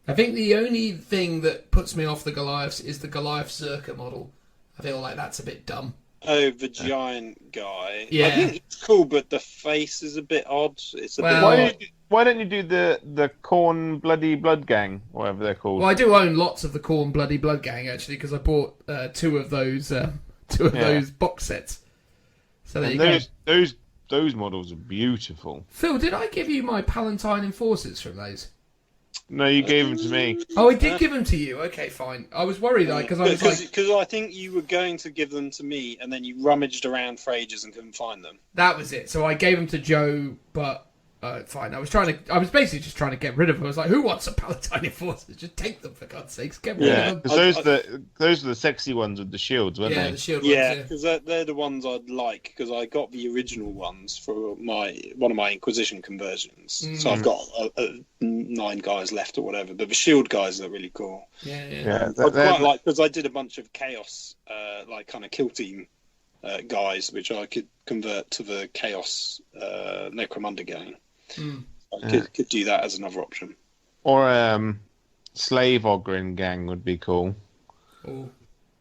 I think the only thing that puts me off the Goliaths is the Goliath Zerka model. I feel like that's a bit dumb. Oh, the giant guy. Yeah. I think it's cool, but the face is a bit odd. It's a bit odd. Why don't you do the Corn Bloody Blood Gang, whatever they're called? Well, I do own lots of the Corn Bloody Blood Gang, actually, because I bought two of those box sets. So there you go. Those models are beautiful. Phil, did I give you my Palatine Enforcers from those? No, you gave them to me. Oh, I did give them to you. Okay, fine. I was worried because I think you were going to give them to me, and then you rummaged around for ages and couldn't find them. That was it. So I gave them to Joe, but fine. I was basically just trying to get rid of them. I was like, who wants a Palatine Enforcer? Just take them, for God's sakes. Get rid of them. Because those are the sexy ones with the shields, weren't they? The shield ones. Yeah, because they're the ones I'd like, because I got the original ones for one of my Inquisition conversions. So I've got 9 guys left or whatever, but the shield guys are really cool. Yeah. I quite like, because I did a bunch of Chaos, like kind of kill team guys, which I could convert to the Chaos Necromunda gang. I could do that as another option. Or Slave Ogren gang would be cool. Oh.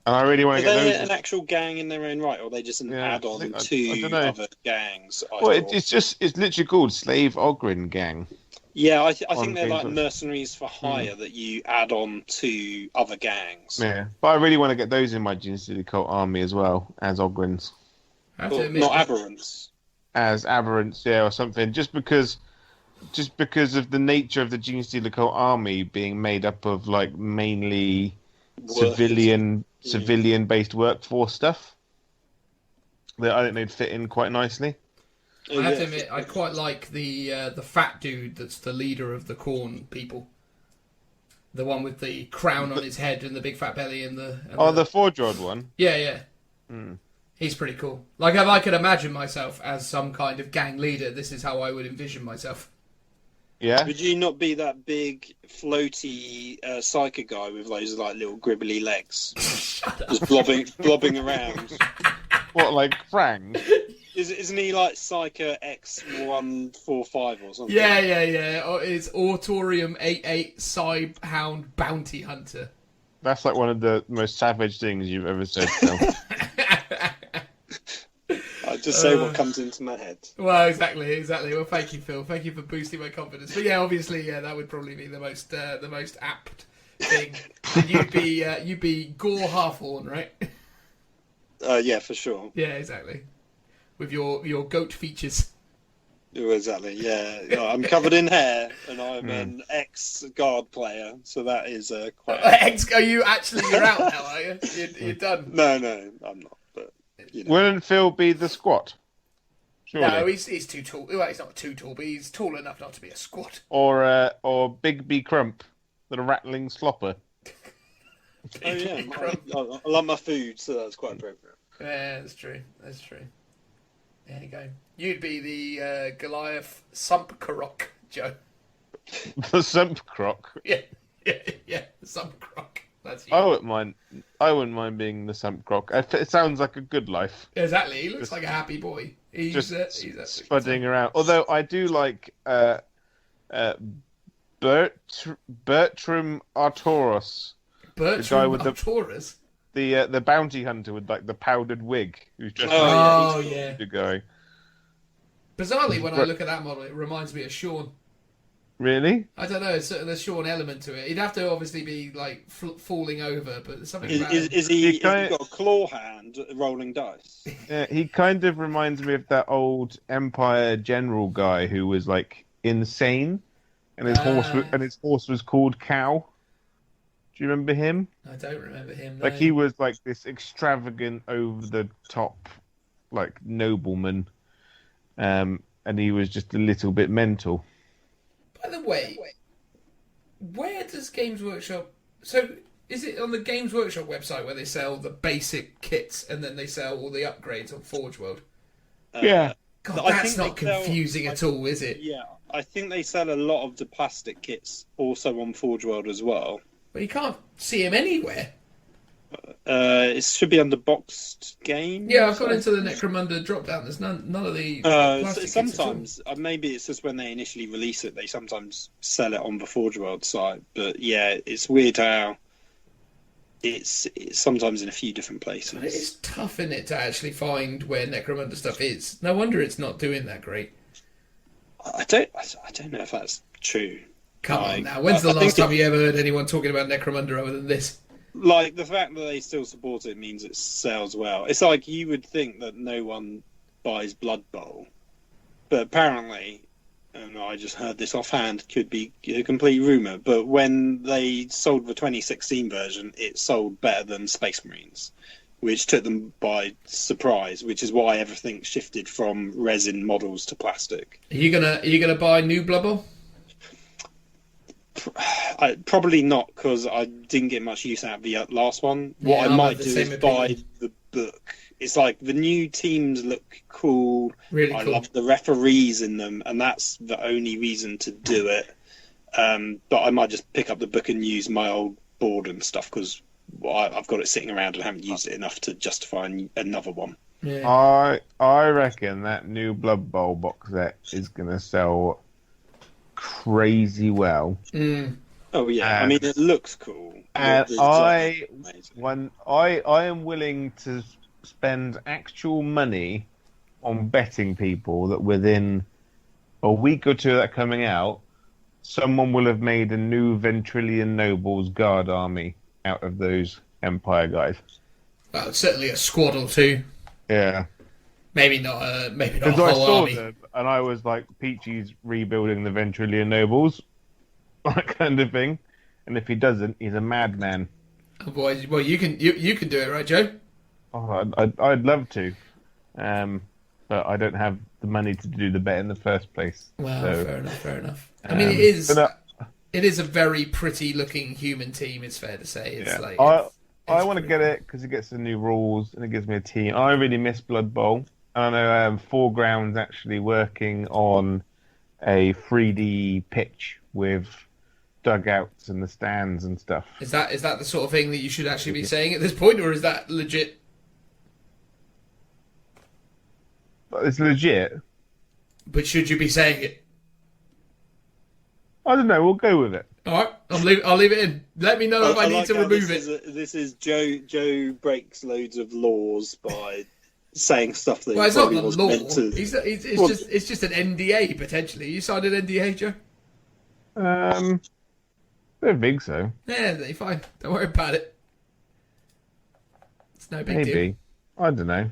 And I really want Are to get they those. an actual gang in their own right, or are they just an Yeah, I add-on think- I to don't know. other gangs? Well, it's literally called Slave Ogren Gang. Yeah, I on think they're Games like Workshop. mercenaries for hire that you add on to other gangs. Yeah, but I really want to get those in my Genestealer Cult army as well as Ogrins, I have to But admit, not aberrants. as Aberrants, yeah, or something. Just because of the nature of the Genestealer Cult army being made up of like mainly civilian based workforce stuff, that I think they'd fit in quite nicely. Oh, I have to yeah. admit, I quite like the fat dude that's the leader of the Khorne people. The one with the crown on his head and the big fat belly and the... The Forge-Rod one? Yeah. He's pretty cool. Like, if I could imagine myself as some kind of gang leader, this is how I would envision myself. Yeah? Would you not be that big, floaty psyker guy with those like little gribbly legs, just blobbing around? What, like Frang? Isn't he like Psyker X145 or something? Yeah. Oh, it's Autorium 88 Psy-Hound Bounty Hunter. That's like one of the most savage things you've ever said, Phil. I just say what comes into my head. Well, exactly. Well, thank you, Phil. Thank you for boosting my confidence. But yeah, obviously, that would probably be the most apt thing. And you'd be Gore Halfhorn, right? Yeah, for sure. Yeah, exactly. With your goat features. Exactly, yeah. I'm covered in hair, and I'm an ex-guard player, so that is quite... Are you actually, you're out now, are you? You're done? No, I'm not, but, you know. Wouldn't Phil be the squat? Surely. No, he's too tall. Well, he's not too tall, but he's tall enough not to be a squat. Or Big B Crump, the rattling slopper. Oh, yeah, I love my food, so that's quite appropriate. Yeah, that's true. There you go. You'd be the Goliath Sumpkarok, Joe. The Sump Croc. Yeah, Sumpkarok. That's you. I wouldn't mind being the Sump Croc. It sounds like a good life. Exactly. He looks like a happy boy. He's Spudding around. Although I do like Bertram Artoros. Bertram Artoros? The bounty hunter with like the powdered wig, who's just yeah. going. Bizarrely, when I look at that model, it reminds me of Sean. Really? I don't know. It's sort of the Sean element to it. He'd have to obviously be like falling over, but there's something about him. Has he got a claw hand rolling dice? Yeah, he kind of reminds me of that old Empire general guy who was like insane, and his horse was called Cow. Do you remember him? I don't remember him. No. Like he was like this extravagant, over the top, like nobleman, and he was just a little bit mental. By the way, where does Games Workshop? So is it on the Games Workshop website where they sell the basic kits and then they sell all the upgrades on Forge World? Yeah. God, that's not confusing at all, is it? Yeah, I think they sell a lot of the plastic kits also on Forge World as well. But you can't see him anywhere. It should be under boxed games. Yeah, I've gone into the Necromunda drop down. There's none of the plastic sometimes maybe it's just when they initially release it, they sometimes sell it on the Forge World site. But yeah, it's weird how it's sometimes in a few different places. But it's tough, isn't it, to actually find where Necromunda stuff is? No wonder it's not doing that great. I don't know if that's true. Come on now. When's the last time you ever heard anyone talking about Necromunda other than this? Like, the fact that they still support it means it sells well. It's like you would think that no one buys Blood Bowl. But apparently, and I just heard this offhand, could be a complete rumour, but when they sold the 2016 version, it sold better than Space Marines, which took them by surprise, which is why everything shifted from resin models to plastic. Are you gonna buy new Blood Bowl? Probably not, because I didn't get much use out of the last one. What I might do is buy the book. It's like the new teams look cool. Really I cool. love the referees in them, and that's the only reason to do it. But I might just pick up the book and use my old board and stuff, because I've got it sitting around and haven't used it enough to justify another one. Yeah. I reckon that new Blood Bowl box set is going to sell crazy well. Oh yeah, I mean it looks cool. And The design is amazing. I am willing to spend actual money on betting people that within a week or two of that coming out, someone will have made a new Ventrilian Nobles Guard army out of those Empire guys. Well, certainly a squad or two. Yeah. Maybe not a Because whole I saw army. them and I was like, Peachy's rebuilding the Ventrilian Nobles, that kind of thing. And if he doesn't, he's a madman. Oh boy, well you can do it, right, Joe? Oh, I'd love to, but I don't have the money to do the bet in the first place. Well, so, fair enough. I mean, it but is a very pretty looking human team. It's fair to say. It's yeah. like I want to get it because it gets the new rules and it gives me a team. I really miss Blood Bowl. I know Foreground's actually working on a 3D pitch with dugouts and the stands and stuff. Is that the sort of thing that you should actually be saying at this point, or is that legit? It's legit. But should you be saying it? I don't know. We'll go with it. All right, I'll leave it in. Let me know if I need to remove it. This is Joe breaks loads of laws by saying stuff that. Well, it's not probably the wasn't law. meant to. It's just an NDA potentially. You signed an NDA, Joe? I don't think so. Yeah, you're fine. Don't worry about it. It's no big Maybe. deal. I don't know.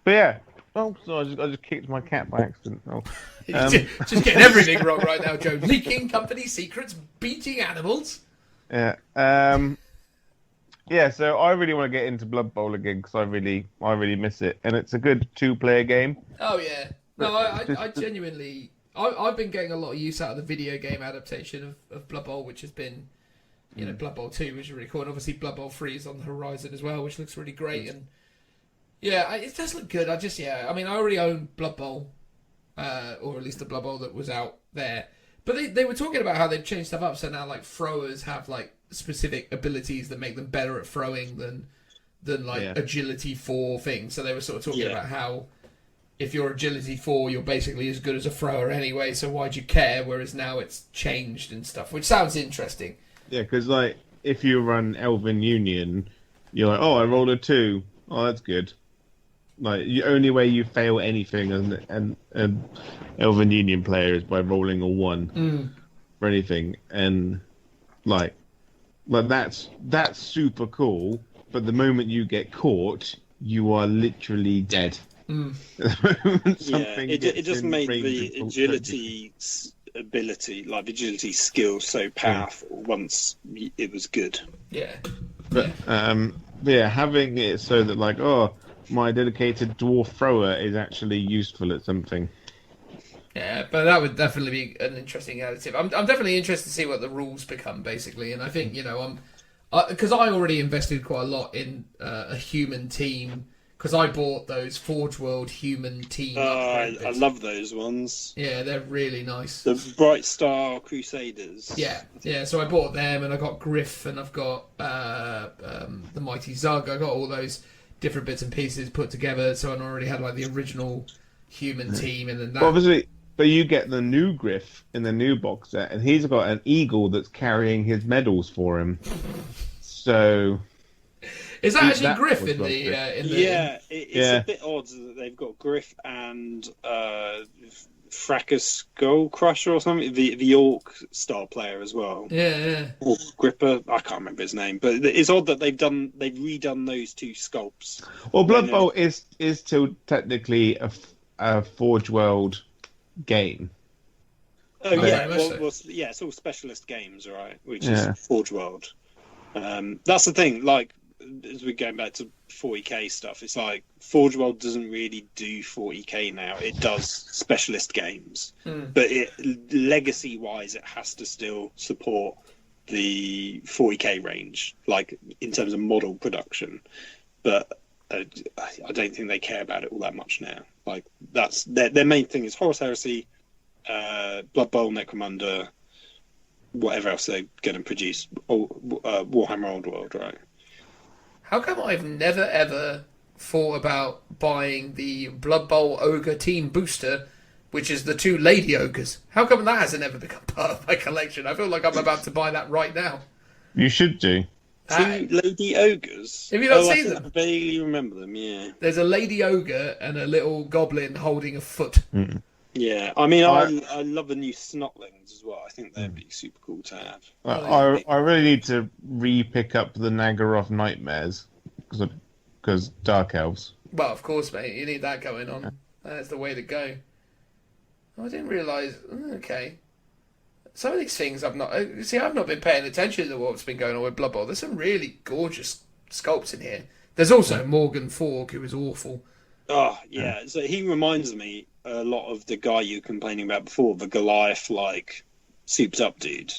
But yeah. Oh, so I just kicked my cat by accident. Oh. Just getting everything wrong right now, Joe. Leaking company secrets, beating animals. Yeah. Yeah. So I really want to get into Blood Bowl again because I really miss it, and it's a good 2-player game. Oh yeah. No, I genuinely. I've been getting a lot of use out of the video game adaptation of Blood Bowl, which has been, Blood Bowl 2, which is really cool, and obviously Blood Bowl 3 is on the horizon as well, which looks really great. And yeah, it does look good. I mean, I already own Blood Bowl, or at least the Blood Bowl that was out there. But they were talking about how they've changed stuff up, so now like throwers have like specific abilities that make them better at throwing than agility 4 things. So they were sort of talking about how if you're agility 4, you're basically as good as a thrower anyway, so why'd you care? Whereas now it's changed and stuff, which sounds interesting. Yeah, because like if you run Elven Union, you're like, oh, I rolled a 2. Oh, that's good. Like the only way you fail anything as an Elven Union player is by rolling a 1 for anything, and like that's super cool. But the moment you get caught, you are literally dead. It just made the agility ability, like the agility skill, so powerful once it was good. Yeah. But having it so that like, oh, my dedicated dwarf thrower is actually useful at something. Yeah, but that would definitely be an interesting additive. I'm definitely interested to see what the rules become, basically. And I think, because I already invested quite a lot in a human team, because I bought those Forge World human team. I love those ones. Yeah, they're really nice. The Bright Star Crusaders. Yeah. So I bought them, and I got Griff, and I've got the Mighty Zug. I got all those different bits and pieces put together. So I already had like the original human team, and then that. Well, obviously, but you get the new Griff in the new box set, and he's got an eagle that's carrying his medals for him. So. Is that actually Griff in the? It's a bit odd that they've got Griff and Fracas Skull Crusher or something. The Orc star player as well. Yeah. Or Gripper, I can't remember his name, but it's odd that they've redone those 2 sculpts. Well, Blood Bowl is still technically a Forge World game. Oh yeah, it's all specialist games, right? Which is Forge World. That's the thing, like. As we're going back to 40k stuff, it's like Forge World doesn't really do 40k now. It does specialist games, but legacy wise, it has to still support the 40k range, like in terms of model production. But I don't think they care about it all that much now. Like that's their main thing is Horus Heresy, Blood Bowl, Necromunda, whatever else they're going to produce, Warhammer Old World, right? How come I've never ever thought about buying the Blood Bowl Ogre Team booster which is the 2 lady ogres. How come that hasn't ever become part of my collection? I feel like I'm about to buy that right now. You should do. 2 lady ogres. Have you not seen them? I vaguely remember them. Yeah. There's a lady ogre and a little goblin holding a foot. Mm. Yeah, I mean, I love the new snotlings as well. I think they'd be super cool to have. I really need to re-pick up the Nagaroth Nightmares because Dark Elves. Well, of course, mate. You need that going on. That's the way to go. Oh, I didn't realise. Okay. Some of these things I've not been paying attention to what's been going on with Blood Bowl. There's some really gorgeous sculpts in here. There's also Morgan Fork, who is awful. Oh, yeah. So he reminds me a lot of the guy you were complaining about before, the Goliath-like souped up dude.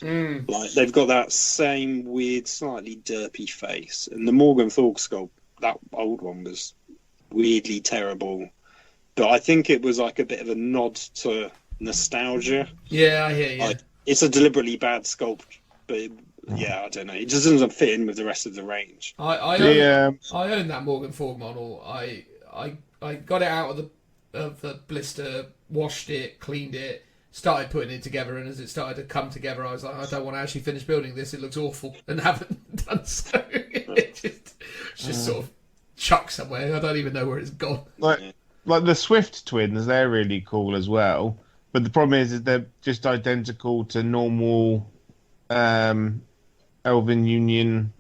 Like, they've got that same weird, slightly derpy face. And the Morgan Fork sculpt, that old one, was weirdly terrible. But I think it was like a bit of a nod to nostalgia. Yeah, I hear you. Like, it's a deliberately bad sculpt, but yeah, I don't know. It just doesn't fit in with the rest of the range. I own that Morgan Fork model. I got it out of the blister, washed it, cleaned it, started putting it together, and as it started to come together, I was like, I don't want to actually finish building this. It looks awful, and haven't done so. It's just sort of chucked somewhere. I don't even know where it's gone. Like the Swift twins, they're really cool as well. But the problem is they're just identical to normal Elven Union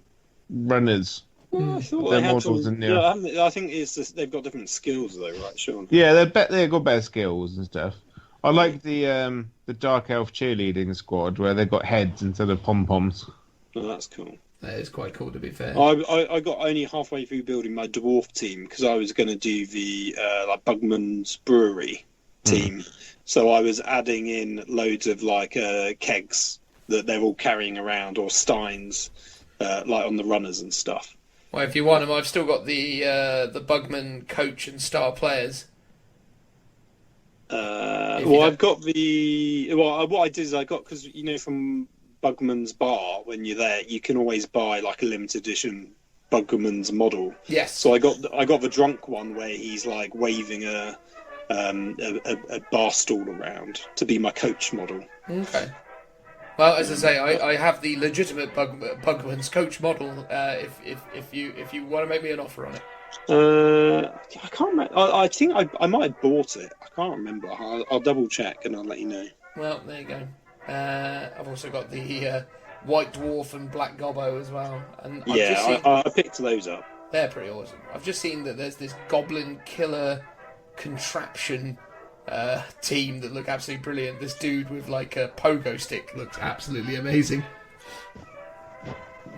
runners. Well, I thought Their they had models some, in there. yeah, I think it's just, they've got different skills though, right, Sean? Yeah, they've got better skills and stuff. I like the Dark Elf cheerleading squad where they've got heads instead of pom-poms. Oh, that's cool. That is quite cool, to be fair. I got only halfway through building my dwarf team because I was going to do the like Bugman's Brewery team. So I was adding in loads of like kegs that they're all carrying around, or steins, like on the runners and stuff. Well, if you want them, I've still got the Bugman coach and star players. I've got the... Well, what I did is I got... Because, you know, from Bugman's Bar, when you're there, you can always buy, like, a limited edition Bugman's model. Yes. So I got the drunk one where he's, like, waving a bar stool around to be my coach model. Okay. Well, as I say, I have the legitimate Bugman's coach model. If you want to make me an offer on it. I can't remember. I think I might have bought it. I can't remember. I'll double check and I'll let you know. Well, there you go. I've also got the White Dwarf and Black Gobbo as well. And I picked those up. They're pretty awesome. I've just seen that there's this Goblin Killer contraption team that look absolutely brilliant. This dude with like a pogo stick looks absolutely amazing.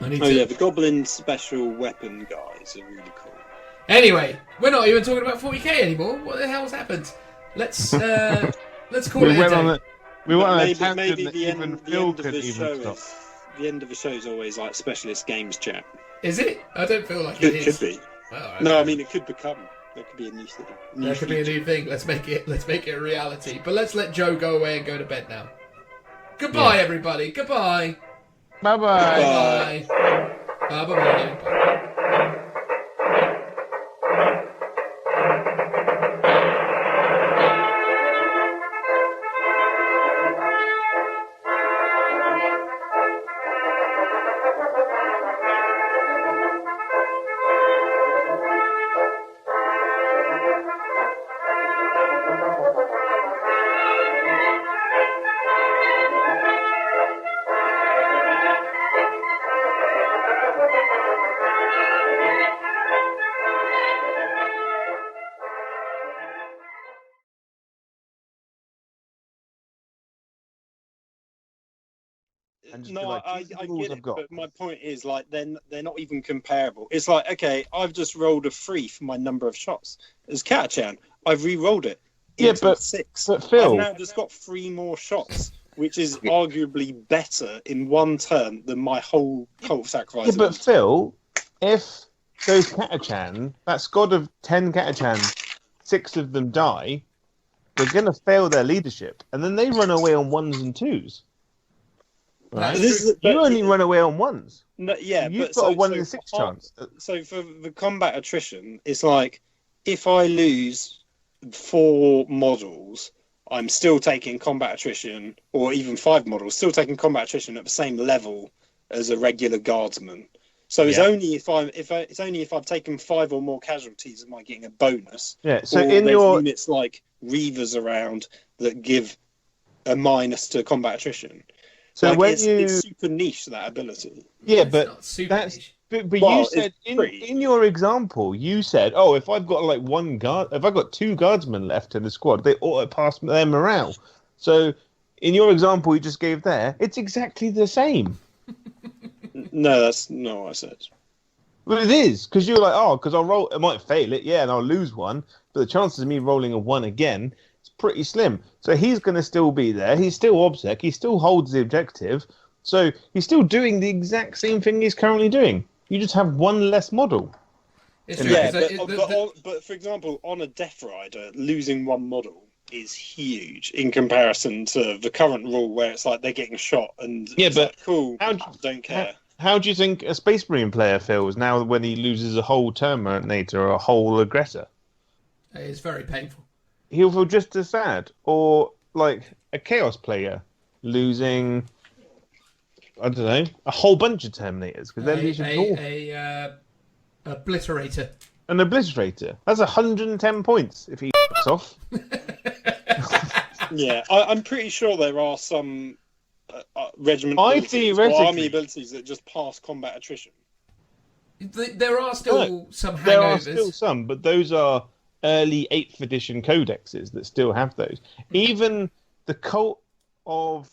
The Goblin special weapon guys are really cool. Anyway, we're not even talking about 40k anymore. What the hell's happened? Let's call it a day. We went on a maybe tangent that the even end Phil of the couldn't show even stop. the end of the show is always like specialist games chat. Is it? I don't feel like it is. Could be. Oh, no, I mean it could become. There could be a new thing. There could be a new thing. Let's make it a reality. But let's let Joe go away and go to bed now. Goodbye, everybody. Goodbye. Bye-bye. Bye. Bye-bye. No, like, I "These are the get rules it, I've got." but my point is, like, they're not even comparable. It's like, okay, I've just rolled a 3 for my number of shots. As Katachan, I've re-rolled it. Yeah, into but 6. but Phil, I've now just got 3 more shots, which is arguably better in one turn than my whole cult of sacrifice. yeah, but Phil, if those Katachan, that squad of 10 Katachan, 6 of them die, they're going to fail their leadership, and then they run away on 1s and 2s. Right? You only run away on 1s. No, yeah, You've but got a 1 in 6 chance. So for the combat attrition, it's like if I lose 4 models I'm still taking combat attrition, or even 5 models, still taking combat attrition at the same level as a regular guardsman. So it's only if I've taken 5 or more casualties am I getting a bonus. Yeah. So or in there's your units like Reavers around that give a minus to combat attrition. so like when it's super niche, that ability. yeah, It's but not super that's niche. but Well, you it's said pretty. in your example, you said, oh, if I've got like one guard, if I've got 2 guardsmen left in the squad, they auto pass their morale. So in your example you just gave there, it's exactly the same. No, that's not what I said. Well, it is, because you're like, oh, because I'll roll, I might fail it, yeah, and I'll lose one, but the chances of me rolling a 1 again is pretty slim. So he's going to still be there. He's still OBSEC. He still holds the objective. So he's still doing the exact same thing he's currently doing. You just have 1 less model. It's true. Yeah, 'cause but for example, on a Death Rider, losing 1 model is huge in comparison to the current rule where it's like they're getting shot and Yeah, it's but like, cool, how- don't care. How do you think a Space Marine player feels now when he loses a whole Terminator or a whole aggressor? it's very painful. He'll feel just as sad. Or like a Chaos player losing, I don't know, a whole bunch of Terminators because they're losing all. A obliterator. An Obliterator. That's 110 points if he f***s off. Yeah, I'm pretty sure there are some regimental army abilities that just pass combat attrition. There are still some hangovers. There are still some, but those are early 8th edition codexes that still have those. Even the Cult of